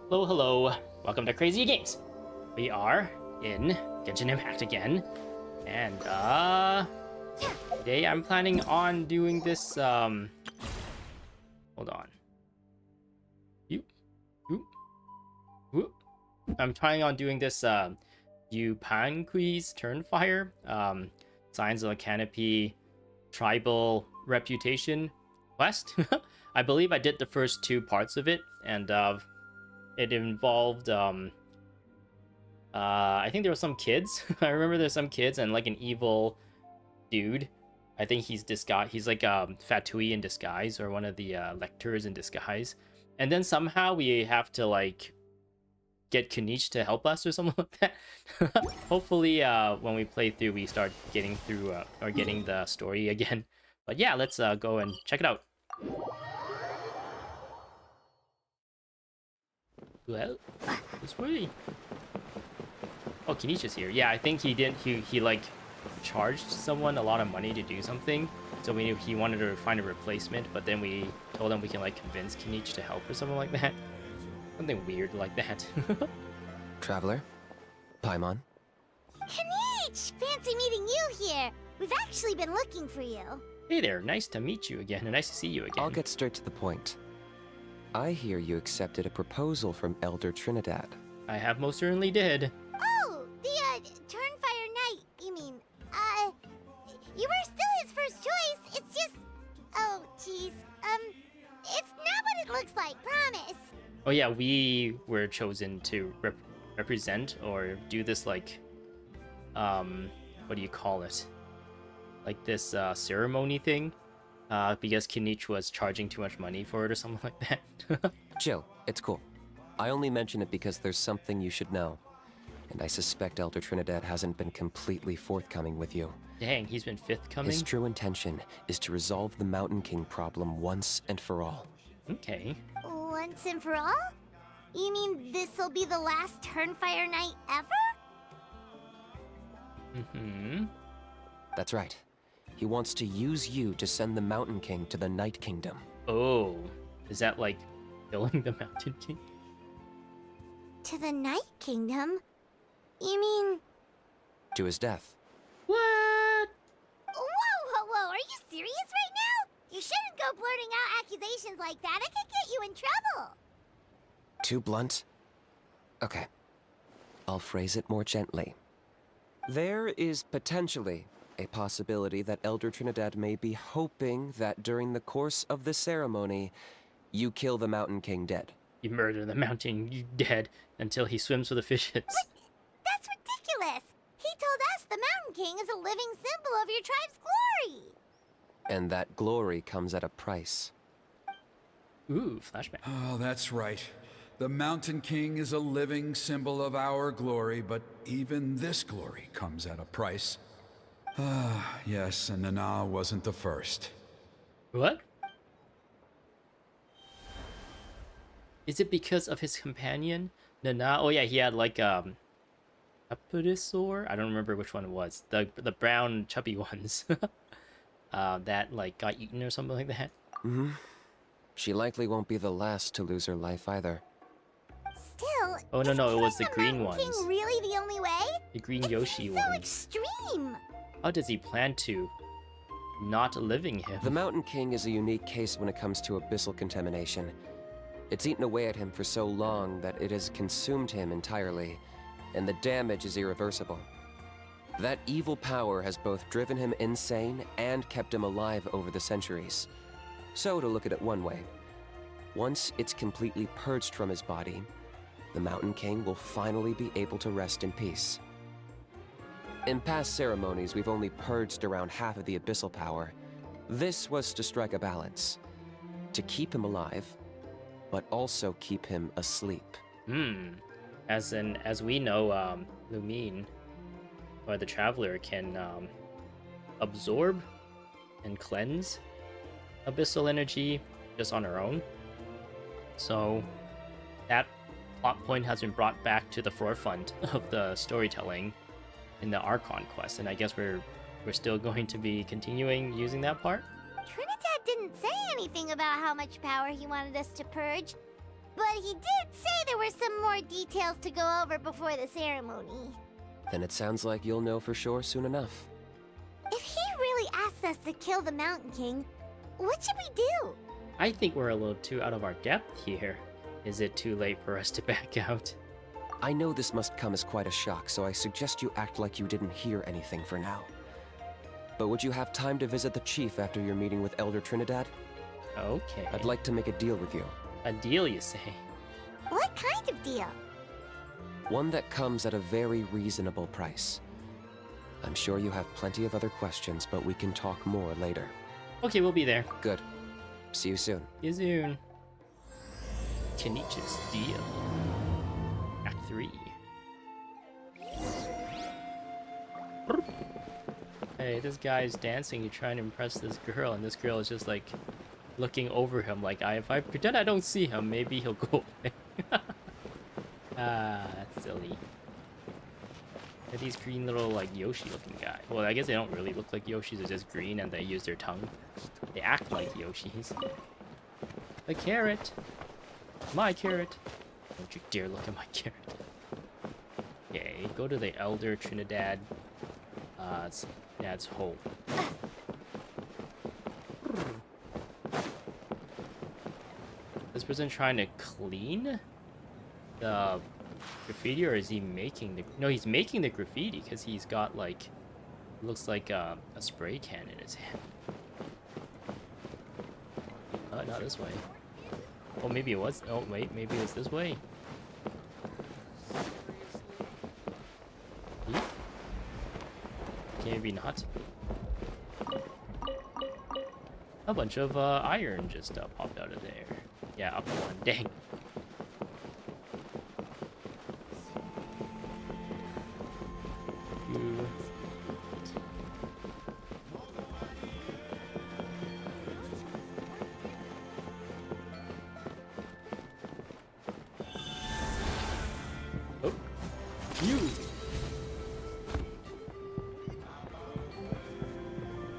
Hello, hello. Welcome to Crazy Games. We are in Genshin Impact again. And, today I'm planning on doing this, hold on. Whoop. I'm planning on doing this, Yupanqui's Turnfire, Signs of the Canopy Tribal Reputation quest. I believe I did the first two parts of it, and, it involved, I think there were some kids. I remember there's some kids and like an evil dude. I think he's disguised. He's like Fatui in disguise, or one of the lectors in disguise. And then somehow we have to like get Kanich to help us or something like that. Hopefully, when we play through, we start getting through or getting the story again. But yeah, let's go and check it out. Well, this way. Oh, Kanich is here. Yeah, I think he did. He like charged someone a lot of money to do something. So we knew he wanted to find a replacement, but then we told him we can like convince Kanich to help or something like that. Something weird like that. Traveler? Paimon? Kanich! Fancy meeting you here! We've actually been looking for you. Hey there, nice to meet you again, and nice to see you again. I'll get straight to the point. I hear you accepted a proposal from Elder Trinidad. I have most certainly did. Oh, the, Turnfire Knight, you mean. You were still his first choice, it's just... Oh, jeez. It's not what it looks like, promise. Oh yeah, we were chosen to represent or do this like, what do you call it? Like this ceremony thing, because Kanich was charging too much money for it or something like that. Chill, it's cool. I only mention it because there's something you should know. And I suspect Elder Trinidad hasn't been completely forthcoming with you. Dang, he's been fifth coming? His true intention is to resolve the Mountain King problem once and for all. Okay. Once and for all? You mean this'll be the last Turnfire Knight ever? Mm-hmm. That's right. He wants to use you to send the Mountain King to the Night Kingdom. Oh, is that like killing the Mountain King? To the Night Kingdom? You mean... To his death. What? Whoa, are you serious right now? You shouldn't go blurting out accusations like that, it could get you in trouble. Too blunt? Okay. I'll phrase it more gently. There is potentially a possibility that Elder Trinidad may be hoping that during the course of the ceremony, you kill the Mountain King dead. You murder the Mountain dead until he swims with the fishes. That's ridiculous! He told us the Mountain King is a living symbol of your tribe's glory! And that glory comes at a price. Ooh, flashback. Oh, that's right. The Mountain King is a living symbol of our glory, but even this glory comes at a price. Ah, yes, and Nana wasn't the first. What? Is it because of his companion? Nana? Oh yeah, he had like Apodisor? I don't remember which one it was. The brown chubby ones. That like got eaten or something like that. Mm-hmm. She likely won't be the last to lose her life either. Still, Oh no, it was the killing green Mountain ones. King really the only way? The green It Yoshi seems so ones. extreme! How does he plan to not living him? The Mountain King is a unique case when it comes to abyssal contamination. It's eaten away at him for so long that it has consumed him entirely, and the damage is irreversible. That evil power has both driven him insane and kept him alive over the centuries. So, to look at it one way, once it's completely purged from his body, the Mountain King will finally be able to rest in peace. In past ceremonies, we've only purged around half of the abyssal power. This was to strike a balance, to keep him alive, but also keep him asleep. As we know, Lumine, or the Traveler, can absorb and cleanse abyssal energy just on her own. So that plot point has been brought back to the forefront of the storytelling in the Archon quest, and I guess we're still going to be continuing using that part. Trinidad didn't say anything about how much power he wanted us to purge. But he did say there were some more details to go over before the ceremony. Then it sounds like you'll know for sure soon enough. If he really asks us to kill the Mountain King, what should we do? I think we're a little too out of our depth here. Is it too late for us to back out? I know this must come as quite a shock, so I suggest you act like you didn't hear anything for now. But would you have time to visit the chief after your meeting with Elder Trinidad? Okay. I'd like to make a deal with you. A deal, you say? What kind of deal? One that comes at a very reasonable price. I'm sure you have plenty of other questions, but we can talk more later. Okay, we'll be there. Good. See you soon. See you soon. Kenichi's deal. Act 3. Hey, this guy's dancing to try and impress this girl, and this girl is just like looking over him like, if I pretend I don't see him, maybe he'll go away. That's silly. They're these green little like Yoshi looking guys. Well, I guess they don't really look like Yoshis, they're just green and they use their tongue. They act like Yoshis. A carrot. My carrot. Don't you dare look at my carrot. Okay, go to the Elder Trinidad. It's home. This person trying to clean the graffiti, or is he making the... No, he's making the graffiti because he's got like... Looks like a spray can in his hand. Oh, not this way. Oh, maybe it was... Oh, wait, maybe it's this way. Maybe not. A bunch of iron just popped out of there. Yeah, up one. Dang. Oh. You.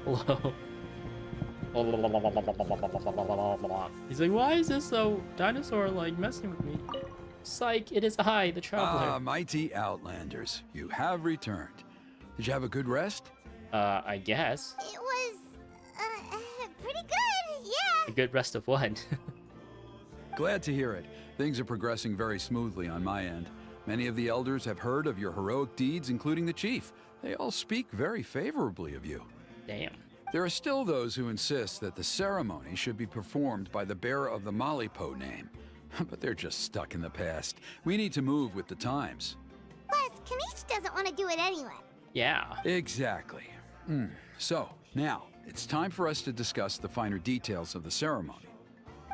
Hello. He's like, why is this so dinosaur like messing with me? Psych, it is I, the traveler. Ah, mighty Outlanders, you have returned. Did you have a good rest? I guess. It was, pretty good, yeah. A good rest of what? Glad to hear it. Things are progressing very smoothly on my end. Many of the elders have heard of your heroic deeds, including the chief. They all speak very favorably of you. Damn. There are still those who insist that the ceremony should be performed by the bearer of the Malipo name. But they're just stuck in the past. We need to move with the times. Plus, Kanich doesn't want to do it anyway. Yeah. Exactly. So, now, it's time for us to discuss the finer details of the ceremony.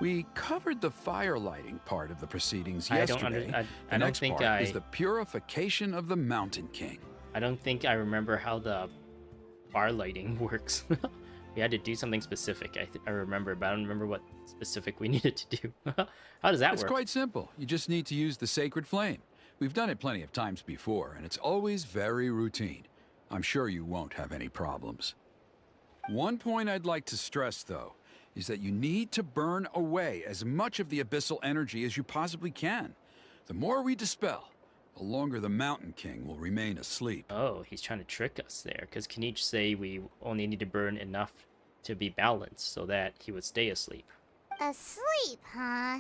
We covered the fire lighting part of the proceedings yesterday. I don't think part is the purification of the Mountain King. I don't think I remember how the bar lighting works. We had to do something specific. I remember, but I don't remember what specific we needed to do. How does that work? It's quite simple. You just need to use the sacred flame. We've done it plenty of times before, and it's always very routine. I'm sure you won't have any problems. One point I'd like to stress, though, is that you need to burn away as much of the abyssal energy as you possibly can. The more we dispel, the longer the Mountain King will remain asleep. Oh, he's trying to trick us there, because Kanich say we only need to burn enough to be balanced so that he would stay asleep. Asleep, huh?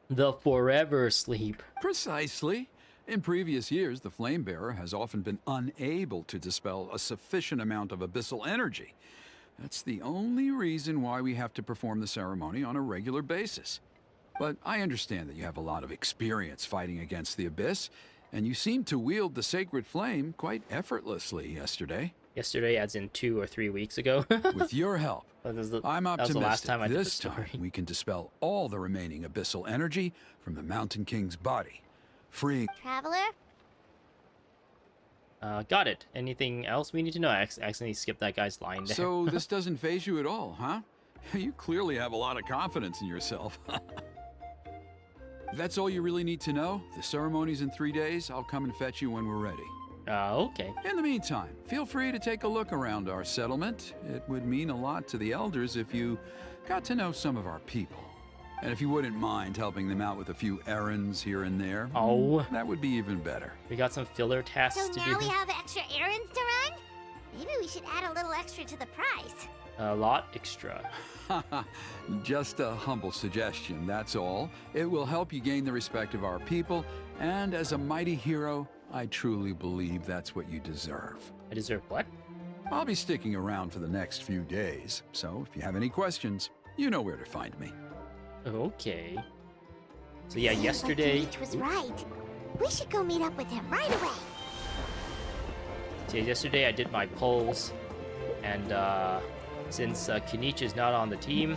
The forever sleep. Precisely. In previous years, the Flame Bearer has often been unable to dispel a sufficient amount of abyssal energy. That's the only reason why we have to perform the ceremony on a regular basis. But I understand that you have a lot of experience fighting against the Abyss, and you seem to wield the sacred flame quite effortlessly yesterday. Yesterday, as in 2 or 3 weeks ago. With your help, I'm that was the last optimistic time I did the this time story. we can dispel all the remaining abyssal energy from the Mountain King's body, freeing... Traveler? Got it. Anything else we need to know? I accidentally skipped that guy's line there. So this doesn't faze you at all, huh? You clearly have a lot of confidence in yourself. That's all you really need to know. The ceremony's in 3 days. I'll come and fetch you when we're ready. Okay. In the meantime, feel free to take a look around our settlement. It would mean a lot to the elders if you got to know some of our people. And if you wouldn't mind helping them out with a few errands here and there, Oh, that would be even better. we got some filler tasks So to now do. we have extra errands to run? Maybe we should add a little extra to the price. A lot extra. Just a humble suggestion, that's all. It will help you gain the respect of our people, and as a mighty hero, I truly believe that's what you deserve. I deserve what? I'll be sticking around for the next few days, so if you have any questions, you know where to find me. Okay. So yeah, Seems yesterday. Like Peach was right. We should go meet up with him right away. So yesterday I did my polls, and since Kinich is not on the team,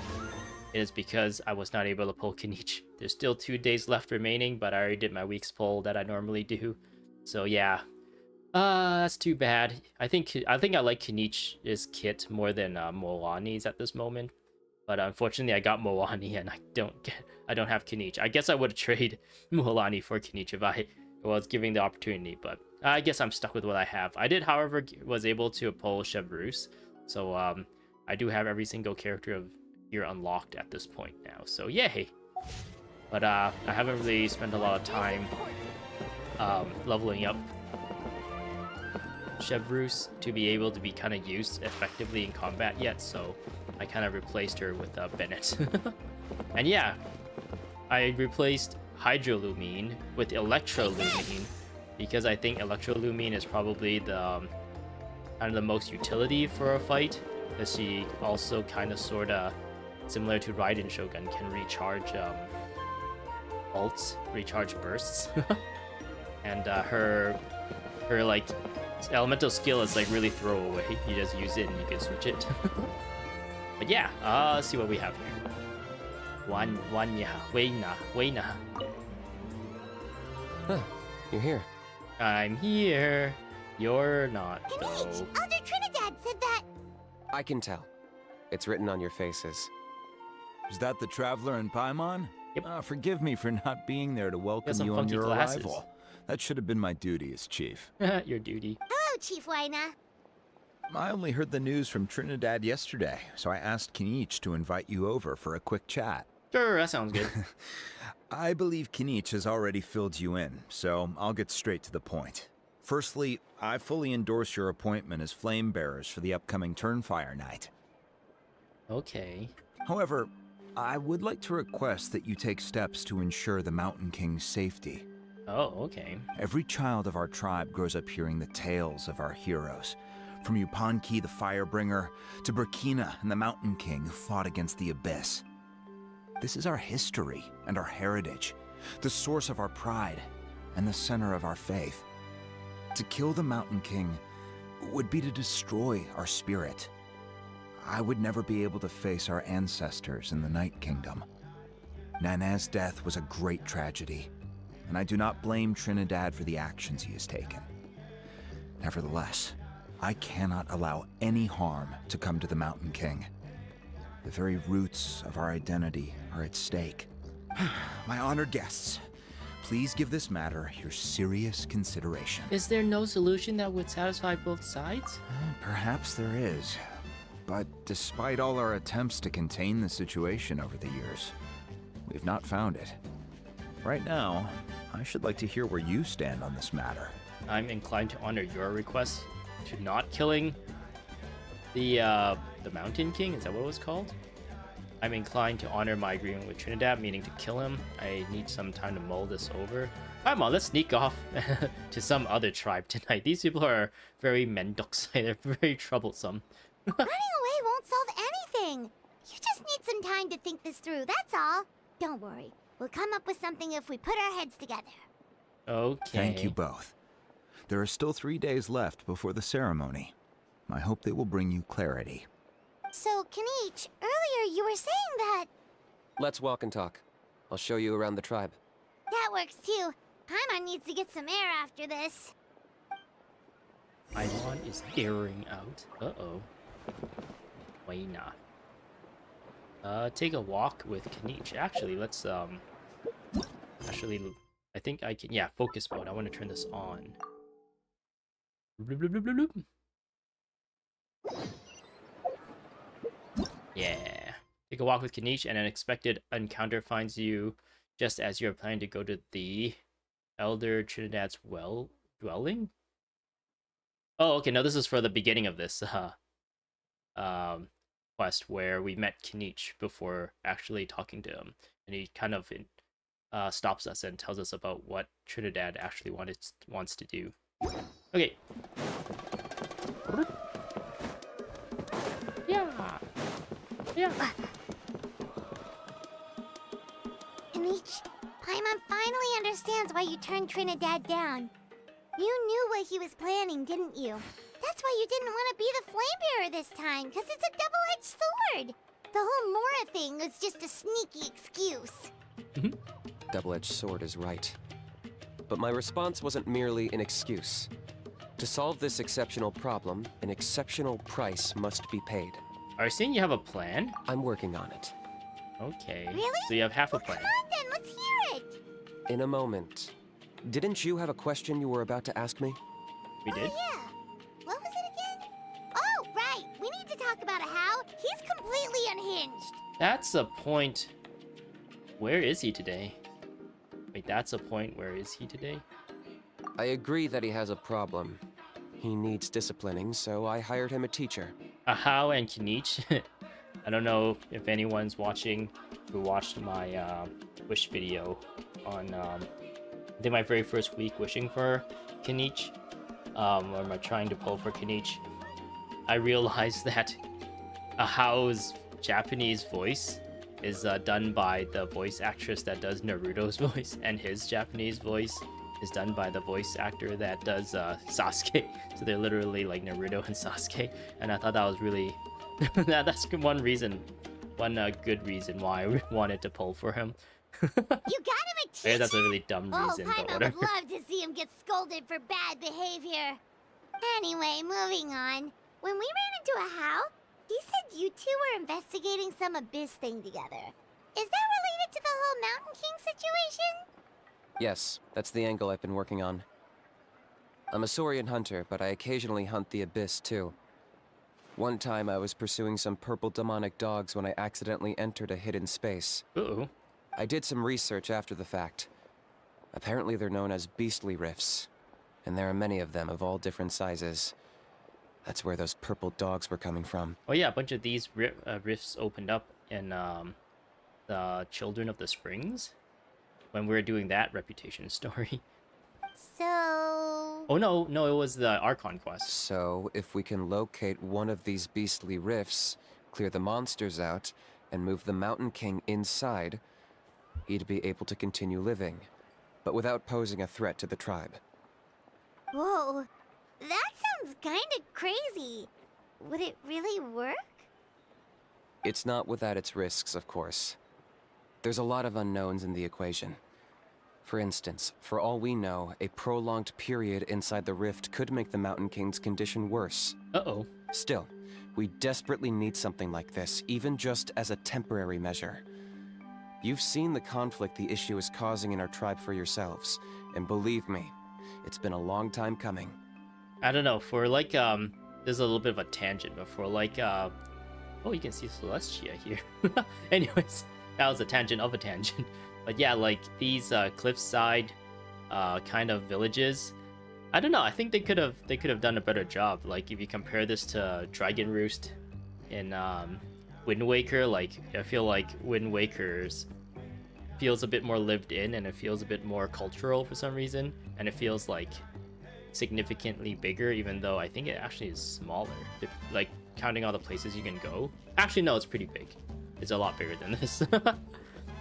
it is because I was not able to pull Kinich. There's still 2 days left remaining, but I already did my week's poll that I normally do. So yeah, that's too bad. I think I like Kinich's kit more than Moani's at this moment. But unfortunately, I got Moani and I don't have Kinich. I guess I would have traded Moani for Kinich if I was given the opportunity, but I guess I'm stuck with what I have. I did, however, was able to pull Chevreuse, so I do have every single character of here unlocked at this point now. So yay! But I haven't really spent a lot of time leveling up Chevreuse to be able to be kind of used effectively in combat yet, so I kind of replaced her with Bennett. And yeah, I replaced Hydrolumine with Electrolumine because I think Electrolumine is probably the kind of the most utility for a fight, because she also kind of sort of similar to Raiden Shogun can recharge ults, recharge bursts. And her like elemental skill is like really throwaway. You just use it and you can switch it. But yeah, let's see what we have here. Wanya, Wayna. Huh, you're here. I'm here. You're not though. Kinich, Elder Trinidad said that. I can tell. It's written on your faces. Is that the Traveler in Paimon? Yep. Forgive me for not being there to welcome some you on funky your glasses. arrival. That should have been my duty as chief. Your duty. Hello, Chief Wayna. I only heard the news from Trinidad yesterday, so I asked Kinich to invite you over for a quick chat. Sure, that sounds good. I believe Kinich has already filled you in, so I'll get straight to the point. Firstly, I fully endorse your appointment as flame bearers for the upcoming Turnfire Night. Okay. However, I would like to request that you take steps to ensure the Mountain King's safety. Oh, okay. Every child of our tribe grows up hearing the tales of our heroes, from Yupanqui the Firebringer to Burkina and the Mountain King who fought against the Abyss. This is our history and our heritage, the source of our pride and the center of our faith. To kill the Mountain King would be to destroy our spirit. I would never be able to face our ancestors in the Night Kingdom. Nana's death was a great tragedy, and I do not blame Trinidad for the actions he has taken. Nevertheless, I cannot allow any harm to come to the Mountain King. The very roots of our identity are at stake. My honored guests, please give this matter your serious consideration. Is there no solution that would satisfy both sides? Perhaps there is. But despite all our attempts to contain the situation over the years, we've not found it. Right now, I should like to hear where you stand on this matter. I'm inclined to honor your request to not killing the Mountain King. Is that what it was called? I'm inclined to honor my agreement with Trinidad, meaning to kill him. I need some time to mull this over. Come on, let's sneak off to some other tribe tonight. These people are very mendoksai. They're very troublesome. Running away won't solve anything. You just need some time to think this through, that's all. Don't worry. We'll come up with something if we put our heads together. Okay. Thank you both. There are still 3 days left before the ceremony. I hope they will bring you clarity. So, Kinich, earlier you were saying that... Let's walk and talk. I'll show you around the tribe. That works too. Paimon needs to get some air after this. Paimon is airing out. Uh-oh. Why not? Take a walk with Kinich. Actually, let's, actually, I think I can, yeah, focus mode. I want to turn this on. Bloop, bloop, bloop, bloop, bloop. Yeah. Take a walk with Kanish, and an unexpected encounter finds you just as you're planning to go to the Elder Trinidad's well dwelling. Oh, okay. No, this is for the beginning of this quest where we met Kanish before actually talking to him, and he kind of stops us and tells us about what Trinidad actually wants to do. Okay. Yeah. Yeah. Kanich, Paimon finally understands why you turned Trinidad down. You knew what he was planning, didn't you? That's why you didn't want to be the Flamebearer this time, because it's a double-edged sword. The whole Mora thing was just a sneaky excuse. Double-edged sword is right. But my response wasn't merely an excuse. To solve this exceptional problem, an exceptional price must be paid. Are you saying you have a plan? I'm working on it. Okay. Really? So you have half a Well, plan. come on then, let's hear it. In a moment. Didn't you have a question you were about to ask me? We did? Oh, yeah. What was it again? Oh, right. We need to talk about How. He's completely unhinged. That's a point. Where is he today? Wait, that's a point. Where is he today? I agree that he has a problem. He needs disciplining, so I hired him a teacher. Ahau and Kinich. I don't know if anyone's watching who watched my wish video on I think my very first week wishing for Kinich, or my trying to pull for Kinich. I realized that Ahau's Japanese voice is done by the voice actress that does Naruto's voice, and his Japanese voice is done by the voice actor that does Sasuke. So they're literally like Naruto and Sasuke, and I thought that was really that's one reason, one good reason why I wanted to pull for him. You got him a teacher? Maybe that's a really dumb Oh, reason, but Paimon whatever. would love to see him get scolded for bad behavior. Anyway, moving on. When we ran into a How, he said you two were investigating some abyss thing together. Is that related to the whole Mountain King situation? Yes, that's the angle I've been working on. I'm a Saurian hunter, but I occasionally hunt the abyss too. One time I was pursuing some purple demonic dogs when I accidentally entered a hidden space. Uh-oh. I did some research after the fact. Apparently they're known as beastly rifts, and there are many of them of all different sizes. That's where those purple dogs were coming from. Oh yeah, a bunch of these rifts opened up in the Children of the Springs when we were doing that reputation story. So... Oh no, it was the Archon quest. So, if we can locate one of these beastly rifts, clear the monsters out, and move the Mountain King inside, he'd be able to continue living, but without posing a threat to the tribe. Whoa, that sounds kinda crazy. Would it really work? It's not without its risks, of course. There's a lot of unknowns in the equation. For instance, for all we know, a prolonged period inside the rift could make the Mountain King's condition worse. Uh-oh. Still, we desperately need something like this, even just as a temporary measure. You've seen the conflict the issue is causing in our tribe for yourselves, and believe me, it's been a long time coming. I don't know, for like there's a little bit of a tangent, but for like oh, you can see Celestia here. Anyways, that was a tangent of a tangent. But yeah, like these cliffside kind of villages, I don't know, I think they could have done a better job. Like if you compare this to Dragon Roost in Wind Waker, like I feel like Wind Waker's feels a bit more lived in, and it feels a bit more cultural for some reason, and it feels like significantly bigger, even though I think it actually is smaller, like counting all the places you can go. Actually no, it's pretty big. It's a lot bigger than this.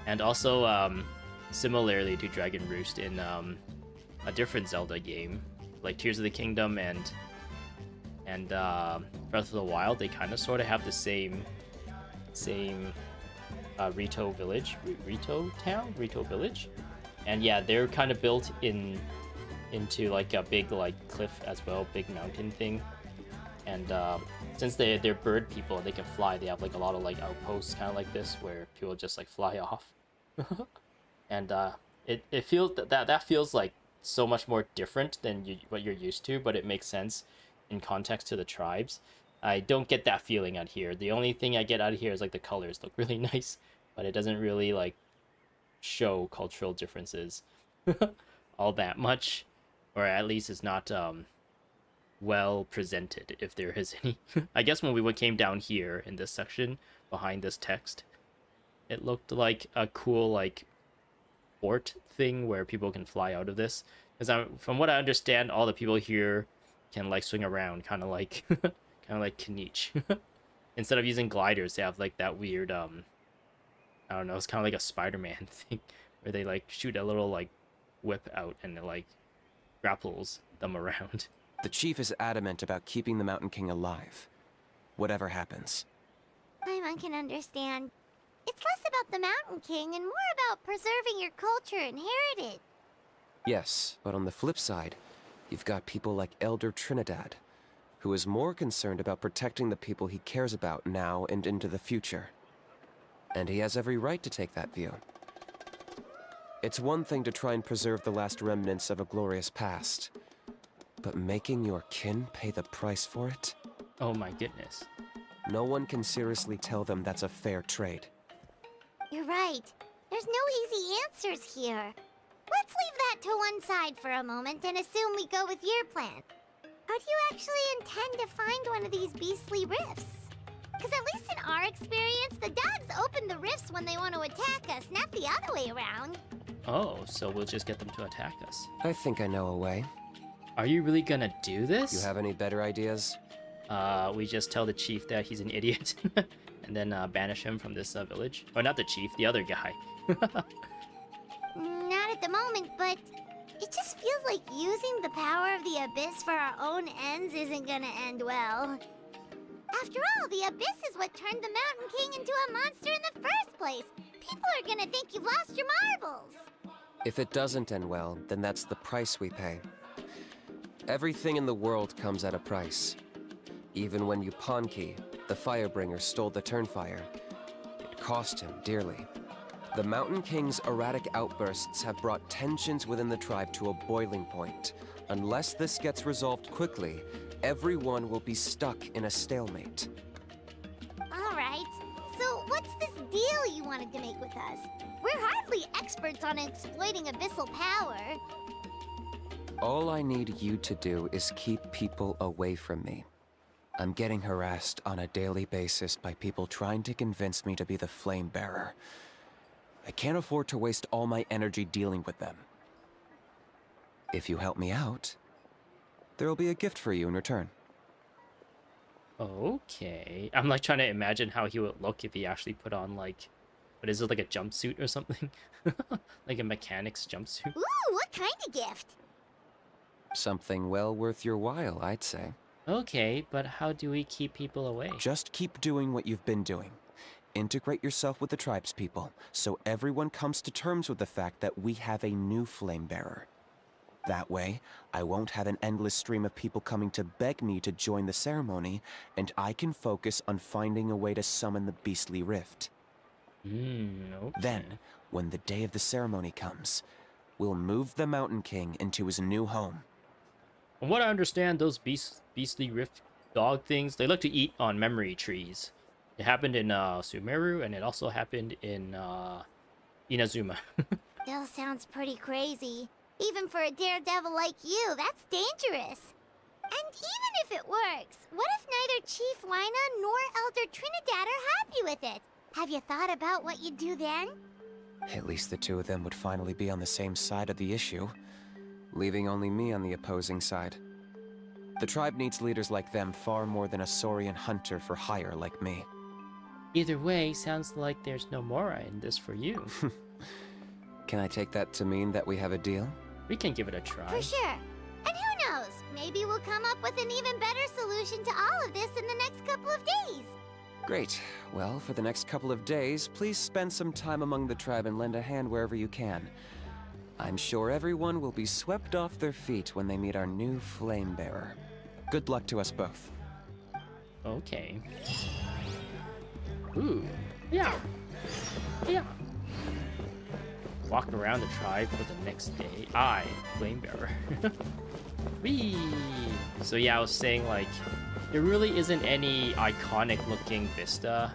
And also similarly to Dragon Roost in a different Zelda game like Tears of the Kingdom and Breath of the Wild, they kind of sort of have the same Rito village, Rito village, and yeah, they're kind of built into like a big like cliff as well, big mountain thing, and since they're bird people, they can fly. They have like a lot of like outposts kind of like this where people just like fly off, and it feels that feels like so much more different than what you're used to, but it makes sense in context to the tribes. I don't get that feeling out here. The only thing I get out of here is like the colors look really nice, but it doesn't really like show cultural differences all that much, or at least it's not well presented if there is any. I guess when we came down here in this section behind this text, it looked like a cool like port thing where people can fly out of this. Because from what I understand, all the people here can like swing around, kind of like Kanich. Instead of using gliders, they have like that weird I don't know, it's kind of like a Spider-Man thing where they like shoot a little like whip out and it like grapples them around. The chief is adamant about keeping the Mountain King alive, whatever happens. I can understand. It's less about the Mountain King and more about preserving your culture and heritage. Yes, but on the flip side, you've got people like Elder Trinidad, who is more concerned about protecting the people he cares about now and into the future. And he has every right to take that view. It's one thing to try and preserve the last remnants of a glorious past, but making your kin pay the price for it? Oh my goodness. No one can seriously tell them that's a fair trade. You're right. There's no easy answers here. Let's leave that to one side for a moment and assume we go with your plan. How do you actually intend to find one of these beastly rifts? Because at least in our experience, the dogs open the rifts when they want to attack us, not the other way around. Oh, so we'll just get them to attack us. I think I know a way. Are you really gonna do this? You have any better ideas? We just tell the chief that he's an idiot, and then banish him from this village. Or not the chief, the other guy. Not at the moment, but it just feels like using the power of the Abyss for our own ends isn't gonna end well. After all, the Abyss is what turned the Mountain King into a monster in the first place. People are gonna think you've lost your marbles. If it doesn't end well, then that's the price we pay. Everything in the world comes at a price. Even when Yupanqui, the Firebringer, stole the Turnfire, it cost him dearly. The Mountain King's erratic outbursts have brought tensions within the tribe to a boiling point. Unless this gets resolved quickly, everyone will be stuck in a stalemate. All right. So what's this deal you wanted to make with us? We're hardly experts on exploiting abyssal power. All I need you to do is keep people away from me. I'm getting harassed on a daily basis by people trying to convince me to be the flame bearer. I can't afford to waste all my energy dealing with them. If you help me out, there'll be a gift for you in return. Okay. I'm like trying to imagine how he would look if he actually put on like, what is it, like a jumpsuit or something? Like a mechanic's jumpsuit. Ooh, what kind of gift? Something well worth your while, I'd say. Okay, but how do we keep people away? Just keep doing what you've been doing. Integrate yourself with the tribespeople, so everyone comes to terms with the fact that we have a new flame bearer. That way, I won't have an endless stream of people coming to beg me to join the ceremony, and I can focus on finding a way to summon the beastly rift. Okay. Then, when the day of the ceremony comes, we'll move the Mountain King into his new home. From what I understand, those beastly rift dog things, they like to eat on memory trees. It happened in Sumeru, and it also happened in Inazuma. Still sounds pretty crazy. Even for a daredevil like you, that's dangerous. And even if it works, what if neither Chief Wyna nor Elder Trinidad are happy with it? Have you thought about what you'd do then? At least the two of them would finally be on the same side of the issue, leaving only me on the opposing side. The tribe needs leaders like them far more than a Saurian hunter for hire like me. Either way, sounds like there's no Mora in this for you. Can I take that to mean that we have a deal? We can give it a try. For sure. And who knows? Maybe we'll come up with an even better solution to all of this in the next couple of days. Great. Well, for the next couple of days, please spend some time among the tribe and lend a hand wherever you can. I'm sure everyone will be swept off their feet when they meet our new flame bearer. Good luck to us both. Okay. Ooh. Yeah. Yeah. Walk around the tribe for the next day. I, Flamebearer. Whee! So yeah, I was saying like, there really isn't any iconic looking vista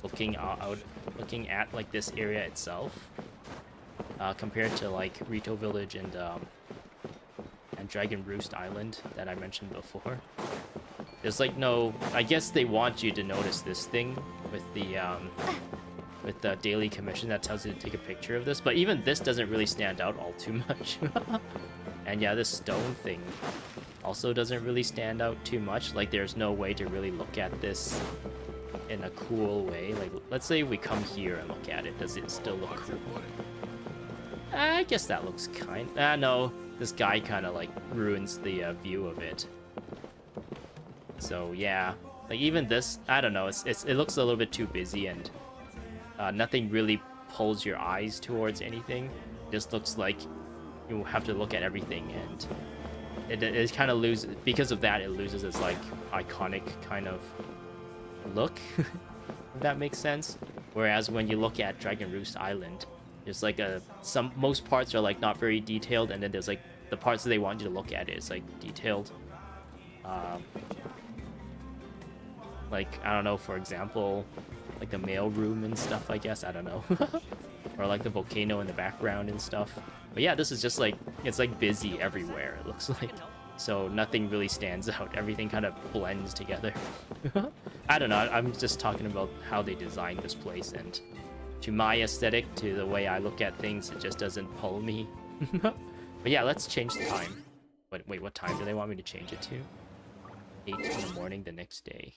looking at like this area itself, compared to like Rito Village and Dragon Roost Island that I mentioned before. There's like no, I guess they want you to notice this thing with the daily commission that tells you to take a picture of this, but even this doesn't really stand out all too much. And yeah, this stone thing also doesn't really stand out too much. Like there's no way to really look at this in a cool way. Like let's say we come here and look at it, does it still look cool? I guess that looks no, this guy kind of like ruins the view of it. So yeah, like even this, I don't know, it looks a little bit too busy, and nothing really pulls your eyes towards anything. It just looks like you have to look at everything, and it kind of loses, because of that, it loses its like iconic kind of look, if that makes sense. Whereas when you look at Dragon Roost Island, there's like most parts are like not very detailed, and then there's like the parts that they want you to look at is like detailed. Like, I don't know, for example, like the mail room and stuff, I guess, I don't know. Or like the volcano in the background and stuff. But yeah, this is just like, it's like busy everywhere, it looks like. So nothing really stands out. Everything kind of blends together. I don't know, I'm just talking about how they designed this place, and to my aesthetic, to the way I look at things, it just doesn't pull me. But yeah, let's change the time. Wait, what time do they want me to change it to? 8 in the morning the next day.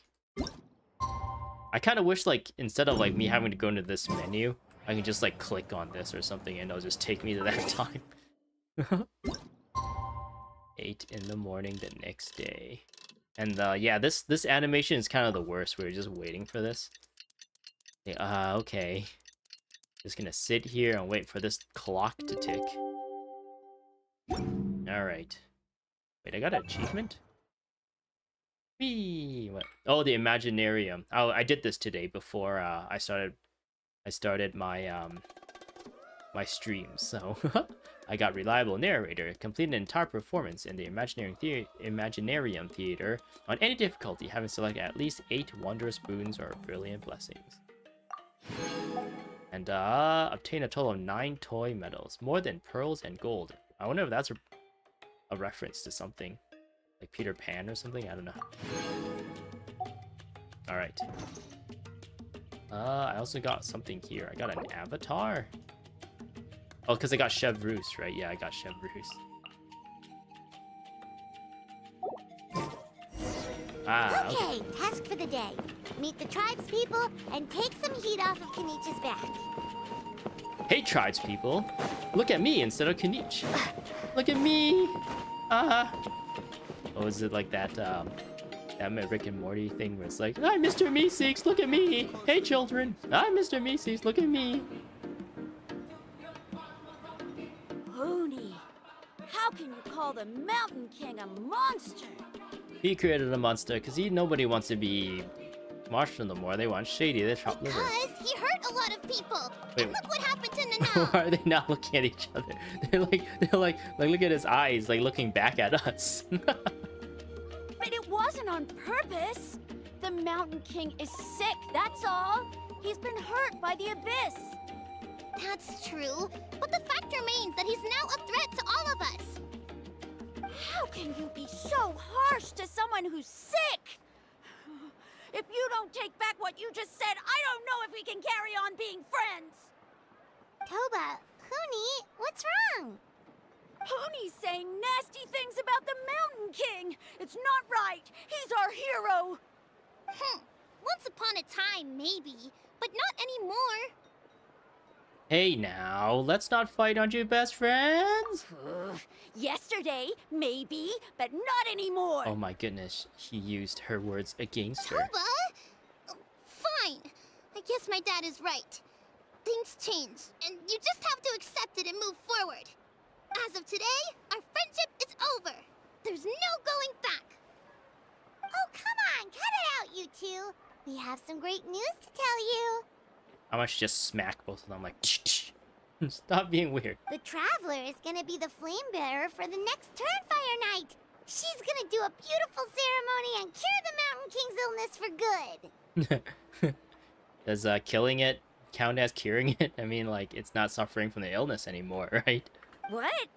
I kind of wish, like, instead of like me having to go into this menu, I can just like click on this or something and it'll just take me to that time. 8 in the morning the next day. And yeah, this animation is kind of the worst. We're just waiting for this. Yeah, okay. Just gonna sit here and wait for this clock to tick. Alright. Wait, I got an achievement? Whee! What? Oh, the Imaginarium. Oh, I did this today before I started my my streams. So I got reliable narrator. Complete an entire performance in the Imaginarium Theater on any difficulty, having selected at least 8 wondrous boons or brilliant blessings. And obtain a total of 9 toy medals, more than pearls and gold. I wonder if that's a reference to something. Like Peter Pan or something? I don't know. Alright. I also got something here. I got an avatar. Oh, because I got Chevreuse, right? Yeah, I got Chevreuse. Ah, okay, task for the day. Meet the tribespeople and take some heat off of Kenich's back. Hey, tribespeople. Look at me instead of Kenich. Look at me. Oh, is it like that, that Rick and Morty thing where it's like, I'm Mr. Meeseeks, look at me. Hey, children. I'm Mr. Meeseeks, look at me. Pony, how can you call the Mountain King a monster? He created a monster because nobody wants to be Marshall no more. They want Shady, the chopped liver. Because he hurt a lot of people. Wait. And look what happened to Nana. Why are they not looking at each other? They're like, look at his eyes, like looking back at us. But it wasn't on purpose. The Mountain King is sick, that's all. He's been hurt by the abyss. That's true, but the fact remains that he's now a threat to all of us. How can you be so harsh to someone who's sick? If you don't take back what you just said, I don't know if we can carry on being friends. Toba, Huni, what's wrong? Pony's saying nasty things about the Mountain King. It's not right. He's our hero. Once upon a time, maybe, but not anymore. Hey now, let's not fight, aren't you best friends? Yesterday, maybe, but not anymore. Oh my goodness, he used her words against her. Toba? Fine. I guess my dad is right. Things change, and you just have to accept it and move forward. As of today, our friendship is over. There's no going back. Oh, come on, cut it out, you two. We have some great news to tell you. I must just smack both of them like, stop being weird. The Traveler is gonna be the flame bearer for the next Turnfire night. She's gonna do a beautiful ceremony and cure the Mountain King's illness for good. Does killing it count as curing it? I mean, like, it's not suffering from the illness anymore, right? What?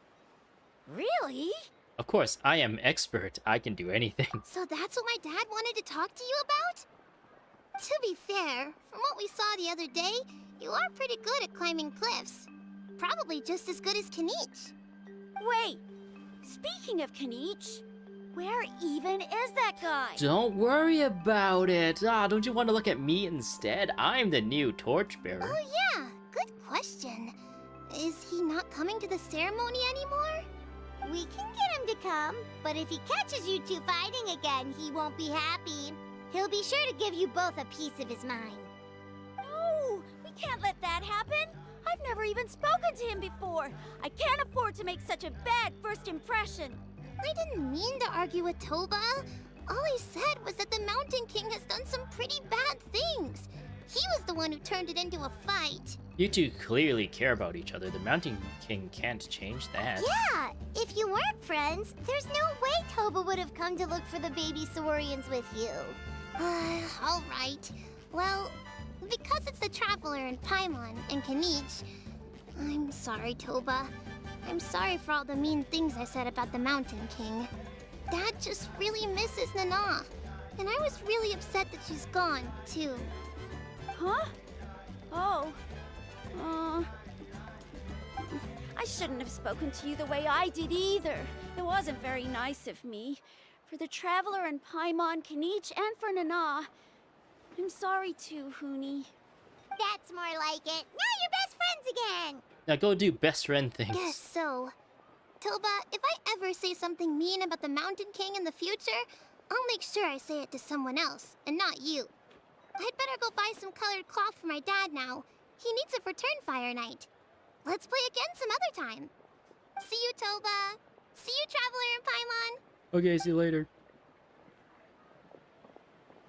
Really? Of course, I am expert. I can do anything. So that's what my dad wanted to talk to you about? To be fair, from what we saw the other day, you are pretty good at climbing cliffs. Probably just as good as Kanich. Wait, speaking of Kanich, where even is that guy? Don't worry about it. Don't you want to look at me instead? I'm the new torchbearer. Oh yeah, good question. Is he not coming to the ceremony anymore? We can get him to come, but if he catches you two fighting again, he won't be happy. He'll be sure to give you both a piece of his mind. No, we can't let that happen. I've never even spoken to him before. I can't afford to make such a bad first impression. I didn't mean to argue with Toba. All I said was that the Mountain King has done some pretty bad things. He was the one who turned it into a fight. You two clearly care about each other. The Mountain King can't change that. Yeah, if you weren't friends, there's no way Toba would have come to look for the baby Saurians with you. All right. Well, because it's the Traveler and Paimon and Kanich, I'm sorry, Toba. I'm sorry for all the mean things I said about the Mountain King. Dad just really misses Nana, and I was really upset that she's gone, too. Huh? Oh. I shouldn't have spoken to you the way I did either. It wasn't very nice of me. For the Traveler and Paimon, Kanich, and for Nana. I'm sorry too, Huni. That's more like it. Now you're best friends again! Now go do best friend things. Guess so. Toba, if I ever say something mean about the Mountain King in the future, I'll make sure I say it to someone else, and not you. I'd better go buy some colored cloth for my dad now. He needs it for Turnfire Night. Let's play again some other time. See you, Toba. See you, Traveler and Paimon. Okay, see you later.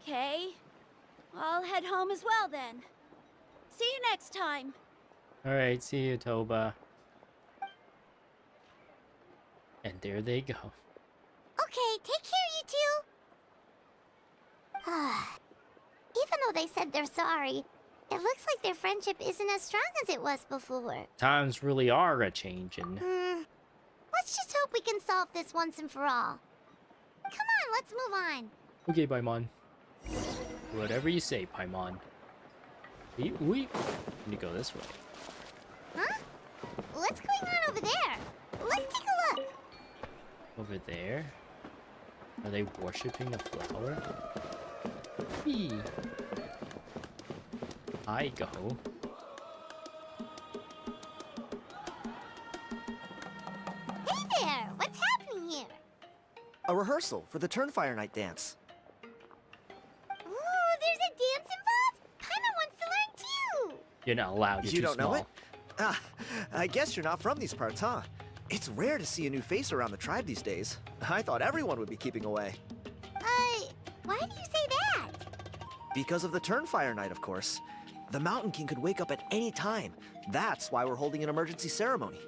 Okay. I'll head home as well then. See you next time. Alright, see you, Toba. And there they go. Okay, take care, you two. Even though they said they're sorry, it looks like their friendship isn't as strong as it was before. Times really are a-changin'. Let's just hope we can solve this once and for all. Come on, let's move on. Okay, Paimon. Whatever you say, Paimon. We need to go this way. Huh? What's going on over there? Let's take a look. Over there? Are they worshipping the flower? Whee! I go. Hey there! What's happening here? A rehearsal for the Turnfire Night dance. Ooh, there's a dance involved? Paimon wants to learn too! You're not allowed. You're You too don't small. know it? Ah, I guess you're not from these parts, huh? It's rare to see a new face around the tribe these days. I thought everyone would be keeping away. Why do you say that? Because of the Turnfire Night, of course. The Mountain King could wake up at any time. That's why we're holding an emergency ceremony.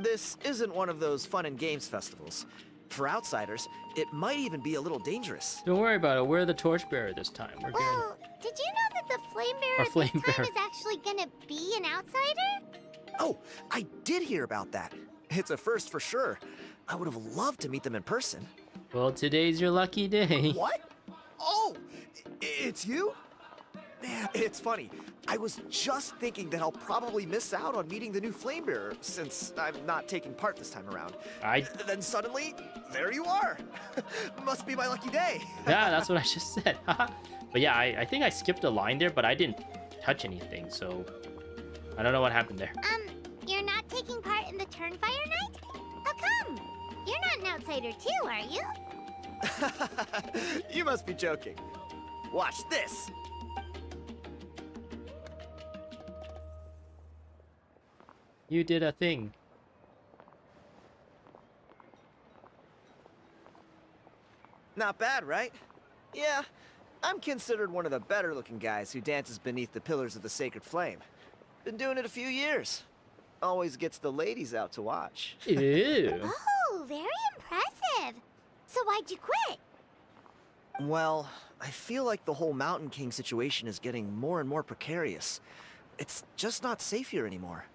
This isn't one of those fun and games festivals. For outsiders, it might even be a little dangerous. Don't worry about it. We're the torchbearer this time. We're good. Well, did you know that the Flame Bearer Our this Flame time Bearer. is actually gonna be an outsider? Oh, I did hear about that. It's a first for sure. I would have loved to meet them in person. Well, today's your lucky day. What? Oh, it's you? Man, it's funny. I was just thinking that I'll probably miss out on meeting the new Flame Bearer since I'm not taking part this time around. Then suddenly, there you are. Must be my lucky day. Yeah, that's what I just said. But yeah, I think I skipped a line there, but I didn't touch anything, so I don't know what happened there. You're not taking part in the Turnfire Night? How come? You're not an outsider too, are you? You must be joking. Watch this. You did a thing. Not bad, right? Yeah, I'm considered one of the better looking guys who dances beneath the pillars of the sacred flame. Been doing it a few years. Always gets the ladies out to watch. Ew. Oh, very impressive. So why'd you quit? Well, I feel like the whole Mountain King situation is getting more and more precarious. It's just not safe here anymore.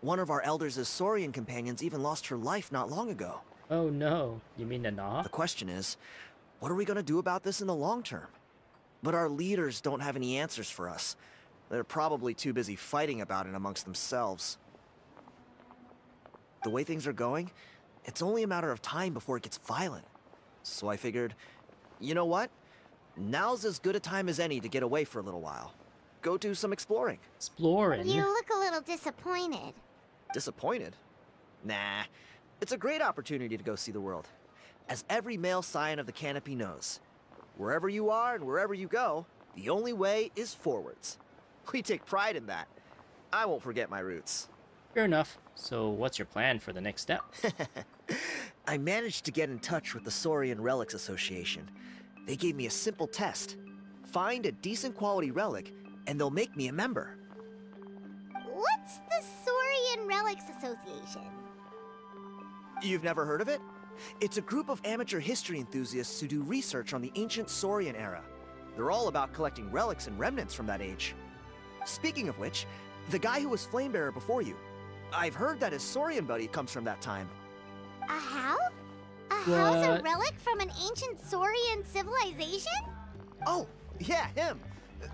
One of our elders' Saurian companions even lost her life not long ago. Oh no, you mean Nana? The question is, what are we gonna do about this in the long term? But our leaders don't have any answers for us. They're probably too busy fighting about it amongst themselves. The way things are going, it's only a matter of time before it gets violent. So I figured, you know what? Now's as good a time as any to get away for a little while. Go do some exploring. Exploring. You look a little disappointed. Disappointed? Nah. It's a great opportunity to go see the world. As every male scion of the Canopy knows, wherever you are and wherever you go, the only way is forwards. We take pride in that. I won't forget my roots. Fair enough. So what's your plan for the next step? I managed to get in touch with the Saurian Relics Association. They gave me a simple test. Find a decent quality relic, and they'll make me a member. What's the Saurian Relics Association? You've never heard of it? It's a group of amateur history enthusiasts who do research on the ancient Saurian era. They're all about collecting relics and remnants from that age. Speaking of which, the guy who was Flamebearer before you, I've heard that his Saurian buddy comes from that time. A how? A how's a What? relic from an ancient Saurian civilization? Oh, yeah, him.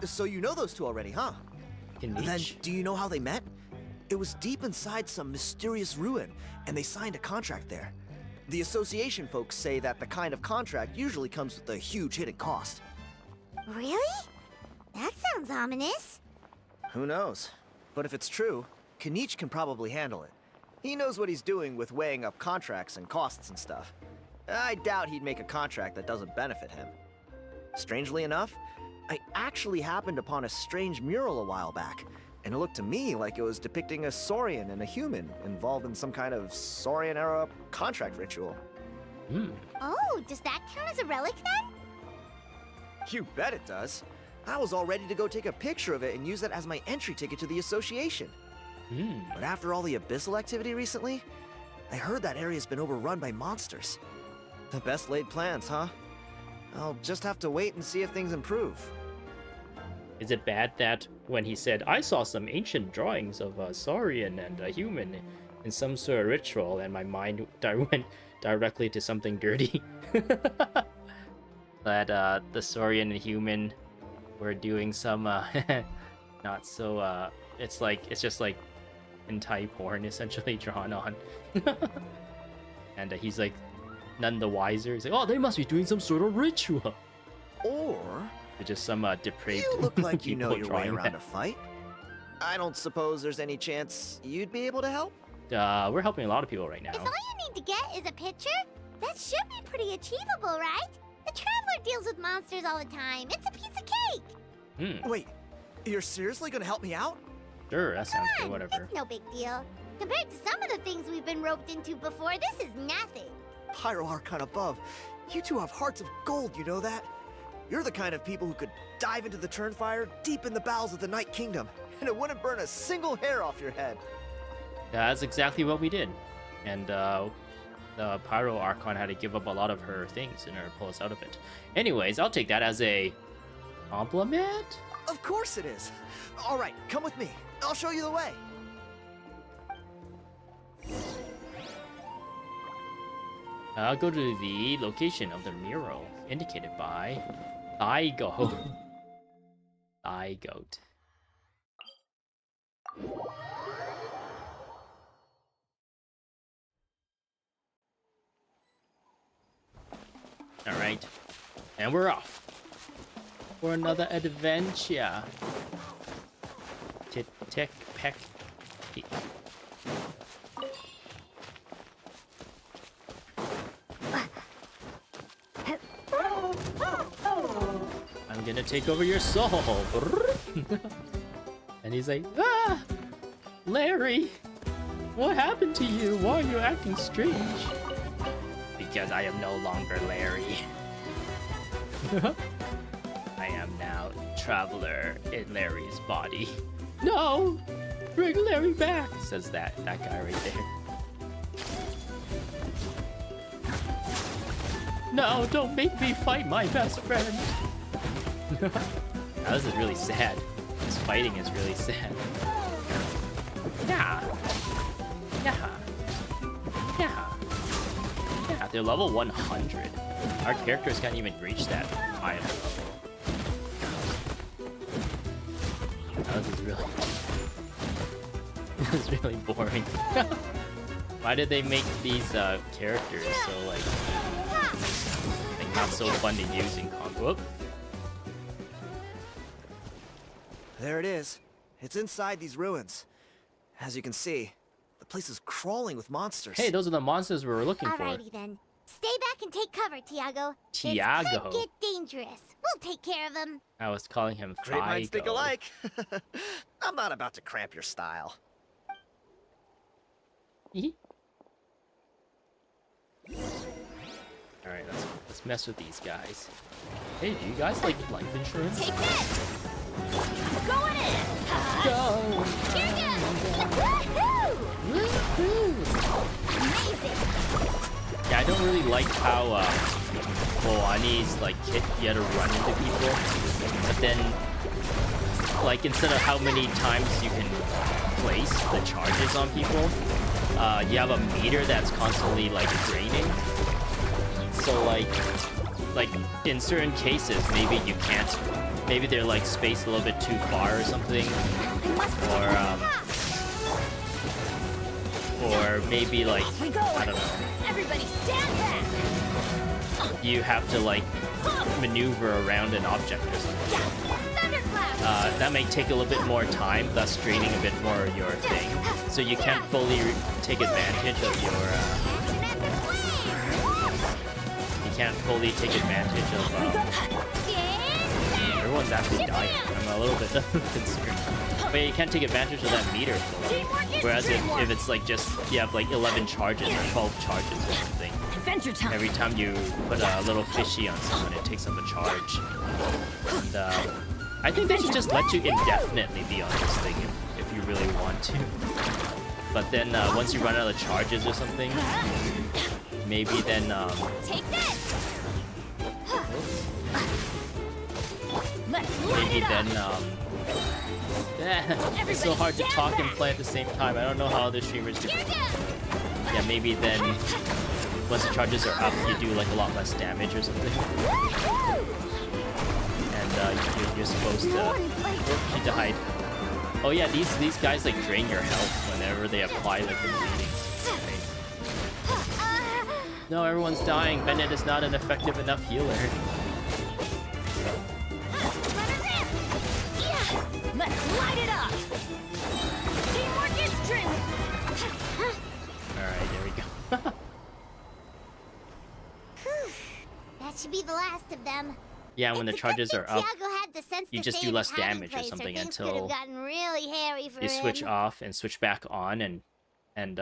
So you know those two already, huh? Then Kinich. do you know how they met? It was deep inside some mysterious ruin, and they signed a contract there. The association folks say that the kind of contract usually comes with a huge hidden cost. Really? That sounds ominous. Who knows? But if it's true, Kanich can probably handle it. He knows what he's doing with weighing up contracts and costs and stuff. I doubt he'd make a contract that doesn't benefit him. Strangely enough, I actually happened upon a strange mural a while back, and it looked to me like it was depicting a Saurian and a human involved in some kind of Saurian-era contract ritual. Hmm. Oh, does that count as a relic then? You bet it does. I was all ready to go take a picture of it and use that as my entry ticket to the association. Hmm. But after all the abyssal activity recently, I heard that area's been overrun by monsters. The best laid plans, huh? I'll just have to wait and see if things improve. Is it bad that when he said, I saw some ancient drawings of a Saurian and a human in some sort of ritual, and my mind went directly to something dirty? That the Saurian and human were doing some not so it's just like hentai porn essentially drawn on. And he's like none the wiser. He's like, oh, they must be doing some sort of ritual. Or They're just some depraved you look like you know people your way drawing around a fight. I don't suppose there's any chance you'd be able to help? that. We're helping a lot of people right now. If all you need to get is a picture, that should be pretty achievable, right? The Traveler deals with monsters all the time. It's a piece of cake. Hmm. Wait, you're seriously gonna help me out? Sure, that sounds good. Come on, Whatever. it's no big deal. Compared to some of the things we've been roped into before, this is nothing. Pyro Archon above, you two have hearts of gold, you know that? You're the kind of people who could dive into the Turnfire deep in the bowels of the Night Kingdom, and it wouldn't burn a single hair off your head. That's exactly what we did. And the Pyro Archon had to give up a lot of her things in order to pull us out of it. Anyways, I'll take that as a compliment. Of course it is. All right, come with me. I'll show you the way. I'll go to the location of the mural indicated by Thigh-goat. Thigh-goat. Alright. And we're off. For another adventure. Tick, peck, peek. I'm gonna take over your soul. And he's like, ah! Larry! What happened to you? Why are you acting strange? Because I am no longer Larry. I am now Traveler in Larry's body. No! Bring Larry back! Says that guy right there. No, don't make me fight my best friend. Now, this is really sad. This fighting is really sad. Yeah. Yeah. Yeah. Yeah, they're level 100. Our characters can't even reach that high of a level. Now, this is really... this is really boring. Why did they make these characters so, like not so fun to use in combo? There it is. It's inside these ruins. As you can see, the place is crawling with monsters. Hey, those are the monsters we were looking for. Alrighty then. Stay back and take cover, Tiago. Tiago. This could get dangerous. We'll take care of him. I was calling him Great minds think Figo. alike. I'm not about to cramp your style. Alright, let's mess with these guys. Hey, do you guys like life insurance? Take this! Going in! Go! Here you go! Woohoo! Amazing! Yeah, I don't really like how Moani's like kit you had to run into people, but then like instead of how many times you can place the charges on people, you have a meter that's constantly like draining. So like in certain cases, maybe you can't. Maybe they're like spaced a little bit too far or something, or maybe like I don't know. Everybody stand back! You have to like maneuver around an object or something. Thunderclap! That may take a little bit more time, thus draining a bit more of your thing. So you can't fully take advantage of your. You can't fully take advantage of. Everyone's actually dying. I'm a little bit concerned. But you can't take advantage of that meter fully. Whereas if it's like just you have like 11 charges or 12 charges or something. Adventure time. Every time you put a little fishy on someone, it takes up a charge. And I think they should just let you indefinitely be on this thing if you really want to. But then once you run out of charges or something, maybe then Take this! maybe then it's so hard to talk and play at the same time. I don't know how other streamers do it. Yeah, maybe then once the charges are up, you do like a lot less damage or something. And you're supposed to. She died. Oh yeah, these guys like drain your health whenever they apply like the bleedings. Right? No, everyone's dying. Bennett is not an effective enough healer. Let's light it up. Teamwork is strength! Alright, there we go. That should be the last of them. Yeah, when the charges are up, Tiago had the sense you to just stay do in less his hiding damage or place, something things could until have gotten really hairy for you switch him. off and switch back on and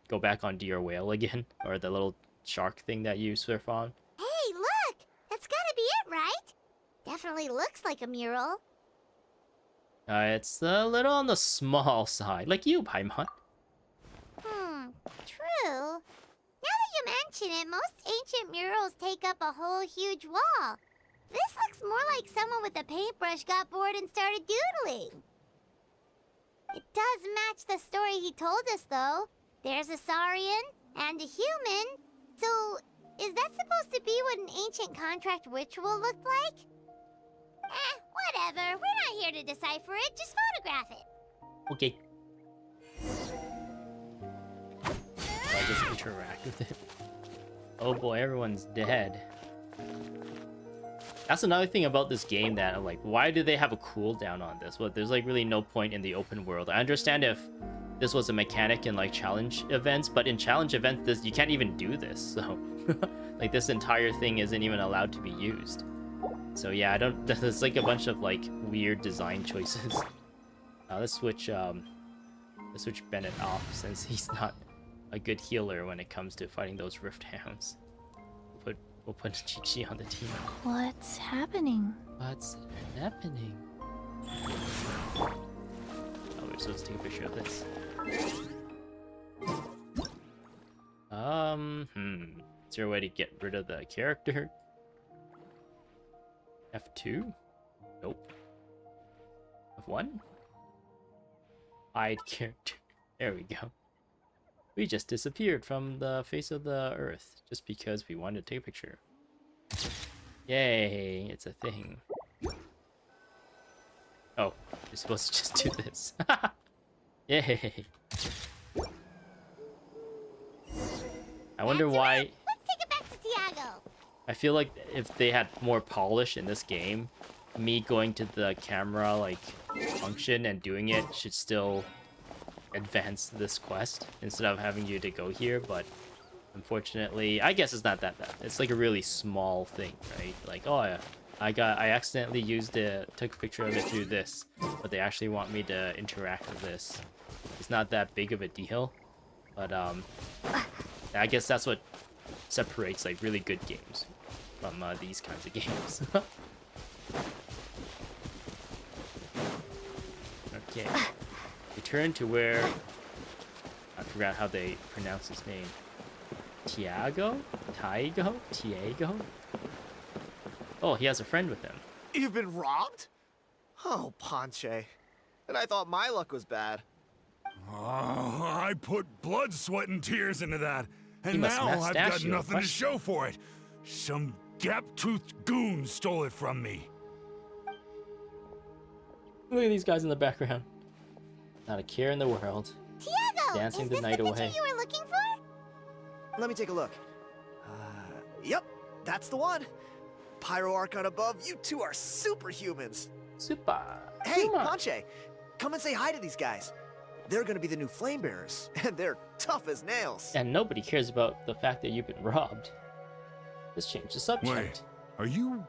go back onto your whale again, or the little shark thing that you surf on. Hey, look! That's gotta be it, right? Definitely looks like a mural. It's a little on the small side, like you, Paimon. True. Now that you mention it, most ancient murals take up a whole huge wall. This looks more like someone with a paintbrush got bored and started doodling. It does match the story he told us, though. There's a Saurian and a human. So, is that supposed to be what an ancient contract ritual looked like? Whatever. We're not here to decipher it. Just photograph it. Okay. So I just interact with it. Oh boy, everyone's dead. That's another thing about this game that I'm like, why do they have a cooldown on this? Well, there's like really no point in the open world. I understand if this was a mechanic in like challenge events, but in challenge events, you can't even do this. So, like this entire thing isn't even allowed to be used. So yeah, I don't. There's like a bunch of like weird design choices. Let's switch Bennett off since he's not a good healer when it comes to fighting those Rift Hounds. We'll put Chi-Chi on the team. What's happening? What's happening? Oh, we're supposed to take a picture of this. Is there a way to get rid of the character? F2? Nope. F1? Hide character. There we go. We just disappeared from the face of the earth just because we wanted to take a picture. Yay, it's a thing. Oh, you're supposed to just do this. Yay. I wonder why... Let's take it back to Tiago. I feel like if they had more polish in this game, me going to the camera like function and doing it should still advance this quest instead of having you to go here, but unfortunately, I guess it's not that bad. It's like a really small thing, right? Like, oh yeah, I accidentally took a picture of it through this, but they actually want me to interact with this. It's not that big of a deal, but I guess that's what separates like really good games from these kinds of games. Okay, return to where I forgot how they pronounce his name. Tiago? Oh, he has a friend with him. You've been robbed? Oh, Ponche. And I thought my luck was bad. Oh, I put blood, sweat, and tears into that, He and must now have I've stashed got you, nothing to question. show for it. Some gap-toothed goon stole it from me. Look at these guys in the background. Not a care in the world. Tiago, Dancing is the this night the picture away. you were looking for? Let me take a look. Yep, that's the one. Pyro Archon above, you two are superhumans. Super. Hey, Come on. Ponche, come and say hi to these guys. They're gonna be the new flame bearers, and they're tough as nails. And nobody cares about the fact that you've been robbed. Let's change the subject. Wait, are you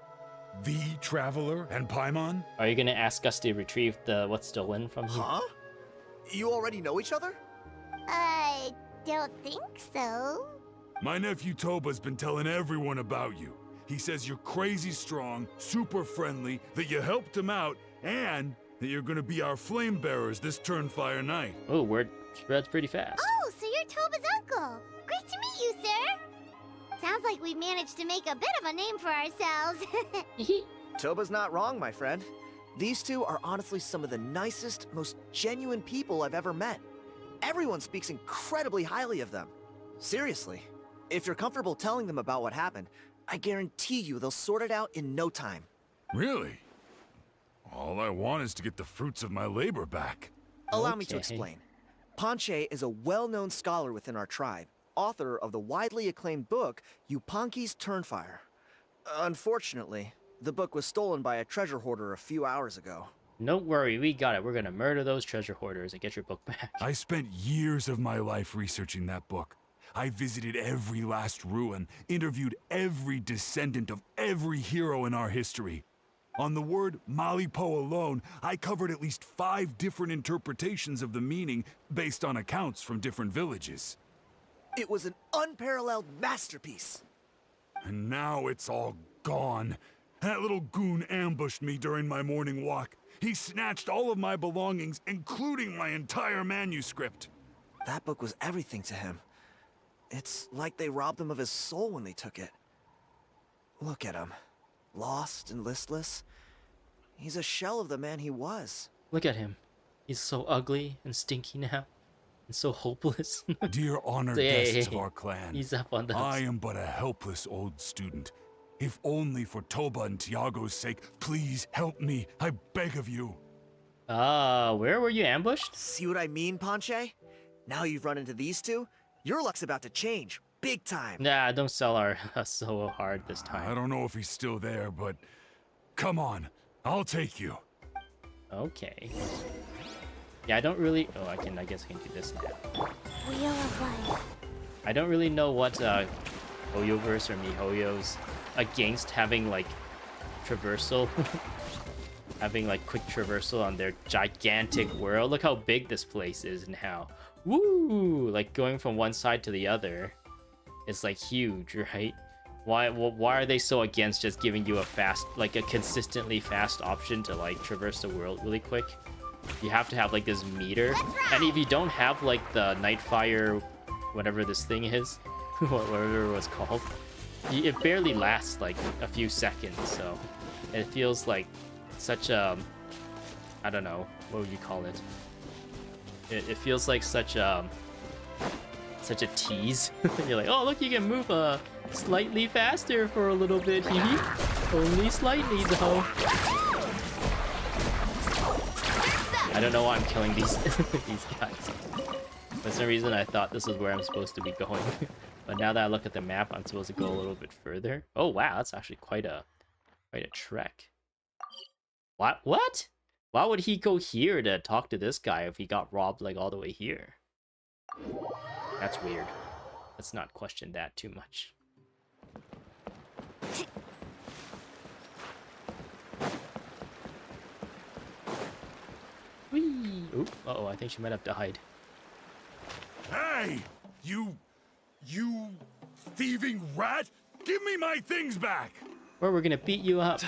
the Traveler and Paimon? Are you gonna ask us to retrieve what's stolen from you? Huh? You already know each other? I don't think so. My nephew Toba's been telling everyone about you. He says you're crazy strong, super friendly, that you helped him out, and that you're gonna be our flame bearers this Turnfire night. Oh, word spreads pretty fast. Oh, so you're Toba's uncle. Great to meet you, sir. Sounds like we managed to make a bit of a name for ourselves. Toba's not wrong, my friend. These two are honestly some of the nicest, most genuine people I've ever met. Everyone speaks incredibly highly of them. Seriously, if you're comfortable telling them about what happened, I guarantee you they'll sort it out in no time. Really? All I want is to get the fruits of my labor back. Allow me to Okay. explain. Ponche is a well-known scholar within our tribe, author of the widely acclaimed book Yupanqui's Turnfire. Unfortunately, the book was stolen by a treasure hoarder a few hours ago. Don't worry, we got it. We're gonna murder those treasure hoarders and get your book back. I spent years of my life researching that book. I visited every last ruin, interviewed every descendant of every hero in our history. On the word Malipo alone, I covered at least 5 different interpretations of the meaning based on accounts from different villages. It was an unparalleled masterpiece. And now it's all gone. That little goon ambushed me during my morning walk. He snatched all of my belongings, including my entire manuscript. That book was everything to him. It's like they robbed him of his soul when they took it. Look at him. Lost and listless. He's a shell of the man he was. Look at him. He's so ugly and stinky now. And so hopeless. Dear honored Hey, guests of our clan, he's up on the I am but a helpless old student. If only for Toba and Tiago's sake, please help me. I beg of you. Where were you ambushed? See what I mean, Ponche? Now you've run into these two, your luck's about to change. Big time. Nah, don't sell our so hard this I time. don't know if he's still there, but come on, I'll take you. Okay. Yeah, I don't really... Oh, I guess I can do this now. Wheel of Life. I don't really know what Hoyoverse or MiHoYo's against having like traversal. Having like quick traversal on their gigantic world. Look how big this place is and how... Woo! Like going from one side to the other is like huge, right? Why are they so against just giving you a fast, like a consistently fast option to like traverse the world really quick? You have to have like this meter, and if you don't have like the Nightfire, whatever this thing is, whatever it was called. It barely lasts like a few seconds, so it feels like such a, I don't know, what would you call it? It feels like such a tease. You're like, oh look, you can move slightly faster for a little bit, only slightly though. I don't know why I'm killing these these guys. For some reason, I thought this is where I'm supposed to be going. But now that I look at the map, I'm supposed to go a little bit further. Oh wow, that's actually quite a trek. What? Why would he go here to talk to this guy if he got robbed like all the way here? That's weird. Let's not question that too much. Whee! Ooh, uh-oh, I think she might have died. Hey! You thieving rat! Give me my things back! Or we're gonna beat you up.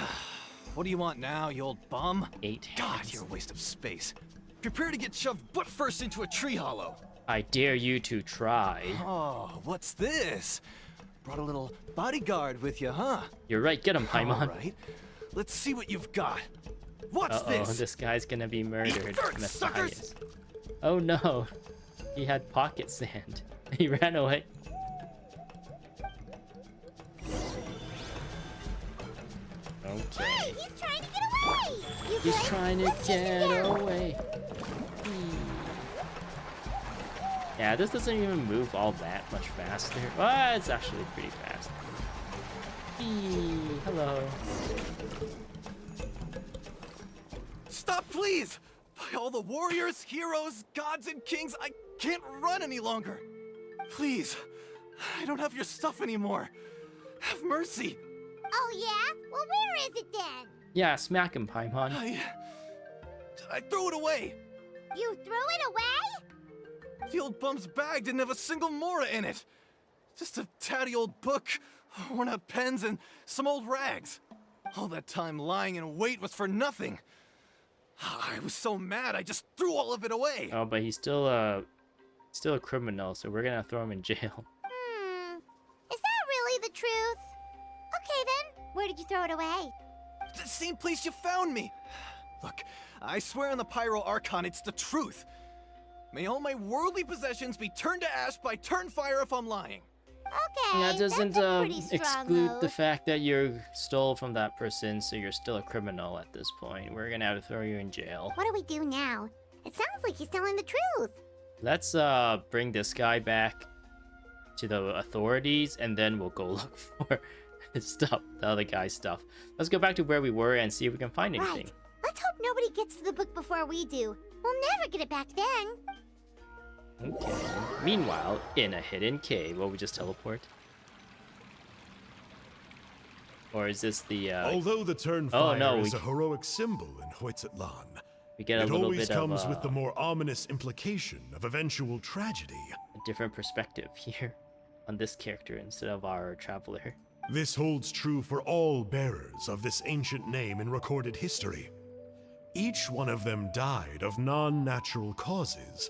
What do you want now, you old bum? 8 God, heads. you're a waste of space. Prepare to get shoved butt first into a tree hollow. I dare you to try. Oh, what's this? Brought a little bodyguard with you, huh? You're right, get him, Paimon. All right. Let's see what you've got. What's Uh-oh, this? this guy's gonna be murdered. dirt, Matthias. Oh no, he had pocket sand. He ran away. Okay. Hey, he's trying to get away! You He's good? trying to Let's chase him get down. away. Yeah, this doesn't even move all that much faster. Well, it's actually pretty fast. Hello. Stop, please! By all the warriors, heroes, gods, and kings, I can't run any longer. Please, I don't have your stuff anymore. Have mercy. Oh yeah? Well, where is it then? Yeah, smack him, Paimon. I threw it away. You threw it away? The old bum's bag didn't have a single mora in it. Just a tatty old book, worn out pens, and some old rags. All that time lying in wait was for nothing. I was so mad, I just threw all of it away. Oh, but he's still a criminal, so we're gonna throw him in jail. Is that really the truth? Okay then, where did you throw it away? The same place you found me. Look, I swear on the Pyro Archon, it's the truth. May all my worldly possessions be turned to ash by Turnfire if I'm lying. Okay, That doesn't that's a pretty strong exclude the oath. fact that you stole from that person, so you're still a criminal at this point. We're gonna have to throw you in jail. What do we do now? It sounds like he's telling the truth. Let's bring this guy back to the authorities, and then we'll go look for his stuff, the other guy's stuff. Let's go back to where we were and see if we can find anything. Right. Let's hope nobody gets to the book before we do. We'll never get it back then. Okay. Meanwhile, in a hidden cave, will we just teleport? Or is this the Although the Turnfire Oh, no, is we- a heroic symbol in Huitzatlan, we get a it little always bit comes of with the more ominous implication of eventual tragedy. a different perspective here on this character instead of our traveler. This holds true for all bearers of this ancient name in recorded history. Each one of them died of non-natural causes,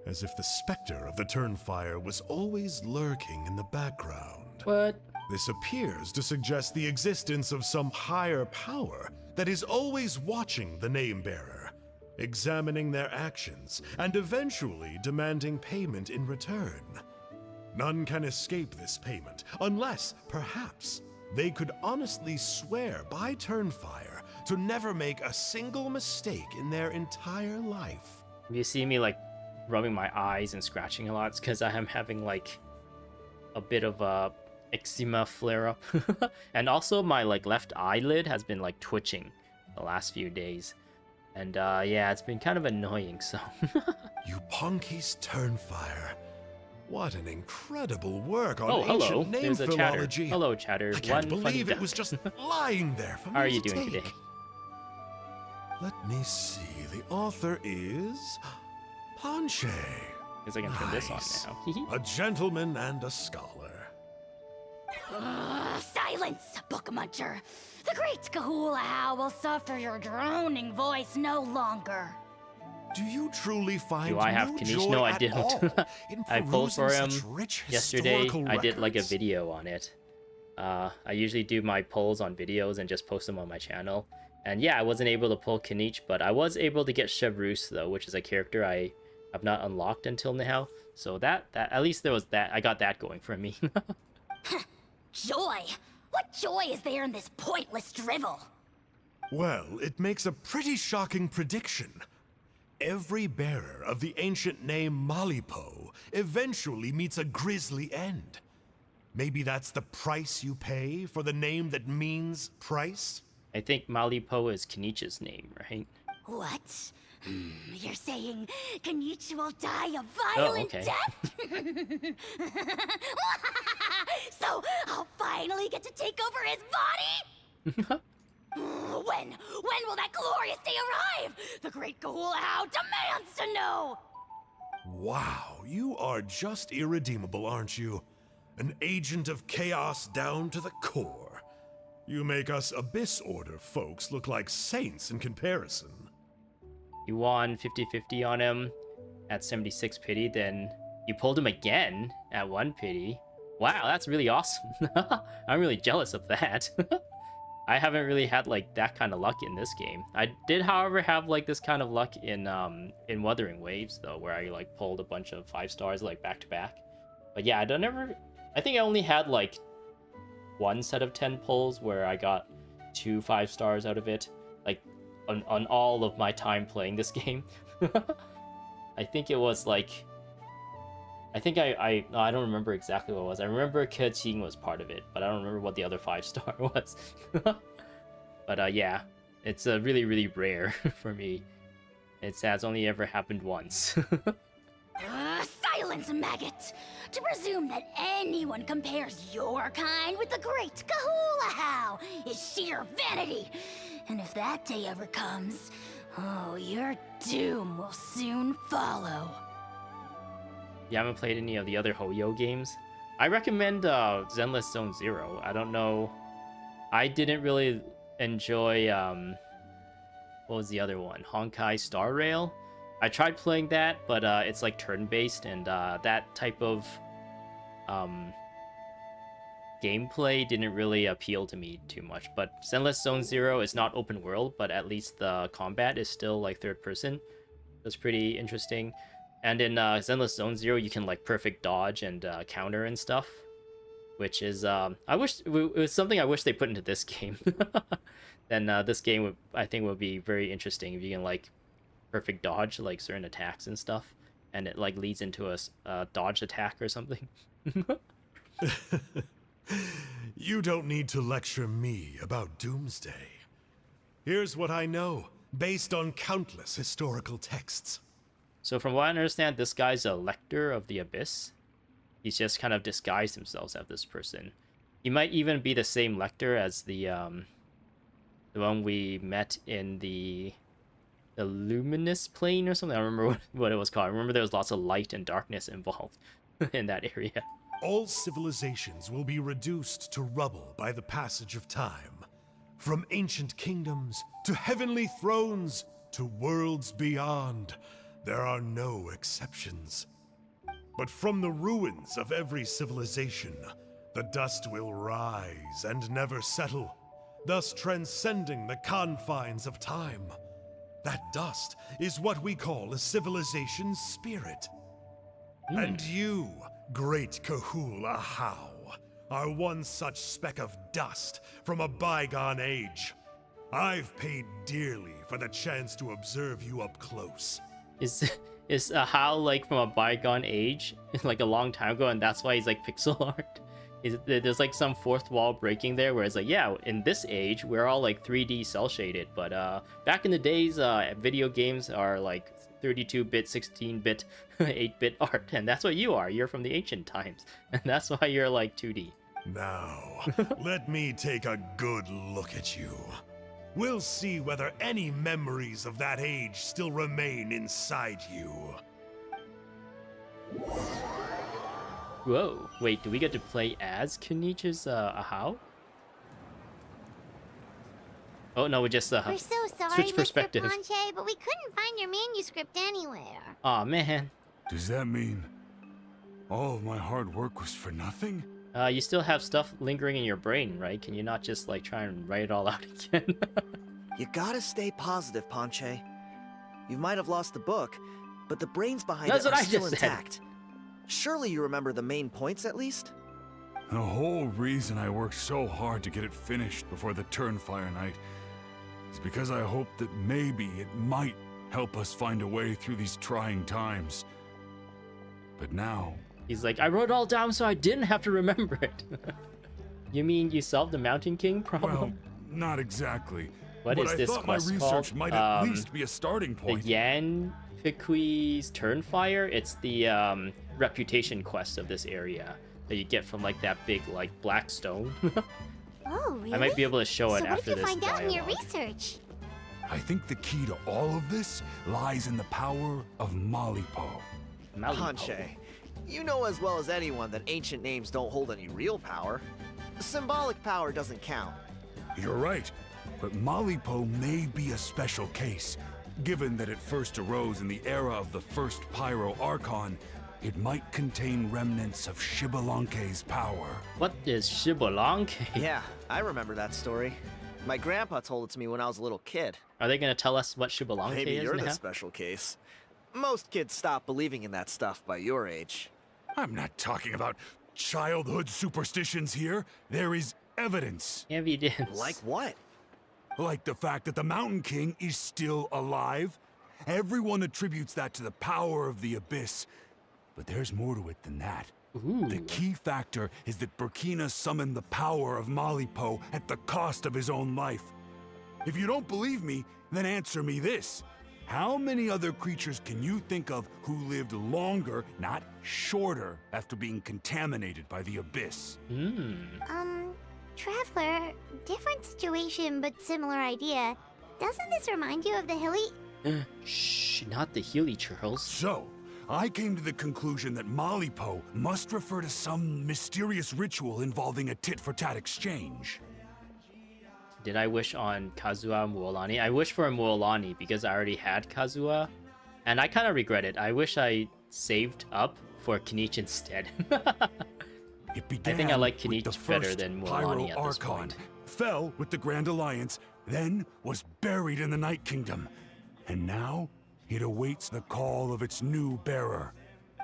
as if the specter of the Turnfire was always lurking in the background. What? This appears to suggest the existence of some higher power that is always watching the name-bearer, examining their actions, and eventually demanding payment in return. None can escape this payment, unless, perhaps, they could honestly swear by Turnfire to never make a single mistake in their entire life. If you see me like rubbing my eyes and scratching a lot, it's because I am having like a bit of a eczema flare up. And also my like left eyelid has been like twitching the last few days. And yeah, it's been kind of annoying, so. You Ponky's Turnfire. What an incredible work on Oh, hello. ancient name There's a chatter. philology. Hello, chatter. I can't One funny believe it duck. was just lying there for me How are you to doing take. today? Let me see. The author is Ponche. Because I can turn this Nice. on now. A gentleman and a scholar. Silence, book muncher. The great Kahula will suffer your droning voice no longer. Do you truly find Do I have no Kanish? joy No, I at didn't. all in I pulled for perusing him such rich yesterday. historical I did like a records? video on it. I usually do my pulls on videos and just post them on my channel. And yeah, I wasn't able to pull Kanish, but I was able to get Chevreuse though, which is a character I have not unlocked until now. So that at least there was that. I got that going for me. Joy? What joy is there in this pointless drivel? Well, it makes a pretty shocking prediction. Every bearer of the ancient name Malipo eventually meets a grisly end. Maybe that's the price you pay for the name that means price? I think Malipo is Kanish's name, right? What? You're saying Kanichi will die a violent okay. death? So I'll finally get to take over his body? When will that glorious day arrive? The great Gahul How demands to know! Wow, you are just irredeemable, aren't you? An agent of chaos down to the core. You make us Abyss Order folks look like saints in comparison. You won 50-50 on him at 76 pity, then you pulled him again at 1 pity. Wow, that's really awesome. I'm really jealous of that. I haven't really had like that kind of luck in this game. I did, however, have like this kind of luck in Wuthering Waves though, where I like pulled a bunch of 5 stars like back to back. But yeah, I think I only had like one set of 10 pulls where I got 2 5 stars out of it, like on all of my time playing this game. I think it was like, I don't remember exactly what it was. I remember Keqing was part of it, but I don't remember what the other 5-star was. But yeah, it's really, really rare for me. It has only ever happened once. Silence, maggot! To presume that anyone compares your kind with the great Gahul How is sheer vanity. And if that day ever comes, oh, your doom will soon follow. You haven't played any of the other Hoyo games? I recommend Zenless Zone Zero. I don't know. I didn't really enjoy, what was the other one? Honkai Star Rail? I tried playing that, but it's like turn-based, and that type of gameplay didn't really appeal to me too much. But Zenless Zone Zero is not open world, but at least the combat is still like third person. That's pretty interesting. And in Zenless Zone Zero, you can like perfect dodge and counter and stuff, which is it was something I wish they put into this game. Then this game I think would be very interesting if you can like perfect dodge like certain attacks and stuff, and it like leads into a dodge attack or something. You don't need to lecture me about Doomsday. Here's what I know, based on countless historical texts. So from what I understand, this guy's a lector of the Abyss. He's just kind of disguised himself as this person. He might even be the same lector as the one we met in the Luminous Plane or something. I don't remember what it was called. I remember there was lots of light and darkness involved in that area. All civilizations will be reduced to rubble by the passage of time. From ancient kingdoms to heavenly thrones to worlds beyond, there are no exceptions. But from the ruins of every civilization, the dust will rise and never settle, thus transcending the confines of time. That dust is what we call a civilization's spirit. And you, great Gahul How, are one such speck of dust from a bygone age. I've paid dearly for the chance to observe you up close. Is How like from a bygone age, like a long time ago, and that's why he's like pixel art? There's like some fourth wall breaking there, where it's like, yeah, in this age we're all like 3D cell shaded, but back in the days, video games are like 32-bit, 16-bit, 8-bit art, and that's what you are. You're from the ancient times, and that's why you're like 2D. Now, let me take a good look at you. We'll see whether any memories of that age still remain inside you. Whoa, wait, do we get to play as Kanich's How? Oh no, we just We're so sorry, switch Mr. perspective. Ponche, but we couldn't find your manuscript anywhere. Aw, man. Does that mean all of my hard work was for nothing? You still have stuff lingering in your brain, right? Can you not just like try and write it all out again? You gotta stay positive, Ponche. You might have lost the book, but the brains behind That's it what are I still just said. intact. Surely you remember the main points at least? The whole reason I worked so hard to get it finished before the Turnfire night is because I hoped that maybe it might help us find a way through these trying times. But now... He's like, I wrote it all down so I didn't have to remember it. You mean you solved the Mountain King problem? Well, not exactly. What is I this thought my quest research called? might at least be a starting The point. Yan Piqui's Turnfire? It's the reputation quest of this area that you get from like that big like black stone. Oh, really? I might be able to show it so after what did you this find out in your dialogue. research? I think the key to all of this lies in the power of Malipo. Malipo. Ponche, you know as well as anyone that ancient names don't hold any real power. Symbolic power doesn't count. You're right, but Malipo may be a special case. Given that it first arose in the era of the first Pyro Archon, it might contain remnants of Shibalanke's power. What is Shibolanke? Yeah, I remember that story. My grandpa told it to me when I was a little kid. Are they gonna tell us what Shibolanke Maybe is you're now? the special case. Most kids stop believing in that stuff by your age. I'm not talking about childhood superstitions here. There is evidence. Evidence. Like what? Like the fact that the Mountain King is still alive. Everyone attributes that to the power of the Abyss. But there's more to it than that. Ooh. The key factor is that Burkina summoned the power of Malipo at the cost of his own life. If you don't believe me, then answer me this. How many other creatures can you think of who lived longer, not shorter, after being contaminated by the Abyss? Traveler, different situation but similar idea. Doesn't this remind you of the hilly? Shh, not the Healy Churls. So, I came to the conclusion that Malipo must refer to some mysterious ritual involving a tit-for-tat exchange. Did I wish on Kazuha Muolani? I wish for a Muolani because I already had Kazuha. And I kind of regret it. I wish I saved up for Kinich instead. It began I think I like with Kinich the better first than Pyro Muolani at this Archon, point. fell with the Grand Alliance, then was buried in the Night Kingdom. And now, it awaits the call of its new bearer.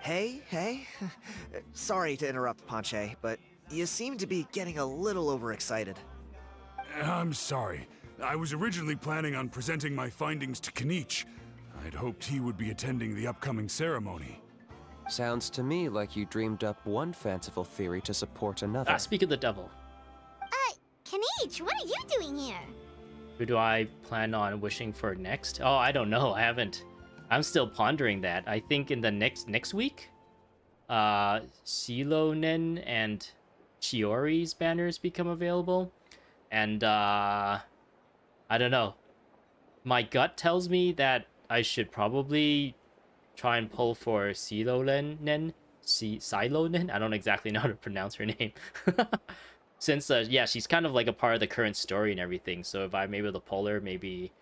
Hey. Sorry to interrupt, Ponche, but you seem to be getting a little overexcited. I'm sorry. I was originally planning on presenting my findings to Kinich. I'd hoped he would be attending the upcoming ceremony. Sounds to me like you dreamed up one fanciful theory to support another. Speak of the devil. Kanich, what are you doing here? Who do I plan on wishing for next? Oh, I don't know. I haven't. I'm still pondering that. I think in the next week, Silonen and Chiori's banners become available. And I don't know. My gut tells me that I should probably try and pull for Silonen. Silonen? I don't exactly know how to pronounce her name. Since, yeah, she's kind of like a part of the current story and everything. So if I'm able to pull her, maybe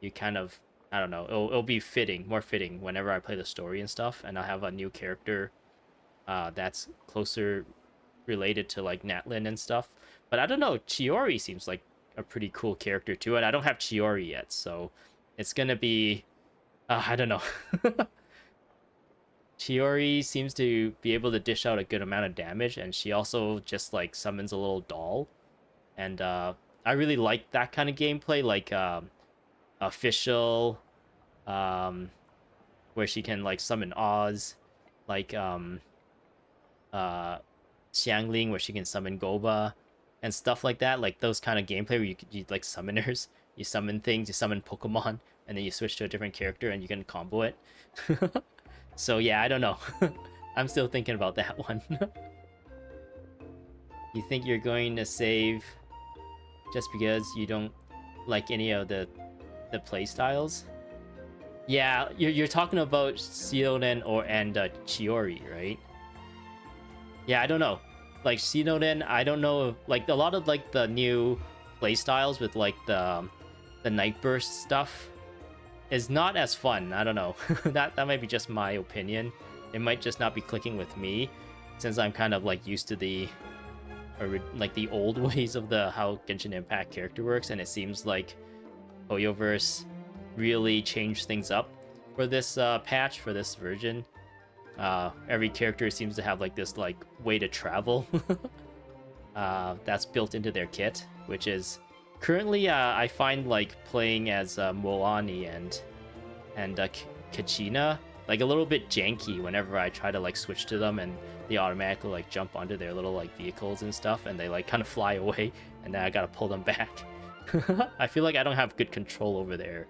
you kind of, I don't know, it'll be fitting, more fitting whenever I play the story and stuff. And I'll have a new character that's closer related to like Natlan and stuff. But I don't know, Chiori seems like a pretty cool character too. And I don't have Chiori yet, so it's gonna be, I don't know. Chiori seems to be able to dish out a good amount of damage, and she also just like summons a little doll. And I really like that kind of gameplay, like official, where she can like summon Oz, like Xiangling, where she can summon Goba and stuff like that. Like those kind of gameplay where you like summoners, you summon things, you summon Pokemon, and then you switch to a different character and you can combo it. So yeah, I don't know. I'm still thinking about that one. You think you're going to save just because you don't like any of the playstyles? Yeah, you're talking about Sionen and Chiori, right? Yeah, I don't know. Like Sionen, I don't know. Like a lot of like the new playstyles with like the the Nightburst stuff is not as fun. I don't know. That might be just my opinion. It might just not be clicking with me, since I'm kind of like used to the like the old ways of the how Genshin Impact character works, and it seems like Hoyoverse really changed things up for this patch, for this version. Every character seems to have like this like way to travel that's built into their kit, which is currently I find like playing as Moani and Kachina like a little bit janky whenever I try to like switch to them, and they automatically like jump onto their little like vehicles and stuff, and they like kind of fly away, and then I gotta pull them back. I feel like I don't have good control over their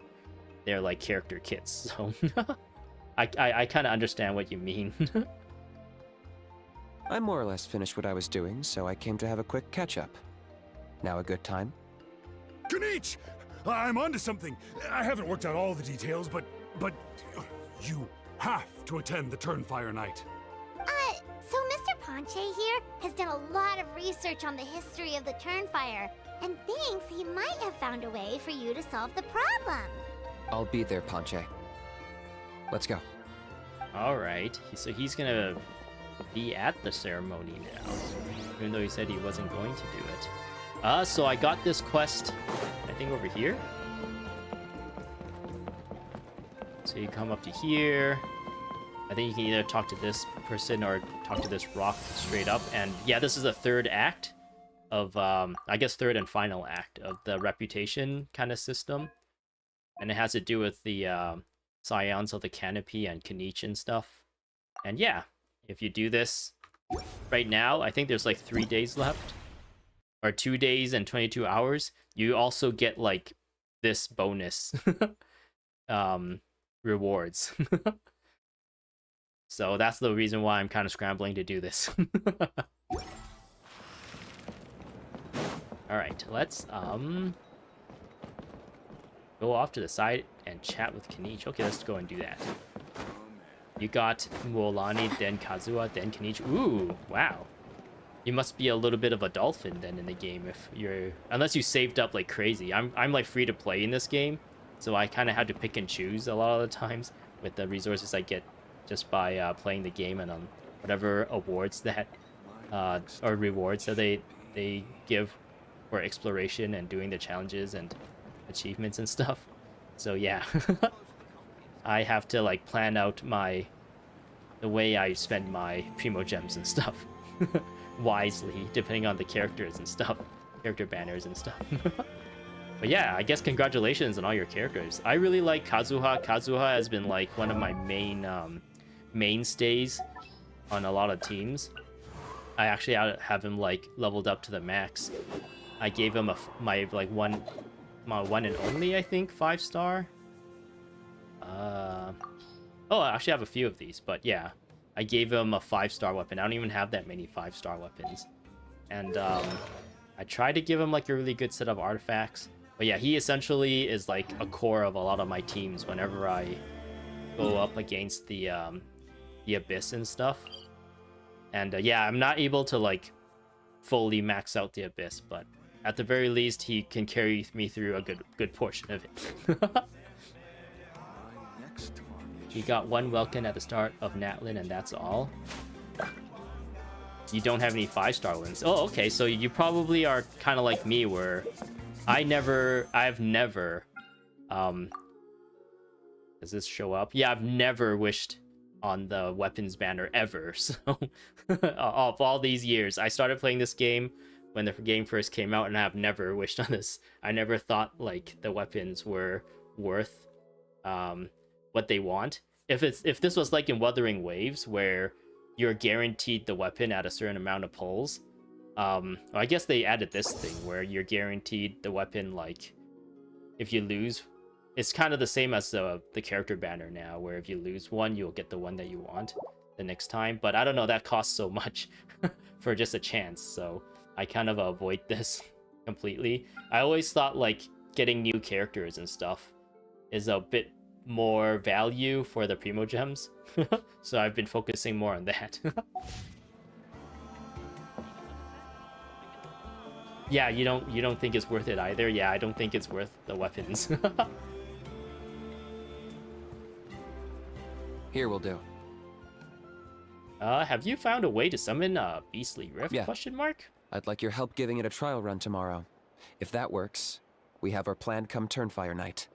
like character kits, so I kind of understand what you mean. I more or less finished what I was doing, so I came to have a quick catch-up. Now a good time? Kanich! I'm onto something. I haven't worked out all the details, but you have to attend the Turnfire Night. So Mr. Ponche here has done a lot of research on the history of the Turnfire, and thinks he might have found a way for you to solve the problem. I'll be there, Ponche. Let's go. All right, so he's gonna be at the ceremony now, even though he said he wasn't going to do it. So I got this quest, I think over here. So you come up to here. I think you can either talk to this person or talk to this rock straight up. And yeah, this is the third act of, I guess third and final act of the reputation kind of system. And it has to do with the scions of the Canopy and Kanich and stuff. And yeah, if you do this right now, I think there's like 3 days left. Or 2 days and 22 hours. You also get like this bonus rewards. So that's the reason why I'm kind of scrambling to do this. Alright, let's go off to the side and chat with Kanich. Okay, let's go and do that. You got Muolani, then Kazuha, then Kanich. Ooh, wow. You must be a little bit of a dolphin then in the game if you're... Unless you saved up like crazy. I'm like free to play in this game, so I kind of had to pick and choose a lot of the times with the resources I get just by playing the game, and on whatever awards that or rewards that they give for exploration and doing the challenges and achievements and stuff. So yeah, I have to like plan out the way I spend my primo gems and stuff wisely, depending on the characters and stuff, character banners and stuff. But yeah, I guess congratulations on all your characters. I really like Kazuha. Kazuha has been like one of my mainstays on a lot of teams. I actually have him like leveled up to the max. I gave him my one and only, I think, 5-star. Oh, I actually have a few of these, but yeah, I gave him a 5-star weapon. I don't even have that many 5-star weapons, and I tried to give him like a really good set of artifacts. But yeah, he essentially is like a core of a lot of my teams whenever I go up against the Abyss and stuff. And yeah, I'm not able to like fully max out the Abyss, but at the very least, he can carry me through a good portion of it. You got one Welkin at the start of Natlan, and that's all. You don't have any 5-star ones. Oh, okay, so you probably are kind of like me, where I've never, does this show up? Yeah, I've never wished on the weapons banner ever. So, of all these years, I started playing this game when the game first came out, and I have never wished on this. I never thought like the weapons were worth what they want. If this was like in Wuthering Waves, where you're guaranteed the weapon at a certain amount of pulls. Well, I guess they added this thing where you're guaranteed the weapon, like, if you lose, it's kind of the same as the character banner now, where if you lose one, you'll get the one that you want the next time. But I don't know, that costs so much for just a chance, so I kind of avoid this completely. I always thought, like, getting new characters and stuff is a bit more value for the primo gems. So I've been focusing more on that. Yeah, you don't think it's worth it either? Yeah, I don't think it's worth the weapons. Here will do. Have you found a way to summon a beastly rift? Yeah. Question mark? I'd like your help giving it a trial run tomorrow. If that works, we have our plan come Turnfire night.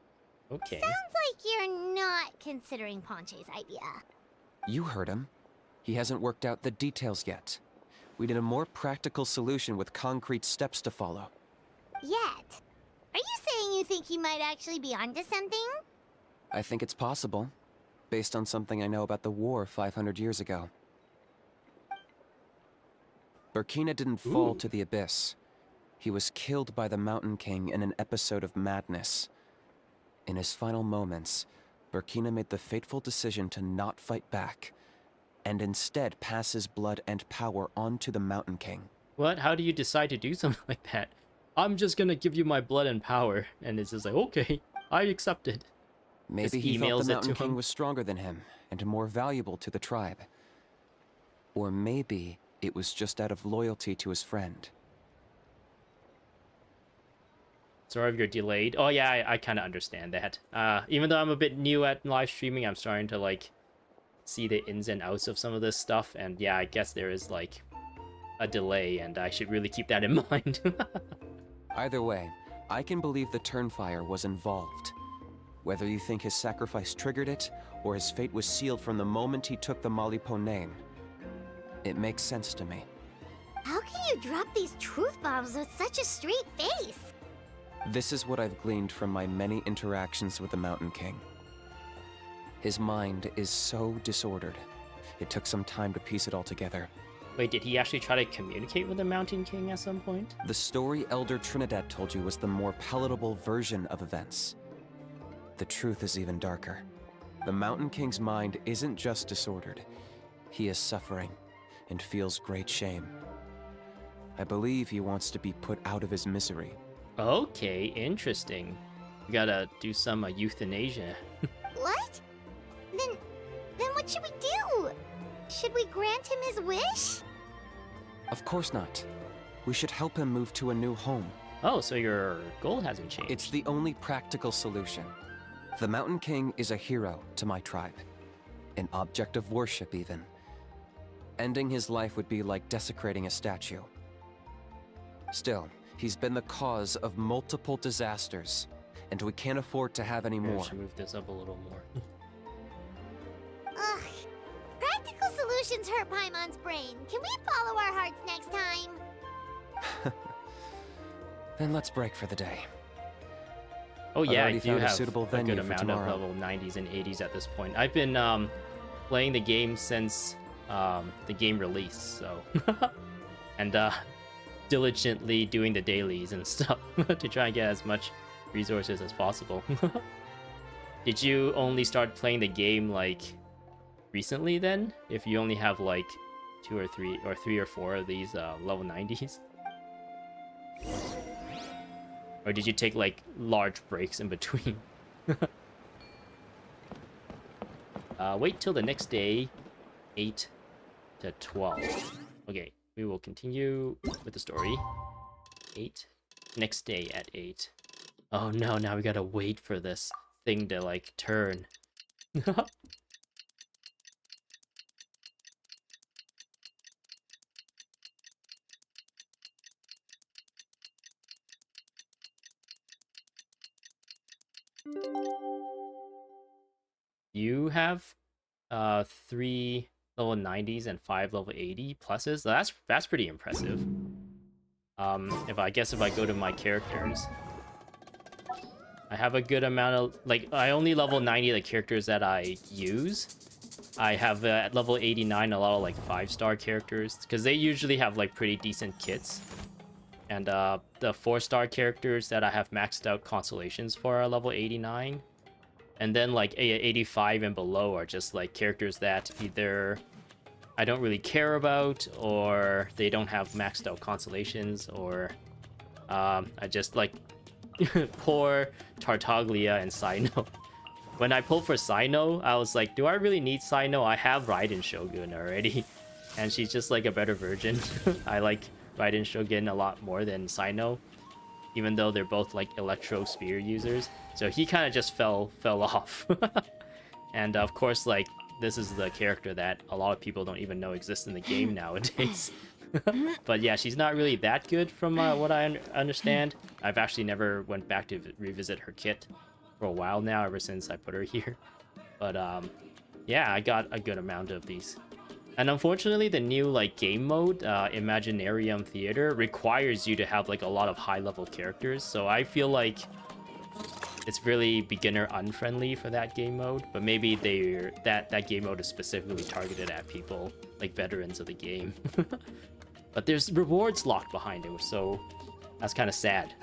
Okay. Sounds like you're not considering Ponche's idea. You heard him. He hasn't worked out the details yet. We need a more practical solution with concrete steps to follow. Yet. Are you saying you think he might actually be onto something? I think it's possible, based on something I know about the war 500 years ago. Burkina didn't fall to the abyss. He was killed by the Mountain King in an episode of madness. In his final moments, Burkina made the fateful decision to not fight back, and instead pass his blood and power on to the Mountain King. What? How do you decide to do something like that? I'm just gonna give you my blood and power. And it's just like, okay, I accept it. Maybe he felt the Mountain King was stronger than him, and more valuable to the tribe. Or maybe it was just out of loyalty to his friend. Sorry if you're delayed. Oh yeah, I kind of understand that. Even though I'm a bit new at live streaming, I'm starting to like see the ins and outs of some of this stuff. And yeah, I guess there is like a delay, and I should really keep that in mind. Either way, I can believe the Turnfire was involved. Whether you think his sacrifice triggered it, or his fate was sealed from the moment he took the Malipo name, it makes sense to me. How can you drop these truth bombs with such a straight face? This is what I've gleaned from my many interactions with the Mountain King. His mind is so disordered. It took some time to piece it all together. Wait, did he actually try to communicate with the Mountain King at some point? The story Elder Trinidad told you was the more palatable version of events. The truth is even darker. The Mountain King's mind isn't just disordered. He is suffering and feels great shame. I believe he wants to be put out of his misery. Okay, interesting. We gotta do some euthanasia. What? Then what should we do? Should we grant him his wish? Of course not. We should help him move to a new home. Oh, so your goal hasn't changed. It's the only practical solution. The Mountain King is a hero to my tribe. An object of worship, even. Ending his life would be like desecrating a statue. Still, he's been the cause of multiple disasters, and we can't afford to have any Maybe more. I should move this up a little more. Ugh. Practical solutions hurt Paimon's brain. Can we follow our hearts next time? Then let's break for the day. Oh yeah, I already do found a have suitable a venue good for amount of tomorrow. level 90s and 80s at this point. I've been playing the game since the game release, so and diligently doing the dailies and stuff to try and get as much resources as possible. Did you only start playing the game like recently then? If you only have like 2 or 3 or 3 or 4 of these level 90s? Or did you take like large breaks in between? Wait till the next day, 8 to 12. Okay, we will continue with the story. 8. Next day at 8. Oh no, now we gotta wait for this thing to like turn. You have 3 level 90s and 5 level 80 pluses. That's pretty impressive. If I go to my characters, I have a good amount of like I only level 90 the characters that I use. I have at level 89 a lot of like 5-star characters because they usually have like pretty decent kits. And the 4-star characters that I have maxed out constellations for are level 89. And then like 85 and below are just like characters that either I don't really care about, or they don't have maxed out constellations, or I just like poor Tartaglia and Sino. When I pulled for Sino, I was like, do I really need Sino? I have Raiden Shogun already. And she's just like a better version. I like Raiden Shogun a lot more than Sino, even though they're both like Electro Spear users. So he kind of just fell off. And of course, like, this is the character that a lot of people don't even know exists in the game nowadays. But yeah, she's not really that good from what I understand. I've actually never went back to revisit her kit for a while now, ever since I put her here. But yeah, I got a good amount of these. And unfortunately, the new like game mode, Imaginarium Theater, requires you to have like a lot of high-level characters. So I feel like it's really beginner unfriendly for that game mode. But maybe that game mode is specifically targeted at people like veterans of the game. But there's rewards locked behind it, so that's kind of sad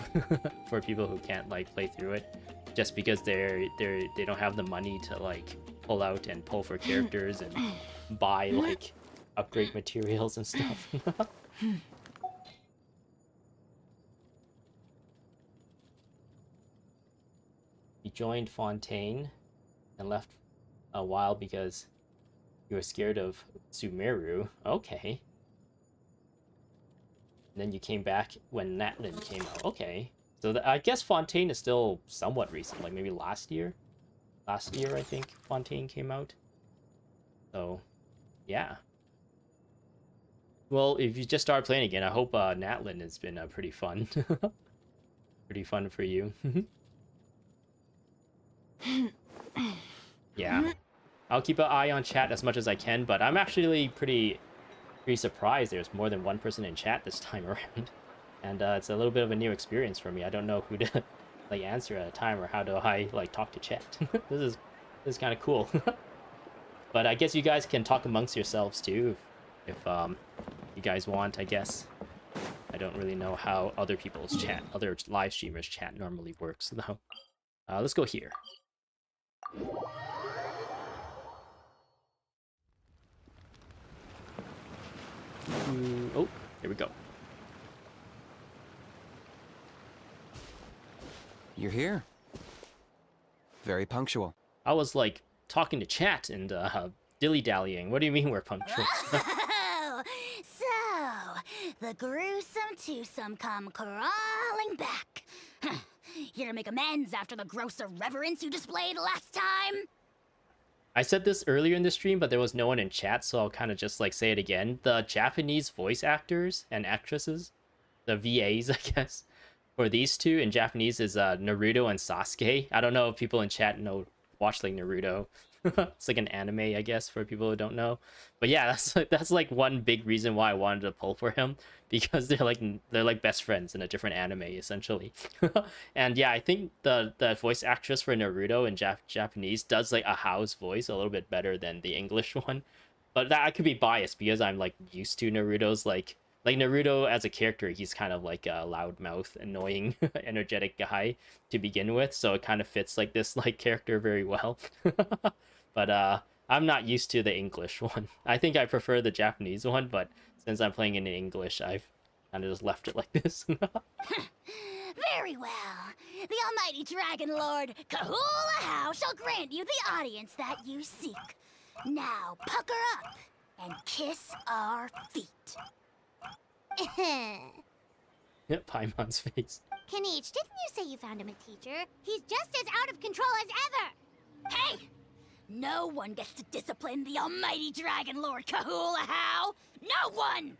for people who can't like play through it, just because they don't have the money to like pull out and pull for characters and buy like upgrade materials and stuff. You joined Fontaine and left a while because you were scared of Sumeru. Okay. And then you came back when Natlan came out. Okay. So I guess Fontaine is still somewhat recent, like maybe last year. Last year, I think, Fontaine came out. So, yeah. Well, if you just started playing again, I hope Natlan has been pretty fun. Pretty fun for you. Yeah. I'll keep an eye on chat as much as I can, but I'm actually pretty surprised there's more than one person in chat this time around. And it's a little bit of a new experience for me. I don't know who to like answer at a time, or how do I like talk to chat. This is kind of cool. But I guess you guys can talk amongst yourselves too, if you guys want, I guess. I don't really know how other people's chat, other live streamers' chat normally works though. Let's go here. Oh, here we go. You're here. Very punctual. I was like talking to chat and dilly-dallying. What do you mean we're punctual? Oh, so the gruesome twosome come crawling back. Here to make amends after the gross irreverence you displayed last time? I said this earlier in the stream, but there was no one in chat, so I'll kind of just like say it again. The Japanese voice actors and actresses, the VAs, I guess, for these two in Japanese is Naruto and Sasuke. I don't know if people in chat watch like Naruto. It's like an anime, I guess, for people who don't know. But yeah, that's like one big reason why I wanted to pull for him, because they're like best friends in a different anime essentially. And yeah, I think the voice actress for Naruto in Japanese does like a Hao's voice a little bit better than the English one. But that I could be biased because I'm like used to Naruto's like Naruto as a character, he's kind of like a loudmouth, annoying, energetic guy to begin with, so it kind of fits like this like character very well. But I'm not used to the English one. I think I prefer the Japanese one, but since I'm playing it in English, I've kind of just left it like this. Very well. The almighty Dragon Lord Kahula Hao shall grant you the audience that you seek. Now pucker up and kiss our feet. Yep, Paimon's face. Kanich, didn't you say you found him a teacher? He's just as out of control as ever! Hey! No one gets to discipline the almighty Dragon Lord Kahula Hao! No one!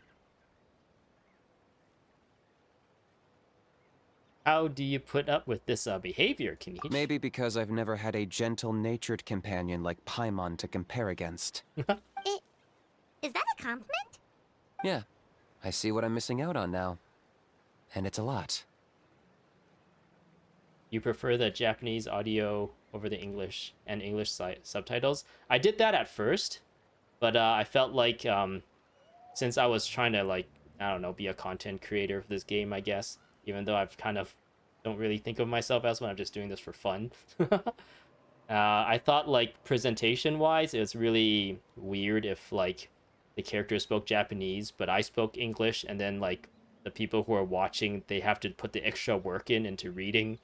How do you put up with this behavior, Kanich? Maybe because I've never had a gentle-natured companion like Paimon to compare against. Is that a compliment? Yeah, I see what I'm missing out on now. And it's a lot. You prefer the Japanese audio over the English and English subtitles? I did that at first, but I felt like since I was trying to like, I don't know, be a content creator for this game, I guess, even though I've kind of don't really think of myself as one, I'm just doing this for fun. I thought like presentation wise, it was really weird if like the characters spoke Japanese, but I spoke English, and then like the people who are watching, they have to put the extra work into reading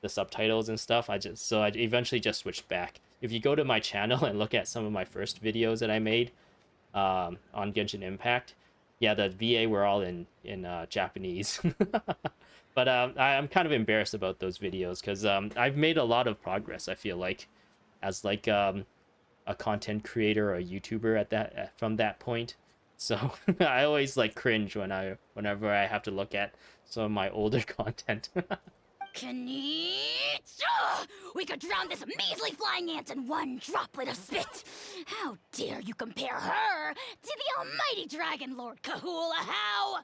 the subtitles and stuff. I eventually just switched back. If you go to my channel and look at some of my first videos that I made on Genshin Impact, Yeah, the VA were all in Japanese. But I'm kind of embarrassed about those videos because I've made a lot of progress. I feel like, as like a content creator or a YouTuber at from that point. So I always like cringe whenever I have to look at some of my older content. Canich! We could drown this measly flying ant in one droplet of spit! How dare you compare her to the almighty Dragon Lord Kahula How!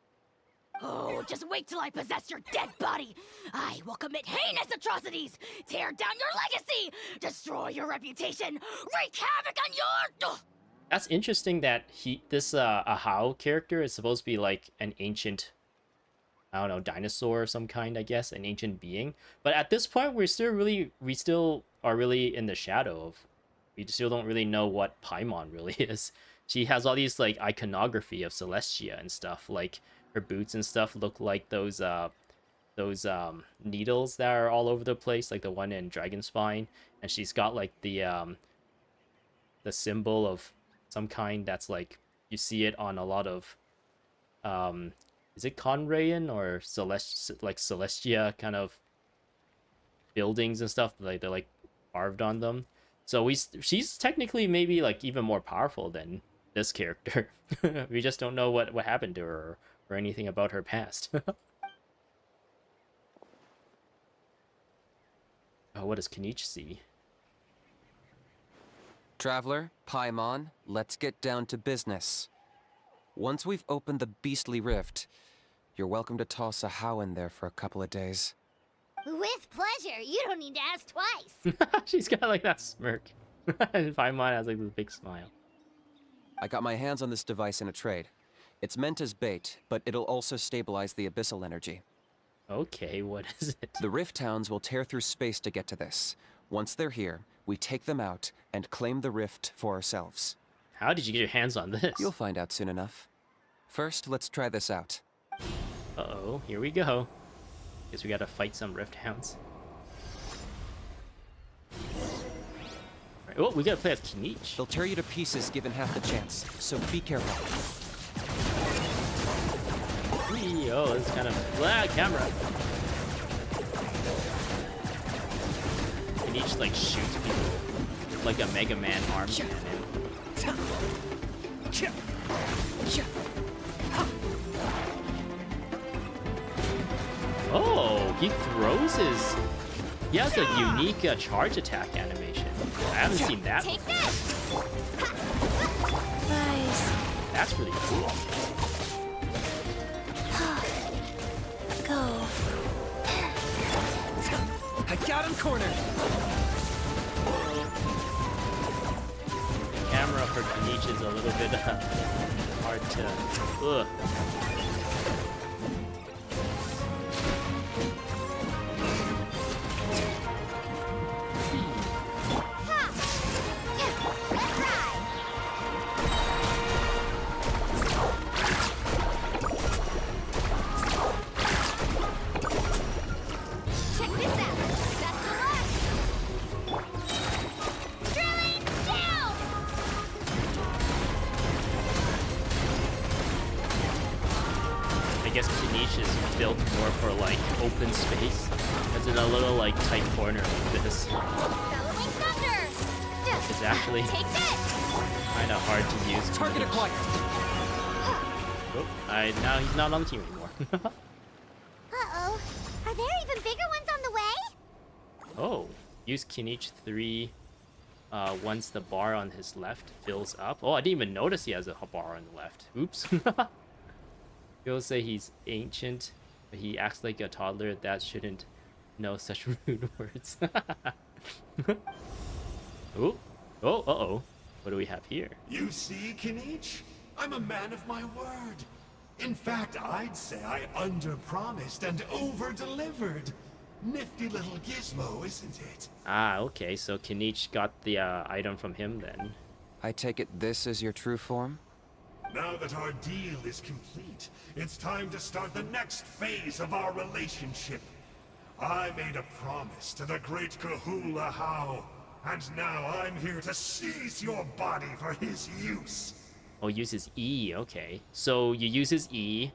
Oh, just wait till I possess your dead body! I will commit heinous atrocities! Tear down your legacy! Destroy your reputation! Wreak havoc on your... That's interesting that this Ahau character is supposed to be like an ancient, I don't know, dinosaur of some kind, I guess, an ancient being. But at this point, we still are really in the shadow of, we still don't really know what Paimon really is. She has all these like iconography of Celestia and stuff. Like her boots and stuff look like those needles that are all over the place, like the one in Dragonspine. And she's got like the symbol of some kind that's like, you see it on a lot of is it Conrayan or Celestia kind of buildings and stuff, like they're like carved on them. So she's technically maybe like even more powerful than this character. We just don't know what happened to her or anything about her past. Oh, what does Canich see? Traveler, Paimon, let's get down to business. Once we've opened the beastly rift, you're welcome to toss a How in there for a couple of days. With pleasure. You don't need to ask twice. She's got like that smirk. And Paimon has like this big smile. I got my hands on this device in a trade. It's meant as bait, but it'll also stabilize the abyssal energy. Okay, what is it? The Rift Towns will tear through space to get to this. Once they're here, we take them out and claim the rift for ourselves. How did you get your hands on this? You'll find out soon enough. First, let's try this out. Uh-oh, here we go. Guess we gotta fight some Rift Hounds. Right. Oh, we gotta play as Canich. They'll tear you to pieces given half the chance, so be careful. Whee, oh, this is kind of... Blah, camera! Canich, like, shoots people like a Mega Man arm cannon. Oh, he throws his... He has a unique charge attack animation. I haven't seen that Take before. this. Nice. That's really cool. Go. I got him cornered! The camera for Canich is a little bit hard to... Ugh. I guess Canich is built more for like open space, as in a little like tight corner like this. Bellowing thunder. It's actually Take this. kind of hard to use. Target Canich. acquired! Oh, now he's not on the team anymore. Uh-oh. Are there even bigger ones on the way? Oh, use Canich 3 once the bar on his left fills up. Oh, I didn't even notice he has a bar on the left. Oops. People say he's ancient, but he acts like a toddler that shouldn't know such rude words. Oh, uh-oh. What do we have here? You see, Canich? I'm a man of my word. In fact, I'd say I under-promised and over-delivered. Nifty little gizmo, isn't it? Ah, okay, so Canich got the item from him then. I take it this is your true form? Now that our deal is complete, it's time to start the next phase of our relationship. I made a promise to the great Kahula How, and now I'm here to seize your body for his use. Oh, use his E. Okay, so you use his E.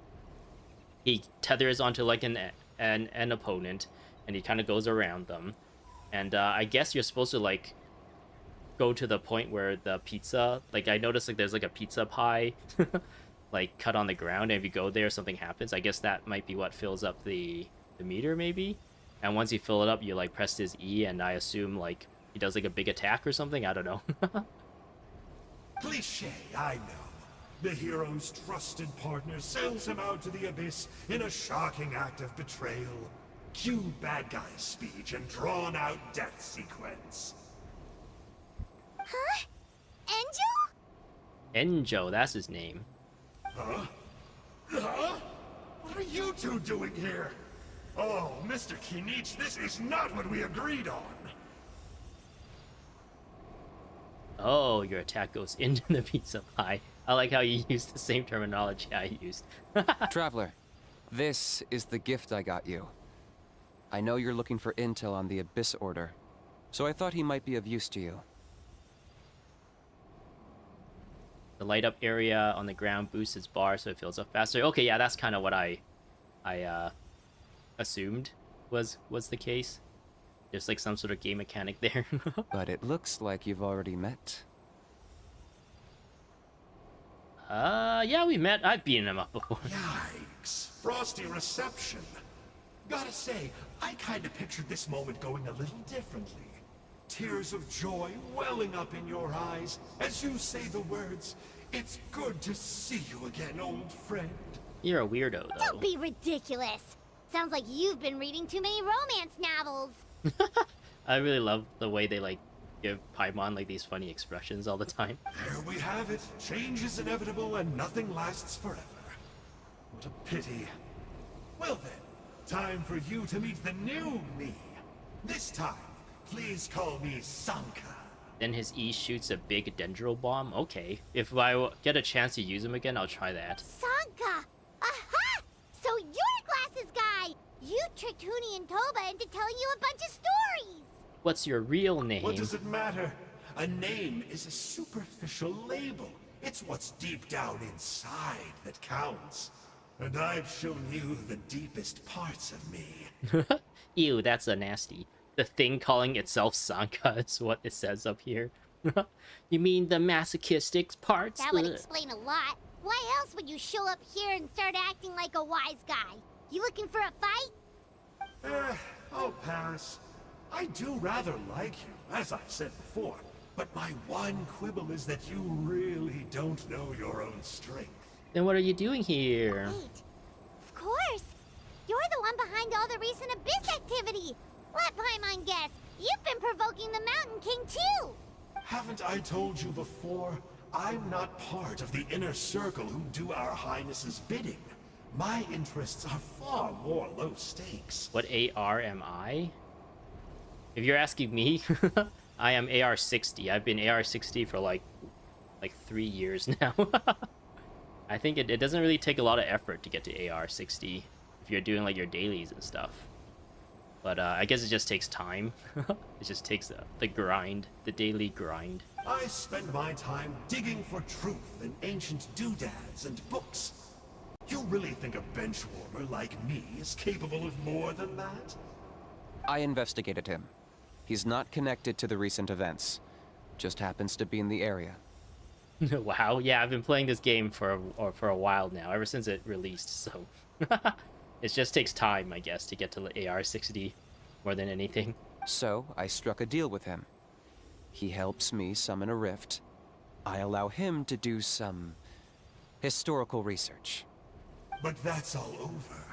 He tethers onto like an opponent, and he kind of goes around them. And I guess you're supposed to like go to the point where the pizza, like I noticed like there's like a pizza pie like cut on the ground, and if you go there something happens. I guess that might be what fills up the meter maybe. And once you fill it up, you like press his E, and I assume like he does like a big attack or something. I don't know. Cliche, I know. The hero's trusted partner sells him out to the abyss in a shocking act of betrayal. Cue bad guy speech and drawn out death sequence. Huh? Angel? Enjo, that's his name. Huh? Huh? What are you two doing here? Oh, Mr. Kinich, this is not what we agreed on. Oh, your attack goes into the pizza pie. I like how you use the same terminology I used. Traveler, this is the gift I got you. I know you're looking for intel on the Abyss Order, so I thought he might be of use to you. The light up area on the ground boosts its bar so it fills up faster. Okay, yeah, that's kind of what I assumed was the case. There's like some sort of game mechanic there. But it looks like you've already met. Yeah, we met. I've beaten him up before. Yikes. Frosty reception. Gotta say, I kinda pictured this moment going a little differently. Tears of joy welling up in your eyes as you say the words, "It's good to see you again, old friend." You're a weirdo, though. Don't be ridiculous. Sounds like you've been reading too many romance novels. I really love the way they like give Paimon like these funny expressions all the time. There we have it. Change is inevitable and nothing lasts forever. What a pity. Well then, time for you to meet the new me. This time, please call me Sanka. Then his E shoots a big dendro bomb. Okay, if I get a chance to use him again, I'll try that. Sanka! Aha! So you're Glasses Guy! You tricked Huni and Toba into telling you a bunch of stories! What's your real name? What does it matter? A name is a superficial label. It's what's deep down inside that counts. And I've shown you the deepest parts of me. Ew, that's a nasty. The thing calling itself Sanka is what it says up here. You mean the masochistic parts? That would explain a lot. Why else would you show up here and start acting like a wise guy? You looking for a fight? I'll pass. I do rather like you, as I've said before, but my one quibble is that you really don't know your own strength. Then what are you doing here? Wait. Of course. You're the one behind all the recent Abyss activity. Let Paimon guess. You've been provoking the Mountain King too. Haven't I told you before? I'm not part of the inner circle who do our highnesses' bidding. My interests are far more low stakes. What AR am I? If you're asking me, I am AR-60. I've been AR-60 for like 3 years now. I think it doesn't really take a lot of effort to get to AR-60 if you're doing like your dailies and stuff. But I guess it just takes time. It just takes the grind, the daily grind. I spend my time digging for truth in ancient doodads and books. You really think a benchwarmer like me is capable of more than that? I investigated him. He's not connected to the recent events. Just happens to be in the area. Wow, yeah, I've been playing this game for a while now, ever since it released, so... It just takes time, I guess, to get to the AR-60 more than anything. So, I struck a deal with him. He helps me summon a rift. I allow him to do some historical research. But that's all over.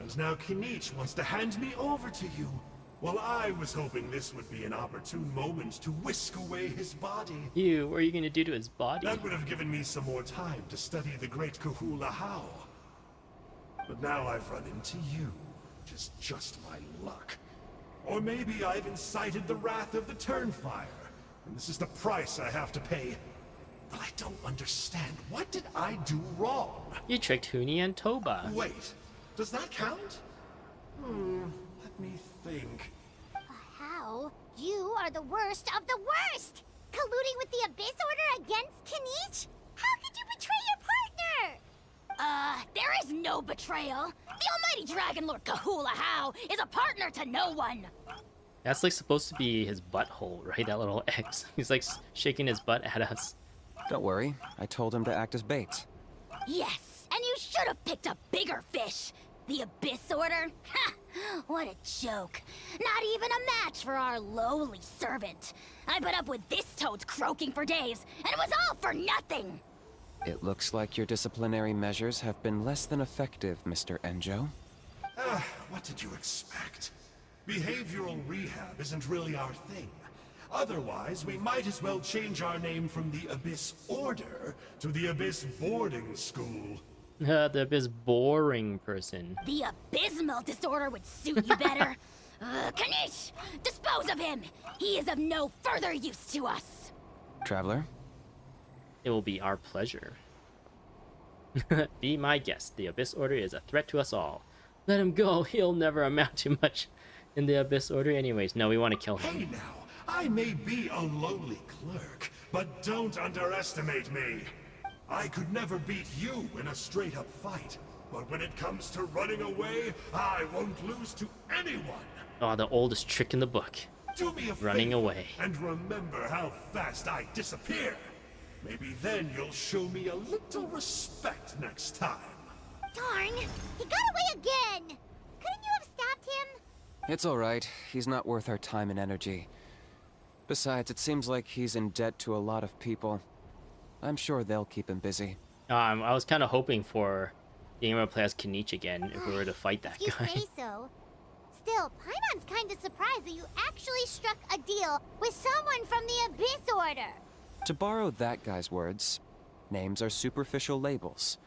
And now Kinich wants to hand me over to you. Well, I was hoping this would be an opportune moment to whisk away his body. Ew, what are you gonna do to his body? That would have given me some more time to study the great Kahula How. But now I've run into you, which is just my luck. Or maybe I've incited the wrath of the Turnfire, and this is the price I have to pay. But I don't understand. What did I do wrong? You tricked Huni and Toba. Wait, does that count? Let me think. How? You are the worst of the worst! Colluding with the Abyss Order against Kinich? How could you There is no betrayal. The almighty Dragon Lord Kahula Hao is a partner to no one. That's like supposed to be his butthole, right? That little X. He's like shaking his butt at us. Don't worry, I told him to act as bait. Yes, and you should have picked a bigger fish. The Abyss Order? Ha! What a joke. Not even a match for our lowly servant. I put up with this toad's croaking for days, and it was all for nothing. It looks like your disciplinary measures have been less than effective, Mr. Enjo. What did you expect? Behavioral rehab isn't really our thing. Otherwise, we might as well change our name from the Abyss Order to the Abyss Boarding School. The Abyss boring person. The abysmal disorder would suit you better. Kanish! Dispose of him! He is of no further use to us! Traveler? It will be our pleasure. Be my guest. The Abyss Order is a threat to us all. Let him go. He'll never amount to much in the Abyss Order anyways. No, we want to kill him. Hey now, I may be a lowly clerk, but don't underestimate me. I could never beat you in a straight-up fight, but when it comes to running away, I won't lose to anyone. Oh, the oldest trick in the book. Do me a Running favor, away. and remember how fast I disappear. Maybe then you'll show me a little respect next time. Darn! He got away again! Couldn't you have stopped him? It's alright. He's not worth our time and energy. Besides, it seems like he's in debt to a lot of people. I'm sure they'll keep him busy. I was kind of hoping for being able to play as Kanich again if we were to fight that If you guy. say so. Still, Paimon's kind of surprised that you actually struck a deal with someone from the Abyss Order. To borrow that guy's words, names are superficial labels.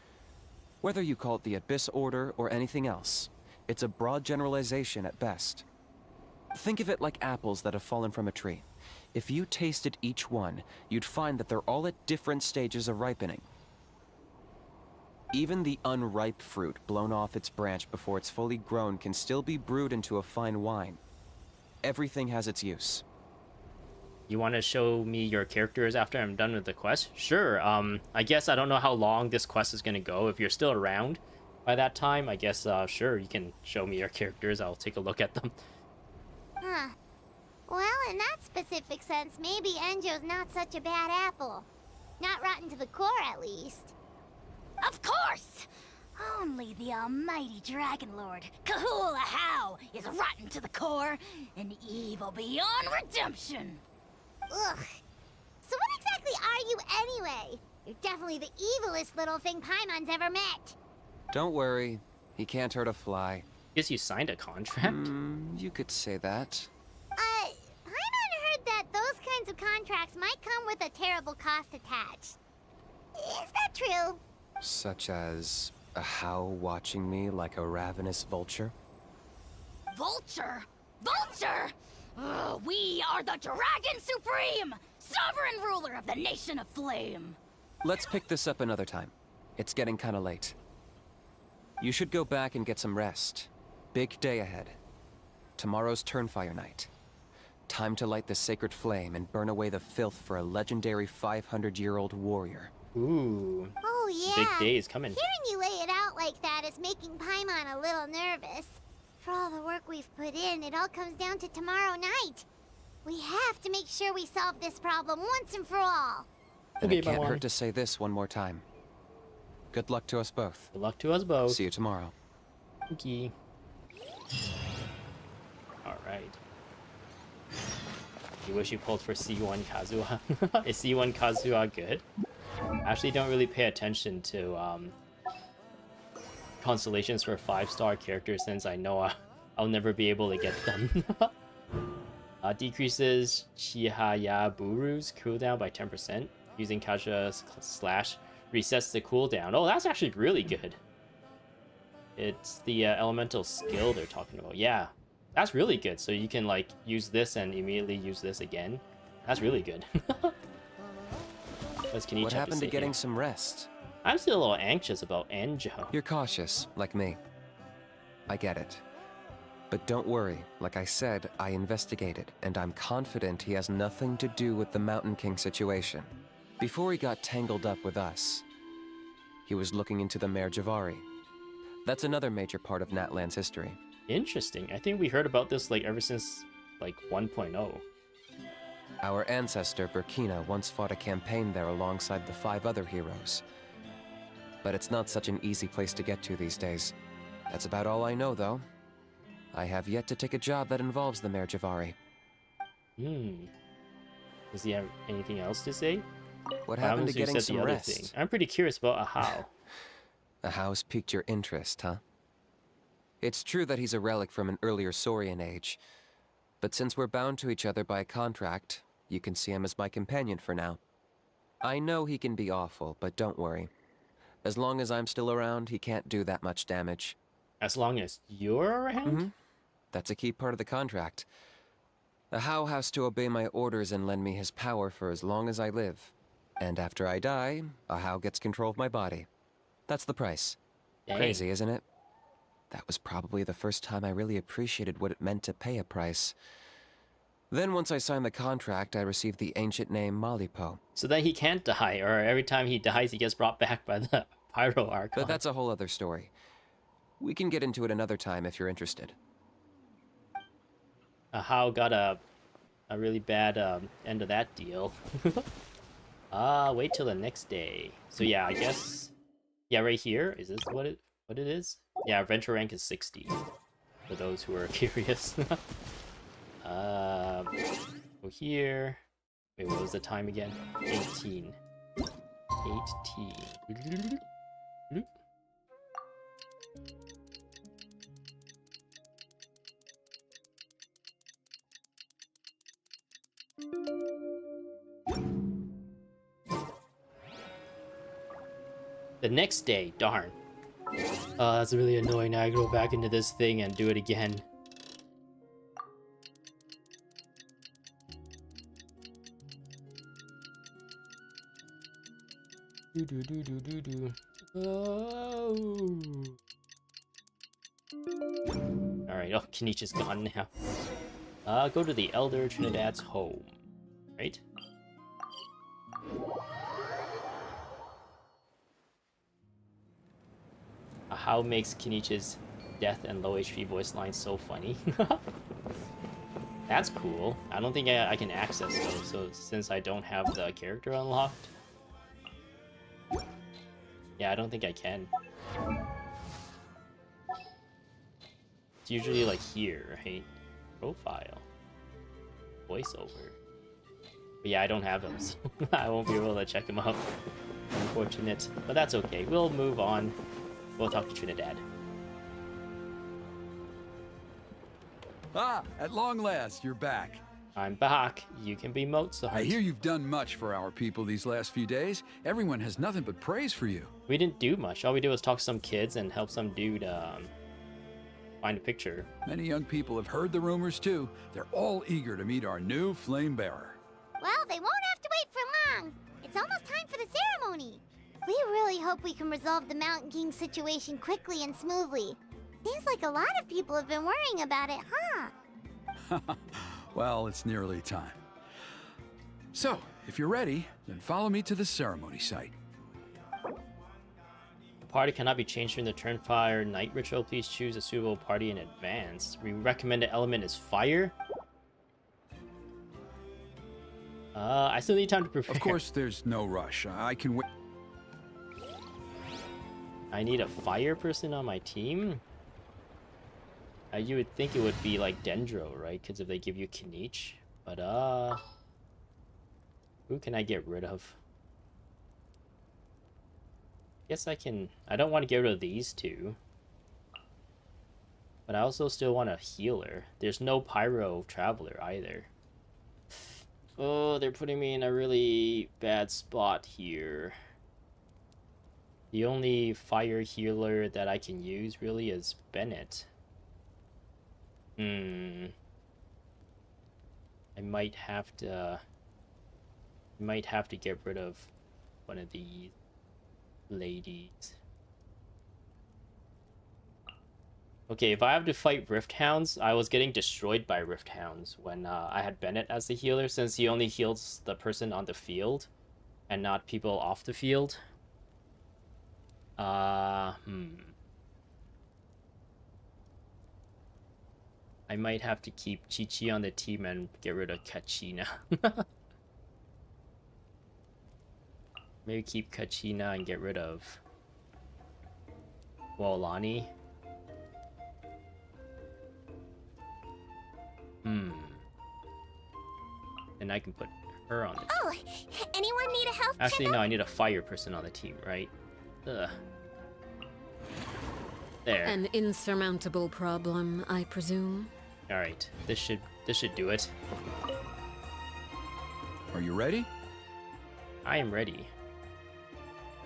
Whether you call it the Abyss Order or anything else, it's a broad generalization at best. Think of it like apples that have fallen from a tree. If you tasted each one, you'd find that they're all at different stages of ripening. Even the unripe fruit blown off its branch before it's fully grown can still be brewed into a fine wine. Everything has its use. You want to show me your characters after I'm done with the quest? Sure. I guess I don't know how long this quest is going to go. If you're still around by that time, I guess, sure, you can show me your characters. I'll take a look at them. Huh. Well, in that specific sense, maybe Enjo's not such a bad apple. Not rotten to the core, at least. Of course! Only the almighty Dragon Lord, Kahula Hao, is rotten to the core and evil beyond redemption. Ugh. So what exactly are you anyway? You're definitely the evilest little thing Paimon's ever met. Don't worry, he can't hurt a fly. Guess you signed a contract? You could say that. Paimon heard that those kinds of contracts might come with a terrible cost attached. Is that true? Such as a Hao watching me like a ravenous vulture? Vulture? Vulture? We are the Dragon Supreme, sovereign ruler of the Nation of Flame. Let's pick this up another time. It's getting kinda late. You should go back and get some rest. Big day ahead. Tomorrow's Turnfire night. Time to light the sacred flame and burn away the filth for a legendary 500-year-old warrior. Ooh. Oh yeah. Big day is coming. Hearing you lay it out like that is making Paimon a little nervous. For all the work we've put in, it all comes down to tomorrow night. We have to make sure we solve this problem once and for all. And Okay, it can't Bye-bye. hurt to say this one more time. Good luck to us both. Good luck to us both. See you tomorrow. Thank you. Alright. You wish you pulled for C1 Kazuha. Is C1 Kazuha good? I actually don't really pay attention to constellations for 5-star characters since I know I'll never be able to get them. Decreases Chihaya Buru's cooldown by 10%. Using Kasha's slash resets the cooldown. Oh, that's actually really good. It's the elemental skill they're talking about. Yeah, that's really good. So you can like use this and immediately use this again. That's really good. What happened to getting some rest? I'm still a little anxious about Enjo. You're cautious, like me. I get it. But don't worry, like I said, I investigated, and I'm confident he has nothing to do with the Mountain King situation. Before he got tangled up with us, He was looking into the Mare Javari. That's another major part of Natlan's history. Interesting. I think we heard about this like ever since like 1.0. Our ancestor, Burkina, once fought a campaign there alongside the 5 other heroes. But it's not such an easy place to get to these days. That's about all I know, though. I have yet to take a job that involves the Mare Javari. Does he have anything else to say? What happened to getting some rest? Thing? I'm pretty curious about Ahau. Ahau's piqued your interest, huh? It's true that he's a relic from an earlier Saurian age, but since we're bound to each other by contract, you can see him as my companion for now. I know he can be awful, but don't worry. As long as I'm still around, he can't do that much damage. As long as you're around? That's a key part of the contract. Ahau has to obey my orders and lend me his power for as long as I live. And after I die, Ahau gets control of my body. That's the price. Dang. Crazy, isn't it? That was probably the first time I really appreciated what it meant to pay a price. Then once I signed the contract, I received the ancient name Malipo. So that he can't die, or every time he dies, he gets brought back by the Pyro Archon. But that's a whole other story. We can get into it another time if you're interested. Ahau got a really bad end of that deal. Wait till the next day. So yeah, I guess... Yeah, right here. Is this what it is? Yeah, adventure rank is 60. For those who are curious. Go here. Wait, what was the time again? 18. 18. The next day, darn. That's really annoying. Now I go back into this thing and do it again. Oh. Alright, oh, Kenichi is gone now. Go to the Elder Trinidad's home. Right? How makes Kenichi's death and low HP voice lines so funny. That's cool. I don't think I can access those, so since I don't have the character unlocked. Yeah, I don't think I can. It's usually like here, right? Profile. Voiceover. But yeah, I don't have them, so I won't be able to check them out. Unfortunate. But that's okay. We'll move on. We'll talk to Trinidad. Ah, at long last, you're back. I'm back. You can be Mozart. I hear you've done much for our people these last few days. Everyone has nothing but praise for you. We didn't do much. All we did was talk to some kids and help some dude find a picture. Many young people have heard the rumors too. They're all eager to meet our new flame bearer. Well, they won't have to wait for long. It's almost time for the ceremony. We really hope we can resolve the Mountain King situation quickly and smoothly. Seems like a lot of people have been worrying about it, huh? Well, it's nearly time. So, if you're ready, then follow me to the ceremony site. Party cannot be changed during the Turnfire night ritual. Please choose a suitable party in advance. We recommend the element is fire. I still need time to prepare. Of course, there's no rush. I can wait. I need a fire person on my team? You would think it would be like Dendro, right? Because if they give you Kenichi. But, who can I get rid of? Guess I can... I don't want to get rid of these two. But I also still want a healer. There's no Pyro Traveler either. Oh, they're putting me in a really bad spot here. The only fire healer that I can use really is Bennett. I might have to get rid of one of these ladies. Okay, if I have to fight Rift Hounds, I was getting destroyed by Rift Hounds when I had Bennett as the healer, since he only heals the person on the field and not people off the field. I might have to keep Chi-Chi on the team and get rid of Kachina. Maybe keep Kachina and get rid of Wolani. And I can put her on the team. Oh, anyone need a health Actually, checkup? no, I need a fire person on the team, right? Ugh. There. An insurmountable problem, I presume. Alright, this should do it. Are you ready? I am ready.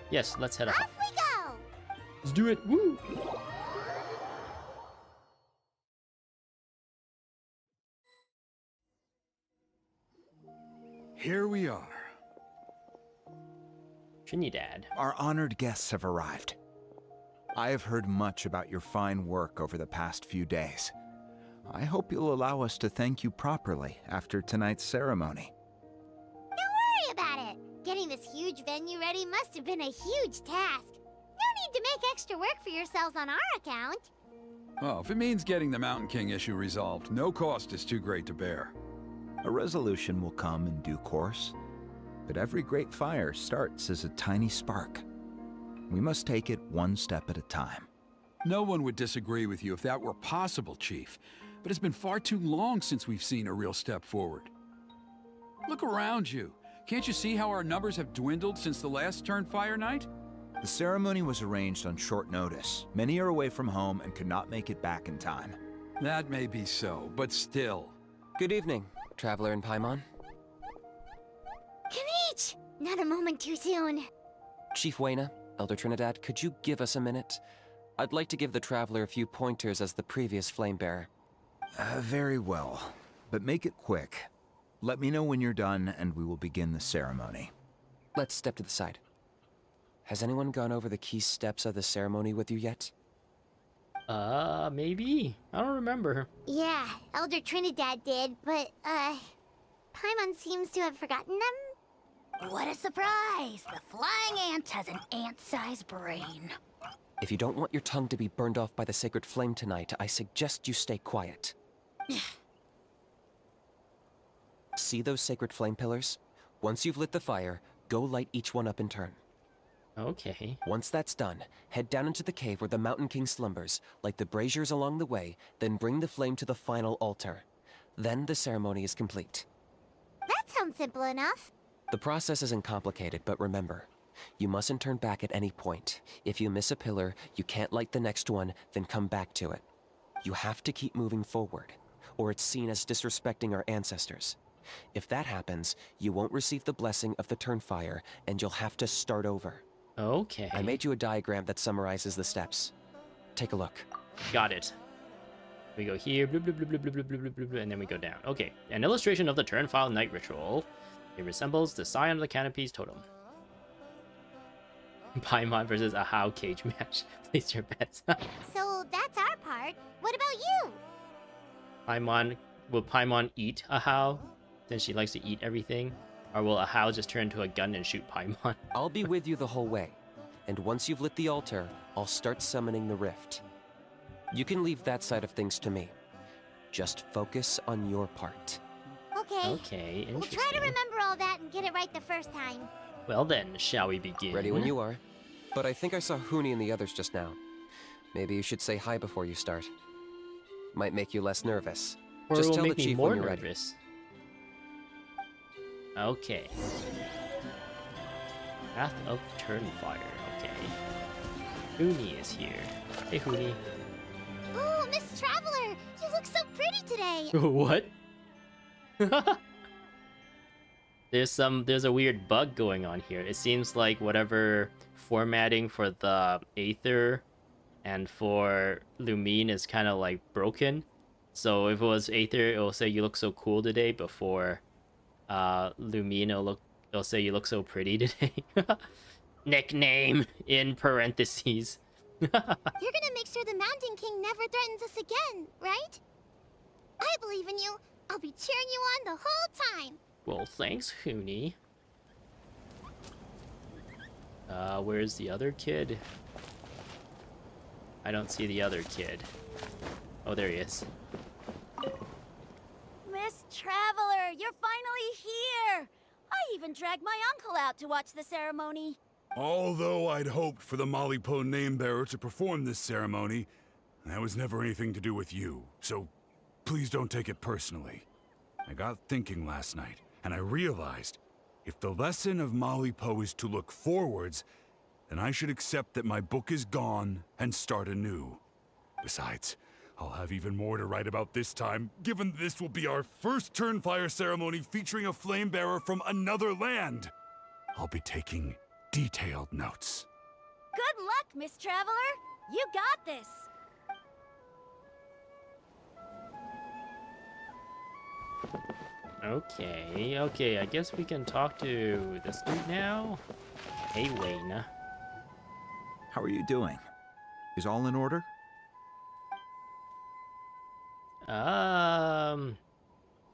Yes, let's head off. Off we go! Let's do it. Woo! Here we are. Trinidad. Our honored guests have arrived. I have heard much about your fine work over the past few days. I hope you'll allow us to thank you properly after tonight's ceremony. Don't worry about it. Getting this huge venue ready must have been a huge task. No need to make extra work for yourselves on our account. Well, if it means getting the Mountain King issue resolved, no cost is too great to bear. A resolution will come in due course, but every great fire starts as a tiny spark. We must take it one step at a time. No one would disagree with you if that were possible, Chief. But it's been far too long since we've seen a real step forward. Look around you. Can't you see how our numbers have dwindled since the last Turnfire night? The ceremony was arranged on short notice. Many are away from home and could not make it back in time. That may be so, but still. Good evening, Traveler in Paimon. Kanich! Not a moment too soon. Chief Wayna, Elder Trinidad, could you give us a minute? I'd like to give the Traveler a few pointers as the previous Flamebearer. Very well, but make it quick. Let me know when you're done and we will begin the ceremony. Let's step to the side. Has anyone gone over the key steps of the ceremony with you yet? Maybe? I don't remember. Yeah, Elder Trinidad did, but, Paimon seems to have forgotten them. What a surprise! The flying ant has an ant-sized brain. If you don't want your tongue to be burned off by the sacred flame tonight, I suggest you stay quiet. See those sacred flame pillars? Once you've lit the fire, go light each one up in turn. Okay. Once that's done, head down into the cave where the Mountain King slumbers, light the braziers along the way, then bring the flame to the final altar. Then the ceremony is complete. That sounds simple enough. The process isn't complicated, but remember, you mustn't turn back at any point. If you miss a pillar, you can't light the next one, then come back to it. You have to keep moving forward, or it's seen as disrespecting our ancestors. If that happens, you won't receive the blessing of the Turnfire, and you'll have to start over. Okay. I made you a diagram that summarizes the steps. Take a look. Got it. We go here, blue, blue, blue, blue, blue, blue, blue, blue, blue, and then we go down. Okay, an illustration of the Turnfile Night Ritual. It resembles the Scion of the Canopy's totem. Paimon versus a How cage match. Place your bets. So that's our part. What about you? Paimon, will Paimon eat a How, since she likes to eat everything? Or will a How just turn into a gun and shoot Paimon? I'll be with you the whole way, and once you've lit the altar, I'll start summoning the rift. You can leave that side of things to me. Just focus on your part. Okay. Okay, interesting. We'll try to remember all that and get it right the first time. Well then, shall we begin? Ready when you are. But I think I saw Huni and the others just now. Maybe you should say hi before you start. Might make you less nervous. Or Just it will tell make the me chief more when you're ready. nervous. Okay. Path of Turnfire. Okay. Huni is here. Hey, Huni. Oh, Miss Traveler, you look so pretty today. What? There's a weird bug going on here. It seems like whatever formatting for the Aether and for Lumine is kind of like broken. So if it was Aether, it will say you look so cool today, but for Lumine, it'll say you look so pretty today. Nickname in parentheses. You're gonna make sure the Mountain King never threatens us again, right? I believe in you. I'll be cheering you on the whole time. Well, thanks, Huni. Where's the other kid? I don't see the other kid. Oh, there he is. Miss Traveler, you're finally here! I even dragged my uncle out to watch the ceremony. Although I'd hoped for the Malipo name-bearer to perform this ceremony, that was never anything to do with you, so please don't take it personally. I got thinking last night, and I realized if the lesson of Malipo is to look forwards, then I should accept that my book is gone and start anew. Besides, I'll have even more to write about this time, given this will be our first Turnfire ceremony featuring a flame-bearer from another land. I'll be taking detailed notes. Good luck, Miss Traveler! You got this! Okay, I guess we can talk to this dude now. Hey, Wayne. How are you doing? Is all in order?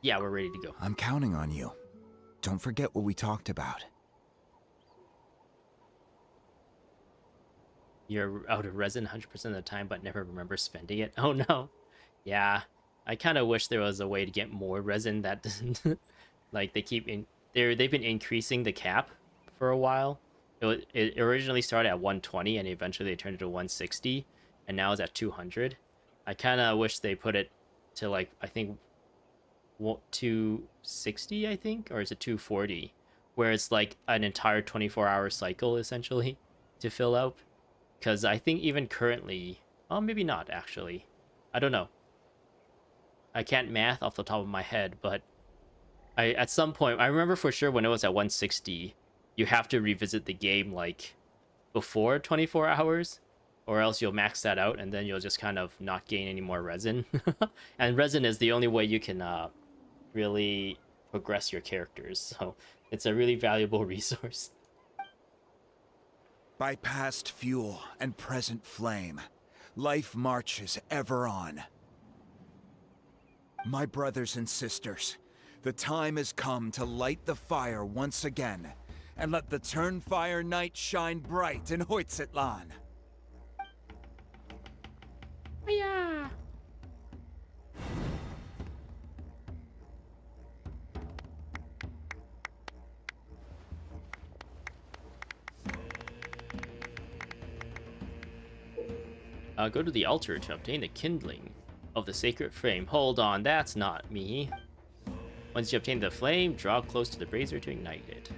Yeah, we're ready to go. I'm counting on you. Don't forget what we talked about. You're out of resin 100% of the time, but never remember spending it. Oh no. Yeah, I kind of wish there was a way to get more resin that doesn't. Like they've been increasing the cap for a while. It originally started at 120 and eventually they turned it to 160, and now it's at 200. I kind of wish they put it to like, I think 260, I think, or is it 240, where it's like an entire 24-hour cycle essentially to fill out. Because I think even currently, oh, maybe not actually, I don't know. I can't math off the top of my head, but at some point, I remember for sure when it was at 160, you have to revisit the game like before 24 hours, or else you'll max that out and then you'll just kind of not gain any more resin. And resin is the only way you can really progress your characters, so it's a really valuable resource. By past fuel and present flame, life marches ever on. My brothers and sisters, the time has come to light the fire once again, and let the Turnfire night shine bright in Hoytzitlan. Yeah. Go to the altar to obtain the kindling of the sacred flame. Hold on, that's not me. Once you obtain the flame, draw close to the brazier to ignite it.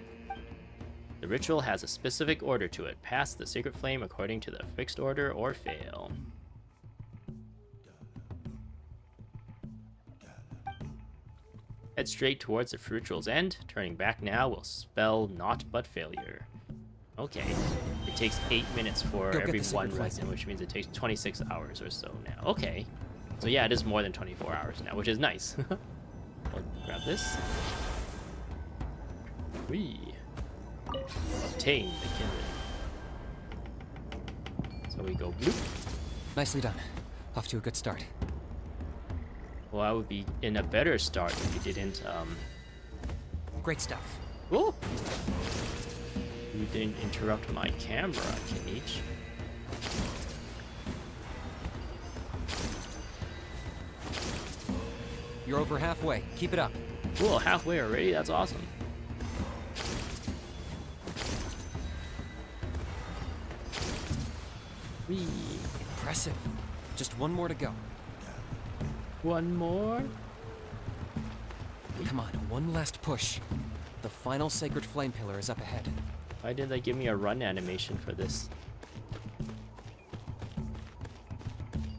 The ritual has a specific order to it. Pass the sacred flame according to the fixed order or fail. Head straight towards the ritual's end. Turning back now will spell naught but failure. Okay. It takes 8 minutes for every one resin, which means it takes 26 hours or so now. Okay. So yeah, it is more than 24 hours now, which is nice. I'll grab this. Whee. Obtain the kindling. So we go bloop. Nicely done. Off to a good start. Well, I would be in a better start if you didn't, Great stuff. Oh! You didn't interrupt my camera, Kinich. You're over halfway. Keep it up. Cool, halfway already? That's awesome. Whee. Impressive. Just one more to go. One more? Come on, one last push. The final sacred flame pillar is up ahead. Why did they give me a run animation for this?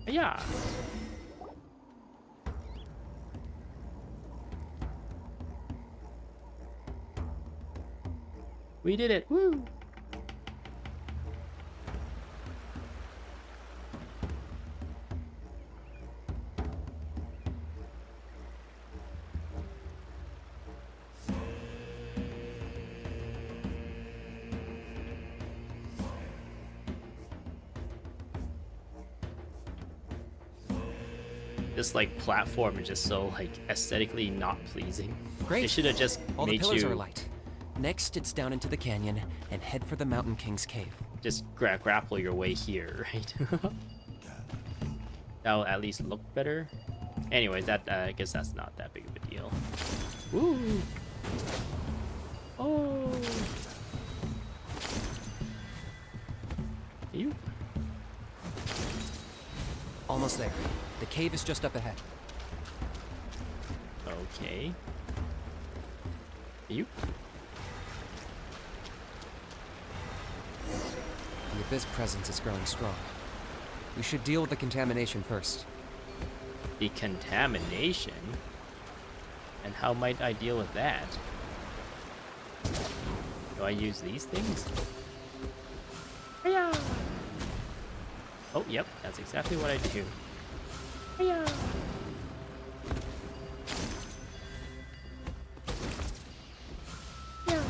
Yeah. We did it. Woo! This like platform is just so like aesthetically not pleasing. Great. They should have just All the made pillars you are light. Next, it's down into the canyon and head for the Mountain King's cave. Just grapple your way here, right? That'll at least look better. Anyways, that I guess that's not that big of a deal. Woo! Oh! You? Almost there. The cave is just up ahead. Okay. You? The Abyss presence is growing strong. We should deal with the contamination first. The contamination? And how might I deal with that? Do I use these things? Hiya! Oh, yep, that's exactly what I do. Hiya! Yeah.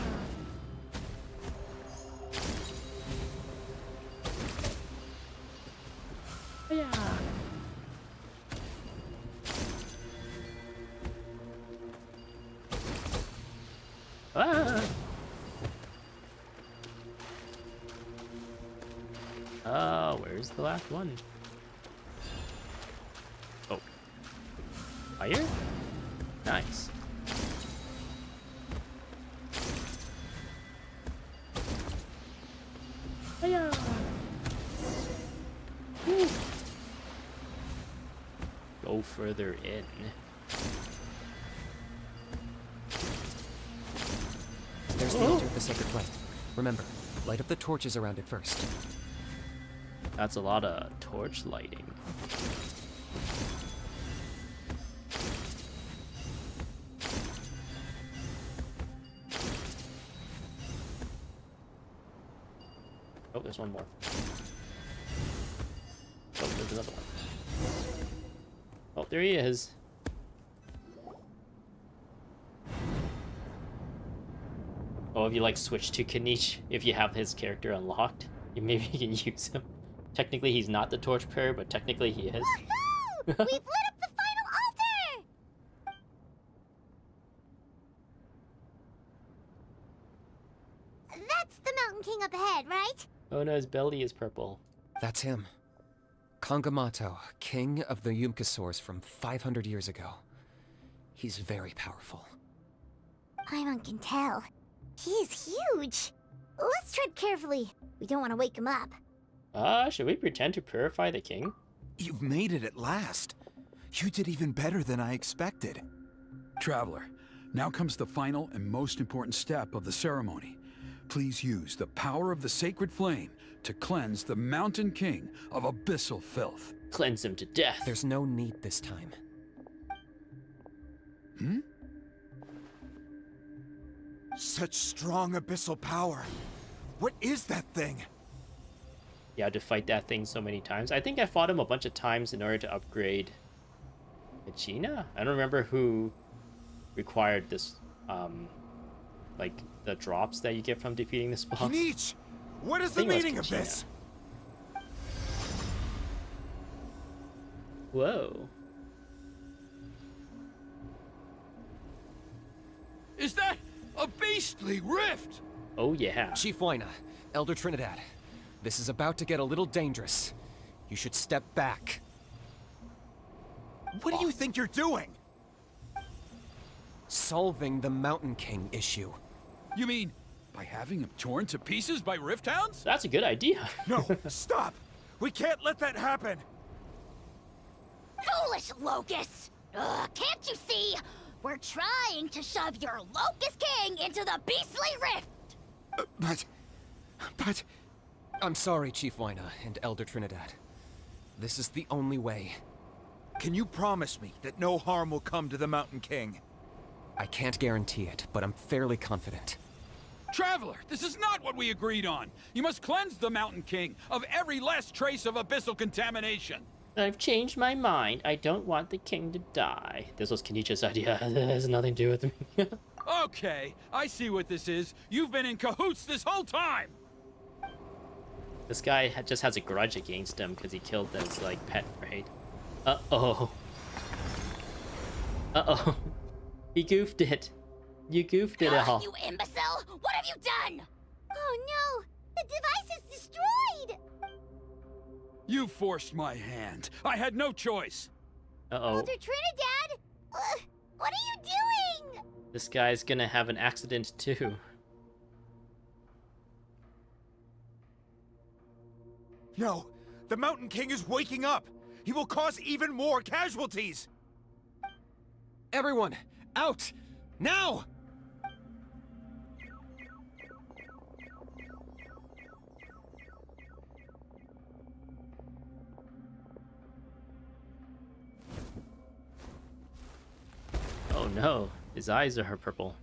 Hiya! Ah! Where's the last one? Oh. Fire? Nice. Hiya! Woo. Go further in. There's the altar of the sacred flame. Remember, light up the torches around it first. That's a lot of torch lighting. Oh, there's one more. Oh, there's another one. Oh, there he is. Oh, if you like switch to Kanich, if you have his character unlocked, maybe you can use him. Technically, he's not the torchbearer, but technically he is. Woohoo! We've lit up the final altar! That's the Mountain King up ahead, right? Oh no, his belly is purple. That's him. Kangamato, king of the Yumkasaurs from 500 years ago. He's very powerful. Paimon can tell. He's huge. Let's tread carefully. We don't want to wake him up. Should we pretend to purify the king? You've made it at last. You did even better than I expected. Traveler, now comes the final and most important step of the ceremony. Please use the power of the sacred flame to cleanse the Mountain King of abyssal filth. Cleanse him to death. There's no need this time. Hmm? Such strong abyssal power. What is that thing? You had to fight that thing so many times. I think I fought him a bunch of times in order to upgrade Regina? I don't remember who required this, like, the drops that you get from defeating this boss. Nietzsche! What is the meaning of this? Whoa. Is that a beastly rift? Oh yeah. Chief Waina, Elder Trinidad, this is about to get a little dangerous. You should step back. What do you think you're doing? Solving the Mountain King issue. You mean by having him torn to pieces by rift hounds? That's a good idea. No, stop! We can't let that happen! Foolish Locust! Can't you see? We're trying to shove your Locust King into the beastly rift! But... I'm sorry, Chief Waina and Elder Trinidad. This is the only way. Can you promise me that no harm will come to the Mountain King? I can't guarantee it, but I'm fairly confident. Traveler, this is not what we agreed on. You must cleanse the Mountain King of every last trace of abyssal contamination. I've changed my mind. I don't want the king to die. This was Kenichi's idea. It has nothing to do with me. Okay, I see what this is. You've been in cahoots this whole time. This guy just has a grudge against him because he killed his, like, pet, right? Uh-oh. Uh-oh. He goofed it. You goofed it all. You imbecile! What have you done? Oh no! The device is destroyed! You forced my hand. I had no choice. Uh-oh. Elder Trinidad? What are you doing? This guy's gonna have an accident too. No, the Mountain King is waking up. He will cause even more casualties. Everyone, out! Now! Oh no, his eyes are purple.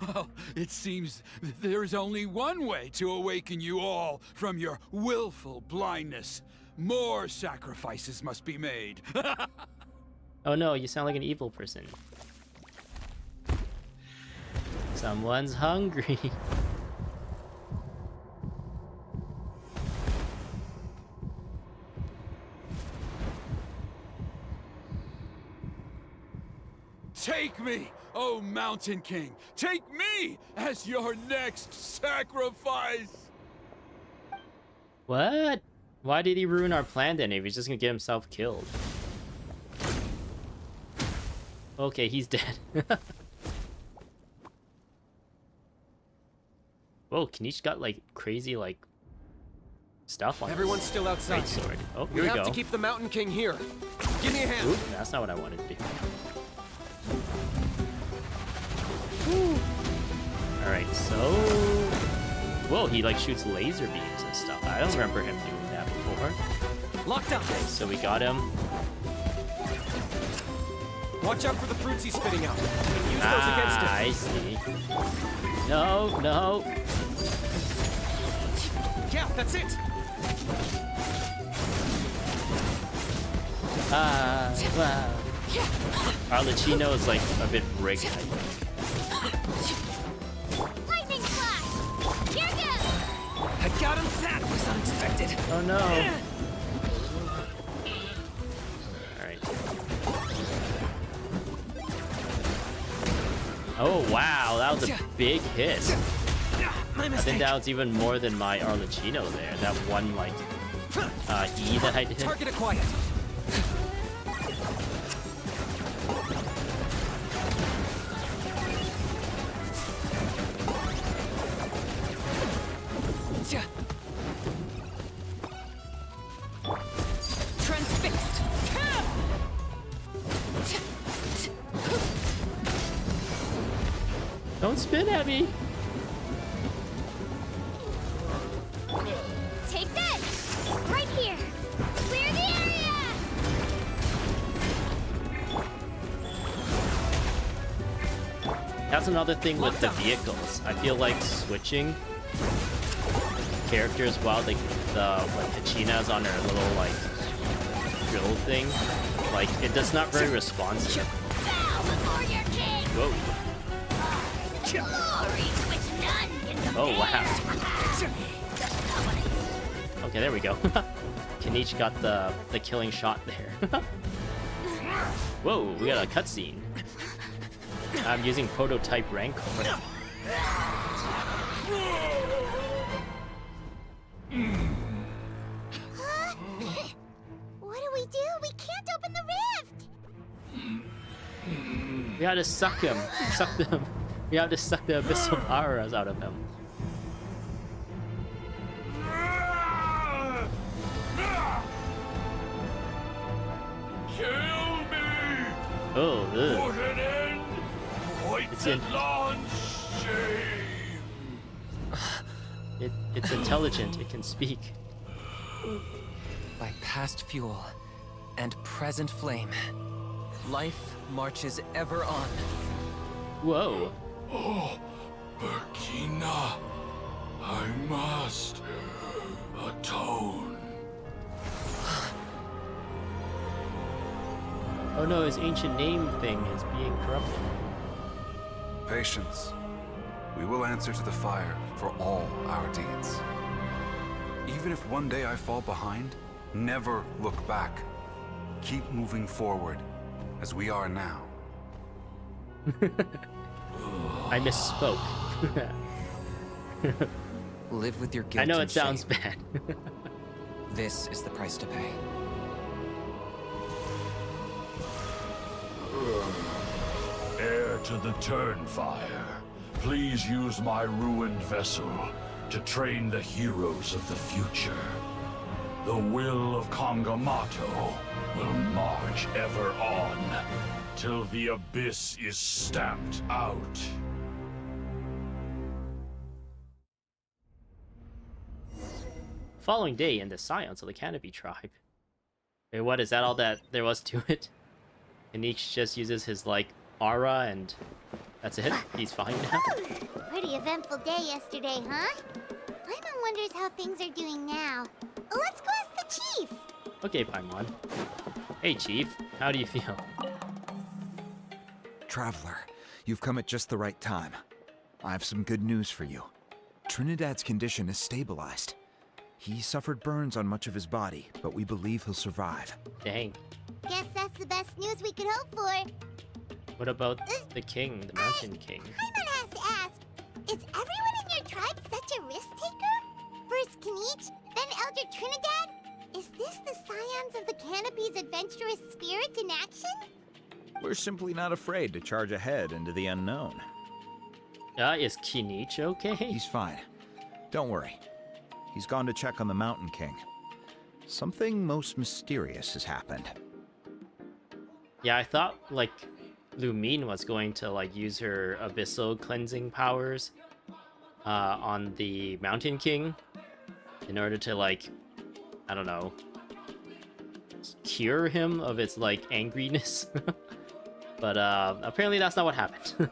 Well, it seems there is only one way to awaken you all from your willful blindness. More sacrifices must be made. Oh no, you sound like an evil person. Someone's hungry. Take me, oh Mountain King! Take me as your next sacrifice! What? Why did he ruin our plan then if he's just gonna get himself killed? Okay, he's dead. Whoa, Kanish got like crazy like stuff on Everyone's still outside. great sword. Oh, here We we have go. to keep the Mountain King here. Give me a hand. Oop, that's not what I wanted to do. Alright, so... Whoa, he like shoots laser beams and stuff. I don't remember him doing that before. Locked up. Okay, so we got him. Watch out for the fruits he's spitting out. Use those against him. I see. No, no. Yeah, that's it. Wow. Arlecchino is like a bit rigged, I think. Lightning flash! Here goes! I got him. That was unexpected. Oh no. Alright. Oh wow, that was a big hit. My I mistake. think that was even more than my Arlecchino there. That one like E that I did. Target acquired. Transfixed. Don't spin at me. Take this! Right here! Clear the area! That's another thing with the vehicles. I feel like switching characters while the like Kachina's on her little like drill thing, like it's not very responsive. Bow before your king. Whoa. Glory which none can compare. Oh wow. Okay, there we go. Kanish got the killing shot there. Whoa, we got a cutscene. I'm using prototype Rancor. What do we do? We can't open the rift! We gotta suck him. Suck them. We have to suck the abyssal powers out of him. Kill me! Oh, ugh. Put an end! It's in- Shame! It's intelligent. It can speak. By past fuel and present flame, life marches ever on. Whoa. Oh, Burkina, I must atone. Oh no, his ancient name thing is being corrupted. Patience. We will answer to the fire for all our deeds. Even if one day I fall behind, never look back. Keep moving forward, as we are now. I misspoke. Live with your guilt I know and it sounds shame. bad. This is the price to pay. Heir to the Turnfire, please use my ruined vessel to train the heroes of the future. The will of Kangamato will march ever on, till the abyss is stamped out. Following day in the Scions of the Canopy tribe. Wait, what, is that all that there was to it? Kanich just uses his, like, aura and that's it? He's fine now? Pretty eventful day yesterday, huh? Paimon wonders how things are doing now. Let's go ask the chief! Okay, Paimon. Hey, Chief. How do you feel? Traveler, you've come at just the right time. I have some good news for you. Trinidad's condition is stabilized. He suffered burns on much of his body, but we believe he'll survive. Dang. Guess that's the best news we could hope for. What about the king, the Mountain King? Paimon has to ask, is everyone in your tribe such a risk-taker? First Kanich, then Elder Trinidad? Is this the Scions of the Canopy's adventurous spirit in action? We're simply not afraid to charge ahead into the unknown. Is Kanich okay? He's fine. Don't worry. He's gone to check on the Mountain King. Something most mysterious has happened. Yeah, I thought, like, Lumine was going to, like, use her abyssal cleansing powers on the Mountain King in order to, like, I don't know, cure him of its, like, angriness. But apparently that's not what happened.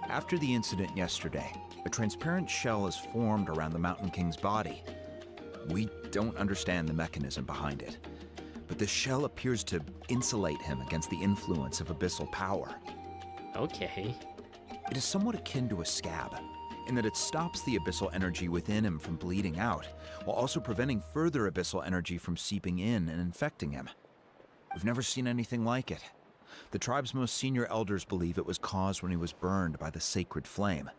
After the incident yesterday, a transparent shell is formed around the Mountain King's body. We don't understand the mechanism behind it, but the shell appears to insulate him against the influence of abyssal power. Okay. It is somewhat akin to a scab, in that it stops the abyssal energy within him from bleeding out, while also preventing further abyssal energy from seeping in and infecting him. We've never seen anything like it. The tribe's most senior elders believe it was caused when he was burned by the sacred flame,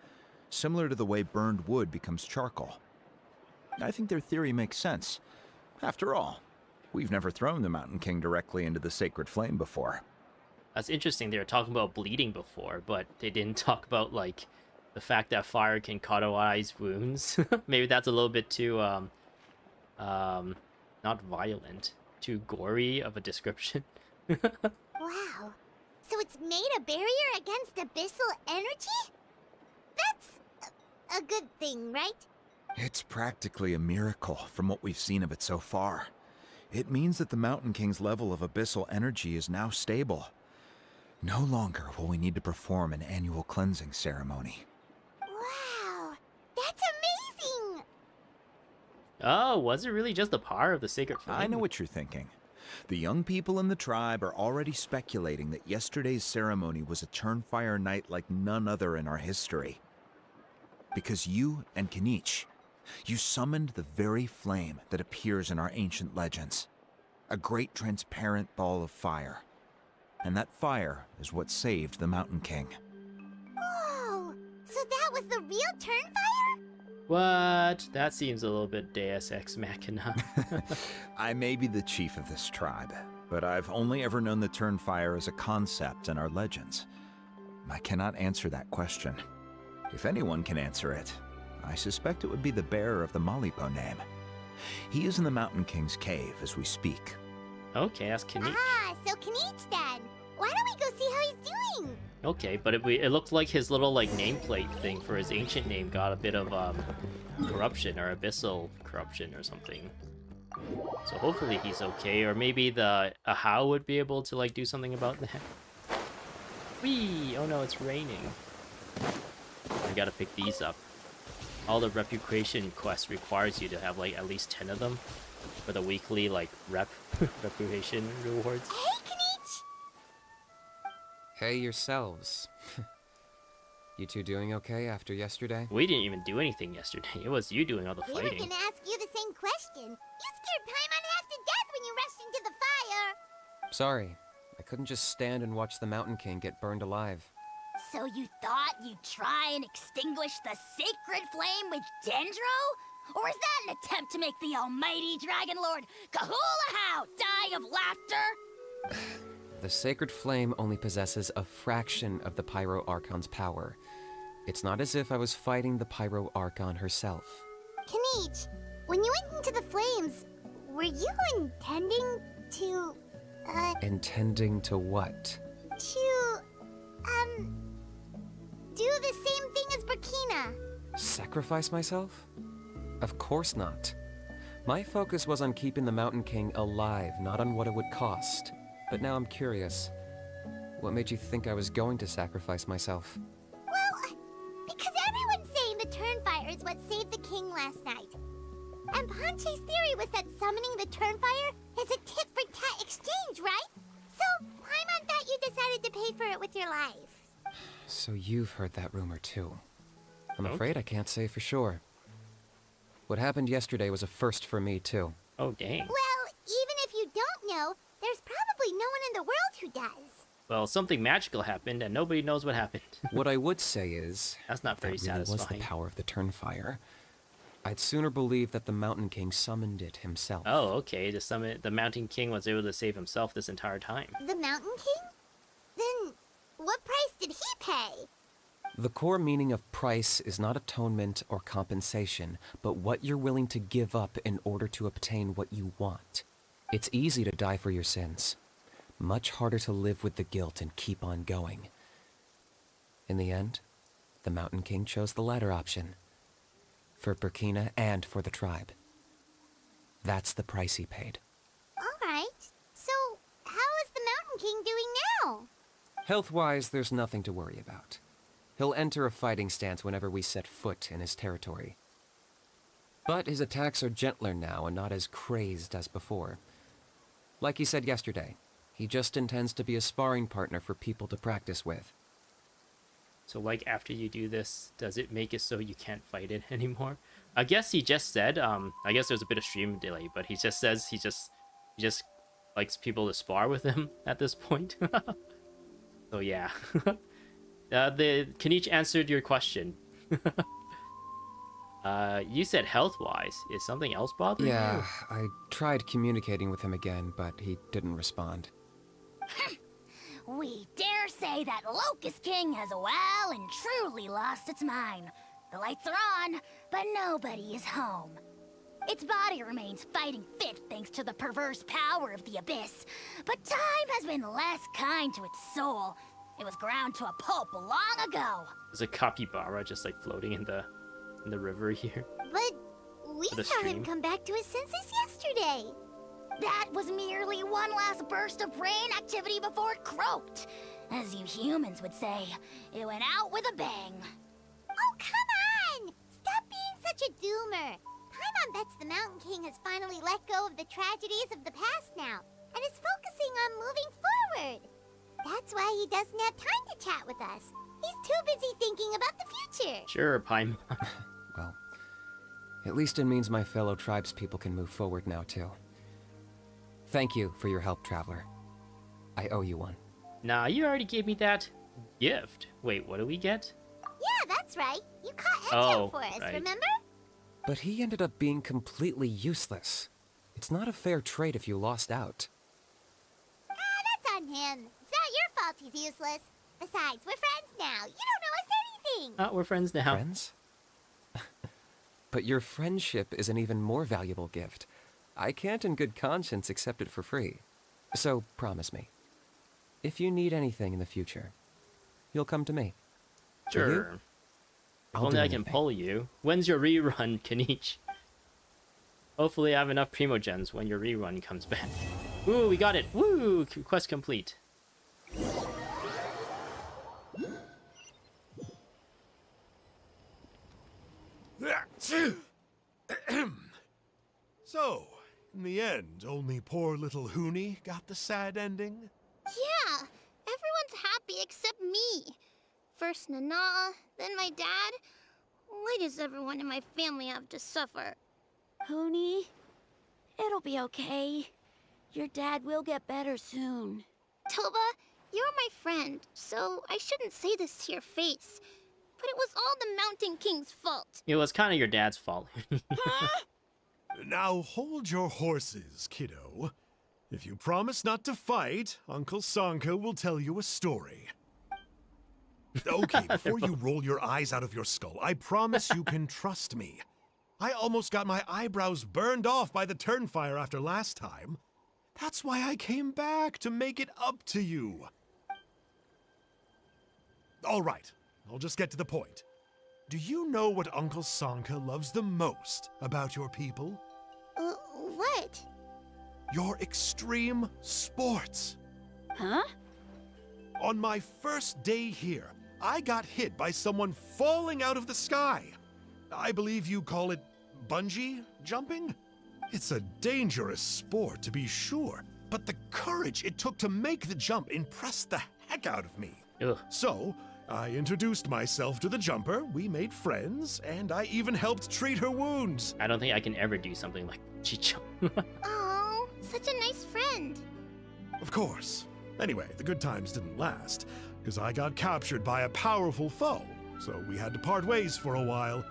similar to the way burned wood becomes charcoal. I think their theory makes sense. After all, we've never thrown the Mountain King directly into the sacred flame before. That's interesting. They were talking about bleeding before, but they didn't talk about, like, the fact that fire can cauterize wounds. Maybe that's a little bit too, not violent, too gory of a description. Wow. So it's made a barrier against abyssal energy? That's a good thing, right? It's practically a miracle from what we've seen of it so far. It means that the Mountain King's level of abyssal energy is now stable. No longer will we need to perform an annual cleansing ceremony. Wow. That's amazing! Oh, was it really just the power of the sacred flame? I know what you're thinking. The young people in the tribe are already speculating that yesterday's ceremony was a Turnfire night like none other in our history. Because you and Kanich, you summoned the very flame that appears in our ancient legends. A great transparent ball of fire. And that fire is what saved the Mountain King. Whoa! So that was the real Turnfire? What? That seems a little bit Deus Ex Machina. I may be the chief of this tribe, but I've only ever known the Turnfire as a concept in our legends. I cannot answer that question. If anyone can answer it, I suspect it would be the bearer of the Malipo name. He is in the Mountain King's cave as we speak. Okay, that's Kanich. Ah, so Kanich then. Why don't we go see how he's doing? Okay, but it looked like his little, like, nameplate thing for his ancient name got a bit of corruption or abyssal corruption or something. So hopefully he's okay, or maybe the Ahau would be able to, like, do something about that. Whee! Oh no, it's raining. I gotta pick these up. All the reputation quests requires you to have, like, at least 10 of them for the weekly, like, reputation rewards. Hey, Kanich! Hey yourselves. You two doing okay after yesterday? We didn't even do anything yesterday. It was you doing all the We were fighting. gonna ask you the same question. You scared Paimon half to death when you rushed into the fire. Sorry, I couldn't just stand and watch the Mountain King get burned alive. So you thought you'd try and extinguish the sacred flame with Dendro? Or is that an attempt to make the almighty Dragon Lord Kahulahau die of laughter? The sacred flame only possesses a fraction of the Pyro Archon's power. It's not as if I was fighting the Pyro Archon herself. Kanich, when you went into the flames, were you intending to, Intending to what? to, do the same thing as Burkina? Sacrifice myself? Of course not. My focus was on keeping the Mountain King alive, not on what it would cost. But now I'm curious. What made you think I was going to sacrifice myself? Well, because everyone's saying the Turnfire is what saved the king last night. And Ponche's theory was that summoning the Turnfire is a tit-for-tat exchange, right? So, Paimon thought you decided to pay for it with your life. So you've heard that rumor too. I'm afraid I can't say for sure. What happened yesterday was a first for me too. Oh, dang. Well, even if you don't know, there's probably no one in the world who does. Well, something magical happened, and nobody knows what happened. What I would say is... That's not very that really was the satisfying. power of the Turnfire. I'd sooner believe that the Mountain King summoned it himself. Oh, okay. The Mountain King was able to save himself this entire time. The Mountain King? Then, what price did he pay? The core meaning of price is not atonement or compensation, but what you're willing to give up in order to obtain what you want. It's easy to die for your sins. Much harder to live with the guilt and keep on going. In the end, the Mountain King chose the latter option. For Burkina and for the tribe. That's the price he paid. Alright, so how is the Mountain King doing now? Health-wise, there's nothing to worry about. He'll enter a fighting stance whenever we set foot in his territory. But his attacks are gentler now and not as crazed as before. Like he said yesterday, he just intends to be a sparring partner for people to practice with. So, like, after you do this, does it make it so you can't fight it anymore? I guess he just said, I guess there's a bit of stream delay, but he just says he just likes people to spar with him at this point. So, yeah. The Kanich answered your question. You said health-wise. Is something else bothering you? Yeah, I tried communicating with him again, but he didn't respond. We dare say that Locust King has well and truly lost its mind. The lights are on, but nobody is home. Its body remains fighting fit thanks to the perverse power of the Abyss, but time has been less kind to its soul. It was ground to a pulp long ago. There's a capybara just like floating in the river here. But we The saw him stream. come back to his senses yesterday. That was merely one last burst of brain activity before it croaked. As you humans would say, it went out with a bang. Oh, come on! Stop being such a doomer. Paimon bets the Mountain King has finally let go of the tragedies of the past now, and is focusing on moving forward. That's why he doesn't have time to chat with us. He's too busy thinking about the future. Sure, Paimon. Well, at least it means my fellow tribespeople can move forward now, too. Thank you for your help, Traveler. I owe you one. Nah, you already gave me that gift. Wait, what do we get? Yeah, that's right. You caught Oh, Edgeo for us, right. remember? But he ended up being completely useless. It's not a fair trade if you lost out. That's on him. It's not your fault he's useless. Besides, we're friends now. You don't owe us anything. We're friends now. Friends? But your friendship is an even more valuable gift. I can't in good conscience accept it for free. So promise me, if you need anything in the future, you'll come to me. Will you? Sure. If I'll only do I can anything. pull you. When's your rerun, Kanich? Hopefully I have enough Primogens when your rerun comes back. Ooh, we got it. Woo! Quest complete. So, in the end, only poor little Hoonie got the sad ending? Yeah, everyone's happy except me. First Nana, then my dad. Why does everyone in my family have to suffer? Hoonie, it'll be okay. Your dad will get better soon. Toba, you're my friend, so I shouldn't say this to your face. But it was all the Mountain King's fault. It was kind of your dad's fault. Now hold your horses, kiddo. If you promise not to fight, Uncle Sanka will tell you a story. Okay, before you roll your eyes out of your skull, I promise you can trust me. I almost got my eyebrows burned off by the turnfire after last time. That's why I came back, to make it up to you. All right, I'll just get to the point. Do you know what Uncle Sanka loves the most about your people? What? Your extreme sports. Huh? On my first day here, I got hit by someone falling out of the sky. I believe you call it bungee jumping? It's a dangerous sport, to be sure, but the courage it took to make the jump impressed the heck out of me. Ugh. So, I introduced myself to the jumper, we made friends, and I even helped treat her wounds. I don't think I can ever do something like Chicho. Oh, such a nice friend. Of course. Anyway, the good times didn't last, because I got captured by a powerful foe, so we had to part ways for a while.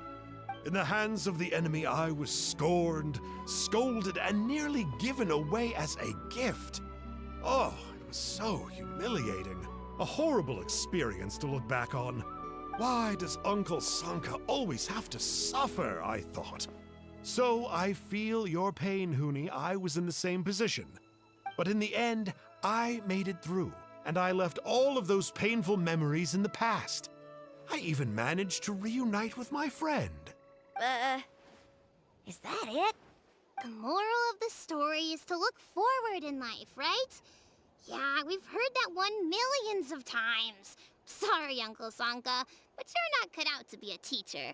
In the hands of the enemy, I was scorned, scolded, and nearly given away as a gift. Oh, it was so humiliating. A horrible experience to look back on. Why does Uncle Sanka always have to suffer, I thought. So I feel your pain, Huni. I was in the same position. But in the end, I made it through, and I left all of those painful memories in the past. I even managed to reunite with my friend. Is that it? The moral of the story is to look forward in life, right? Yeah, we've heard that one millions of times. Sorry, Uncle Sanka, but you're not cut out to be a teacher.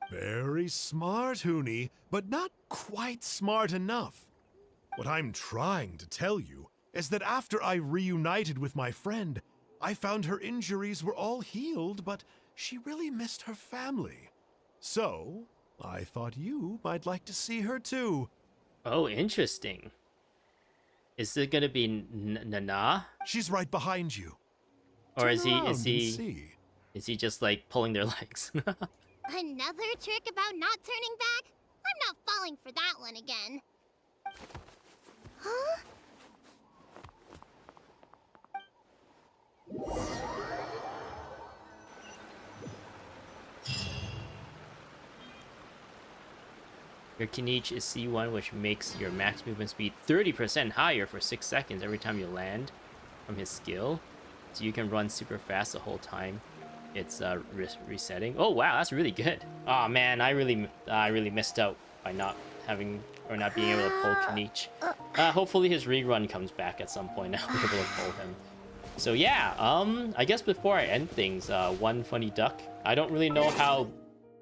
Very smart, Huni, but not quite smart enough. What I'm trying to tell you is that after I reunited with my friend, I found her injuries were all healed, but she really missed her family. So, I thought you might like to see her too. Oh, interesting. Is it gonna be Nana? She's right behind you. Or Turn is around and he see. is he just like pulling their legs? Another trick about not turning back? I'm not falling for that one again. Huh? Your Kinich is C1, which makes your max movement speed 30% higher for 6 seconds every time you land from his skill. So you can run super fast the whole time it's resetting. Oh wow, that's really good. Oh man, I really missed out by not having or not being able to pull Kinich. Hopefully his rerun comes back at some point. I'll be able to pull him. So yeah, I guess before I end things, one funny duck. I don't really know how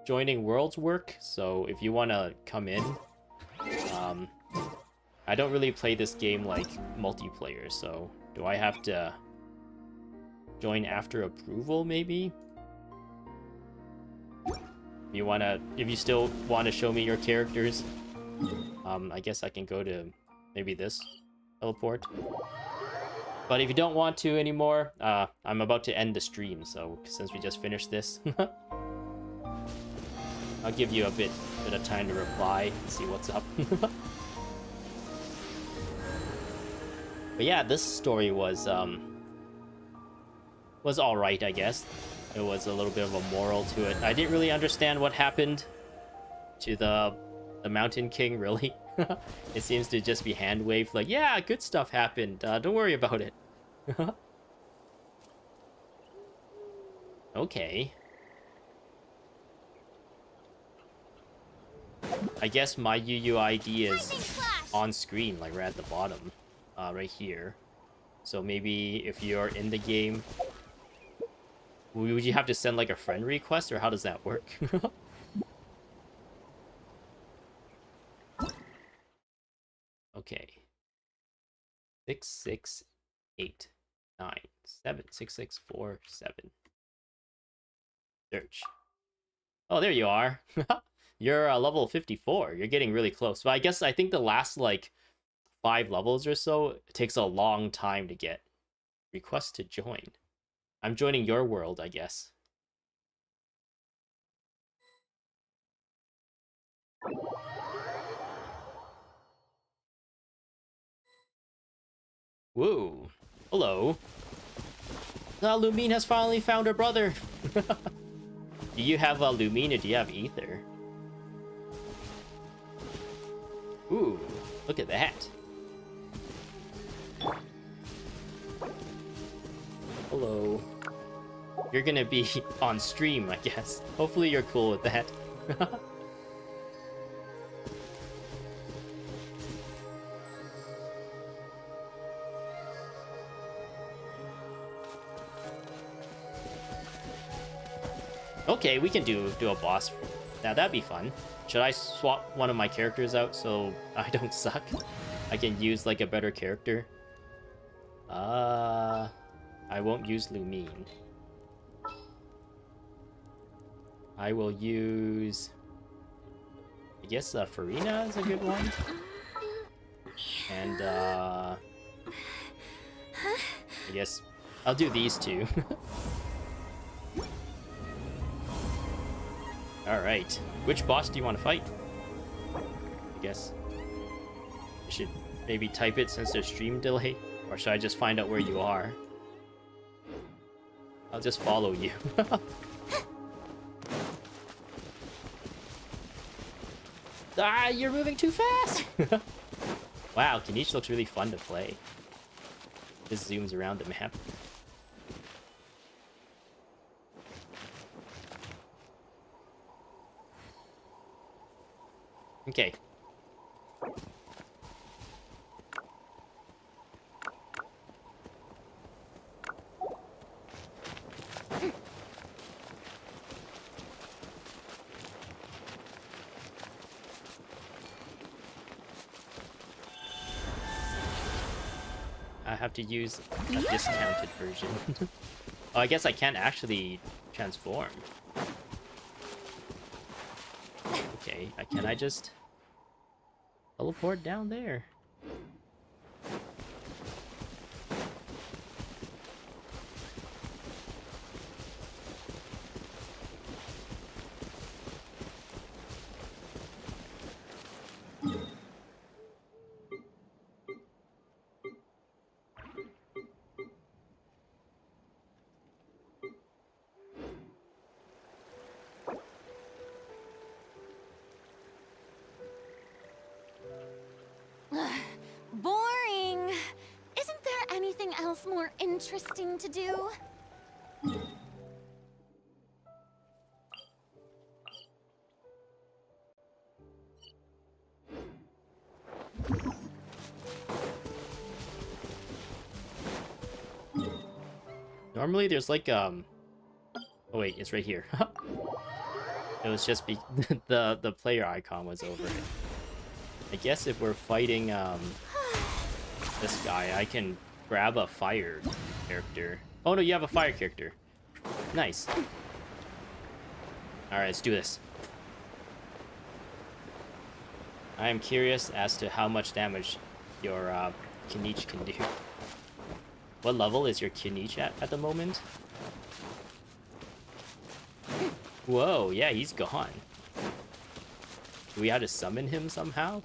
joining worlds work, so if you want to come in, I don't really play this game like multiplayer, so do I have to join after approval maybe? If you still want to show me your characters, I guess I can go to maybe this teleport. But if you don't want to anymore, I'm about to end the stream, so since we just finished this, I'll give you a bit of time to reply and see what's up. But yeah, this story was all right, I guess. It was a little bit of a moral to it. I didn't really understand what happened to the Mountain King, really. It seems to just be hand waved, like, yeah, good stuff happened. Don't worry about it. Okay. I guess my UUID is on screen, like right at the bottom, right here. So maybe if you're in the game, would you have to send like a friend request, or how does that work? Okay. 668976647. Search. Oh, there you are. You're level 54. You're getting really close. But I think the last like 5 levels or so, it takes a long time to get. Request to join. I'm joining your world, I guess. Whoa. Hello. Lumine has finally found her brother. Do you have Lumine or do you have Ether? Ooh, look at that. Hello. You're gonna be on stream, I guess. Hopefully you're cool with that. Okay, we can do a boss. Now that'd be fun. Should I swap one of my characters out so I don't suck? I can use like a better character. I won't use Lumine. I will use... I guess Farina is a good one. And I guess I'll do these two. Alright. Which boss do you want to fight? I guess I should maybe type it since there's stream delay. Or should I just find out where you are? I'll just follow you. Ah, you're moving too fast! Wow, Kenichi looks really fun to play. Just zooms around the map. Okay. I have to use a discounted version. Oh, I guess I can't actually transform. Okay, can I just teleport down there? Boring. Isn't there anything else more interesting to do? Normally there's like oh wait, it's right here. It was just the player icon was over it. I guess if we're fighting this guy, I can grab a fire character. Oh no, you have a fire character. Nice. Alright, let's do this. I am curious as to how much damage your Kenichi can do. What level is your Kenichi at the moment? Whoa, yeah, he's gone. Do we have to summon him somehow?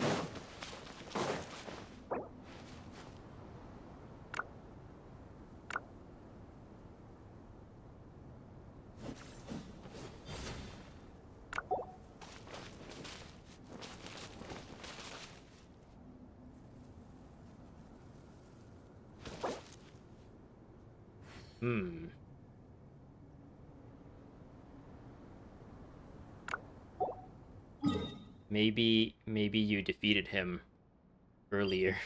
Maybe you defeated him earlier.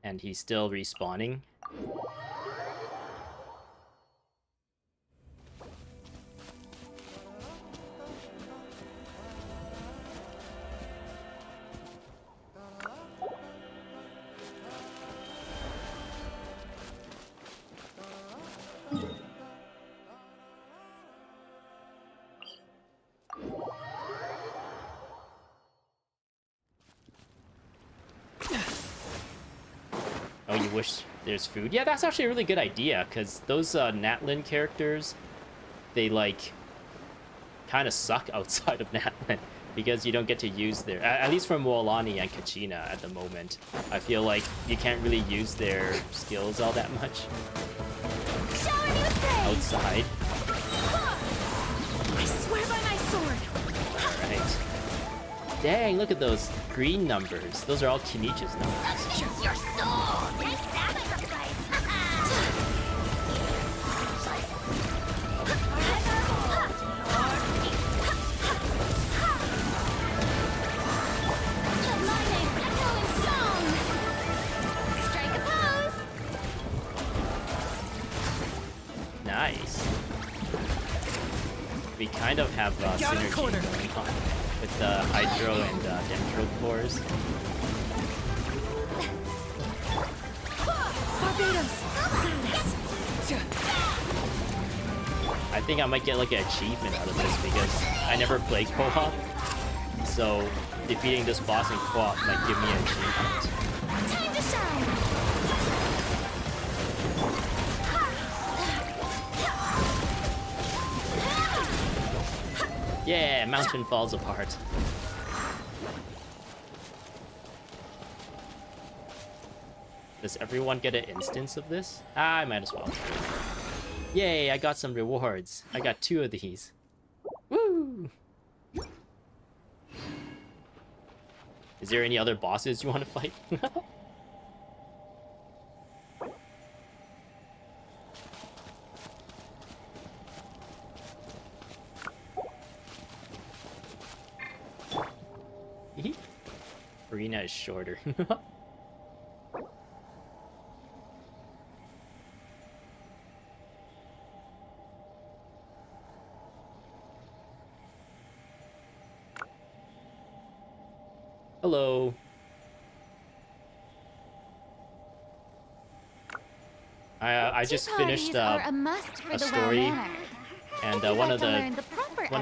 And he's still respawning. wish there's food. Yeah, that's actually a really good idea, because those Natlan characters, they like kind of suck outside of Natlan because you don't get to use their, at least from Wolani and Kachina at the moment. I feel like you can't really use their skills all that much outside. I swear by my sword. Right. Dang, look at those green numbers. Those are all Kinich's numbers. Choose your soul. Nice sacrifice. My name, echoing song. Strike a pose. Nice. We kind of have synergy going on with the Hydro and Dendro cores. I think I might get like an achievement out of this because I never played co-op, so defeating this boss in co-op might give me an achievement. Time to shine. Yeah, mountain falls apart. Does everyone get an instance of this? Ah, I might as well. Yay, I got some rewards. I got 2 of these. Woo! Is there any other bosses you want to fight? Arena is shorter. Hello. I just finished a story, and one of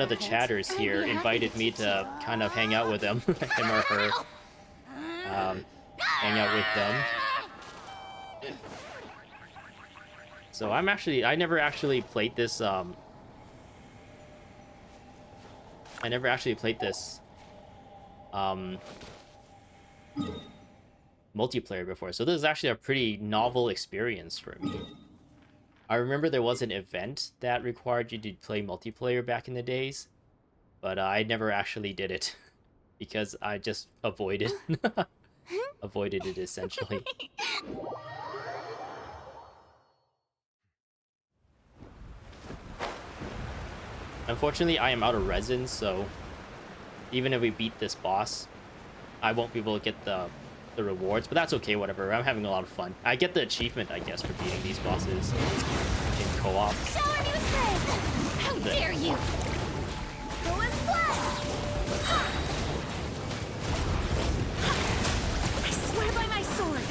the chatters here invited me to kind of hang out with them, him or her. Hang out with them. So I never actually played this multiplayer before, so this is actually a pretty novel experience for me. I remember there was an event that required you to play multiplayer back in the days, but I never actually did it because I just avoided it essentially. Unfortunately, I am out of resin, so even if we beat this boss, I won't be able to get the rewards, but that's okay, whatever. I'm having a lot of fun. I get the achievement, I guess, for beating these bosses in co-op. How dare you! Go and splash! I swear by my sword.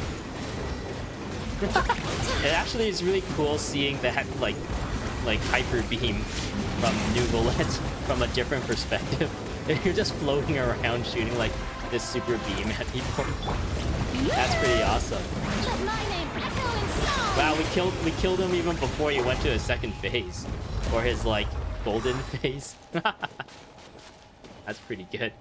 It actually is really cool seeing that like hyper beam from New Bullet from a different perspective. You're just floating around shooting like this super beam at people. That's pretty awesome. Wow, we killed him even before he went to his second phase, or his like golden phase. That's pretty good.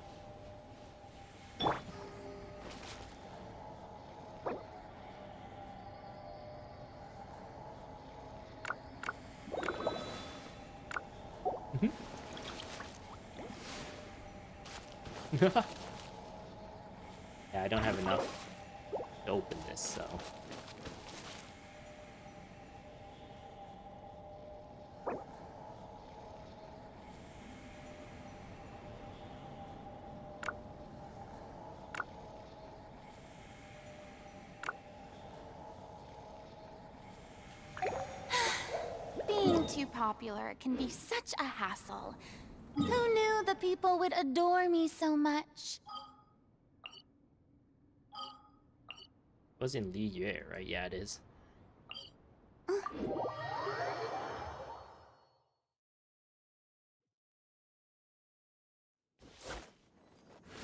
Yeah, I don't have enough to open this, so. Being too popular can be such a hassle. Who knew the people would adore me so much? It was in Li Yue, right? Yeah, it is.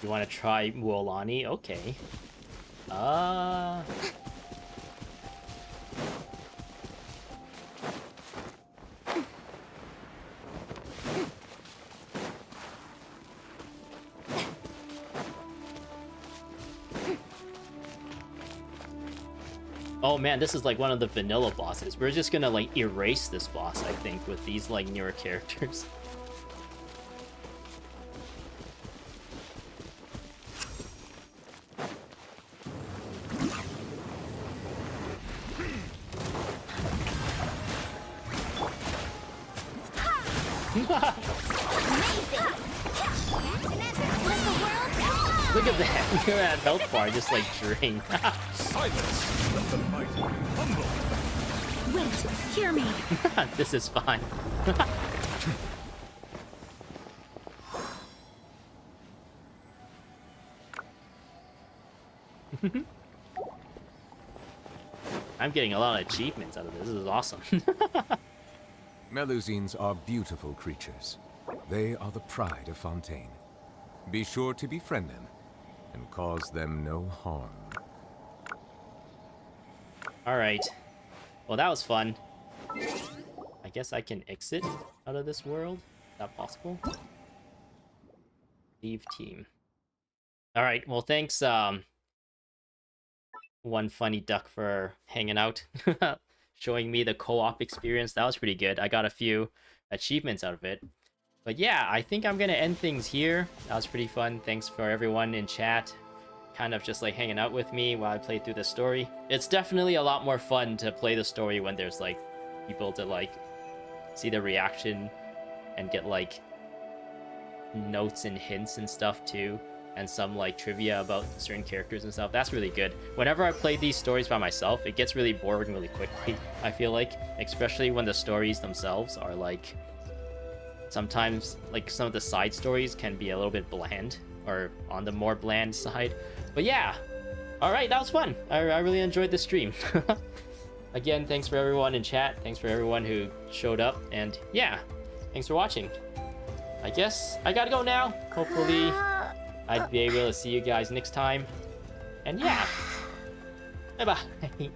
You want to try Muolani? Okay. Oh man, this is like one of the vanilla bosses. We're just gonna like erase this boss, I think, with these like newer characters. Look at that! Look at that health bar just like drained. Silence! Let the mighty humble! Wait, hear me. This is fine. I'm getting a lot of achievements out of this. This is awesome. Melusines are beautiful creatures. They are the pride of Fontaine. Be sure to befriend them and cause them no harm. Alright. Well, that was fun. I guess I can exit out of this world? Is that possible? Leave team. Alright, well thanks, One Funny Duck for hanging out. Showing me the co-op experience. That was pretty good. I got a few achievements out of it. But yeah, I think I'm gonna end things here. That was pretty fun. Thanks for everyone in chat. Kind of just like hanging out with me while I play through the story. It's definitely a lot more fun to play the story when there's like people to like see the reaction and get like notes and hints and stuff too, and some like trivia about certain characters and stuff. That's really good. Whenever I play these stories by myself, it gets really boring really quickly, I feel like, especially when the stories themselves are like, sometimes like some of the side stories can be a little bit bland or on the more bland side. But yeah, all right, that was fun. I really enjoyed the stream. Again, thanks for everyone in chat. Thanks for everyone who showed up. And yeah, thanks for watching. I guess I gotta go now. Hopefully I'd be able to see you guys next time. And yeah, bye-bye.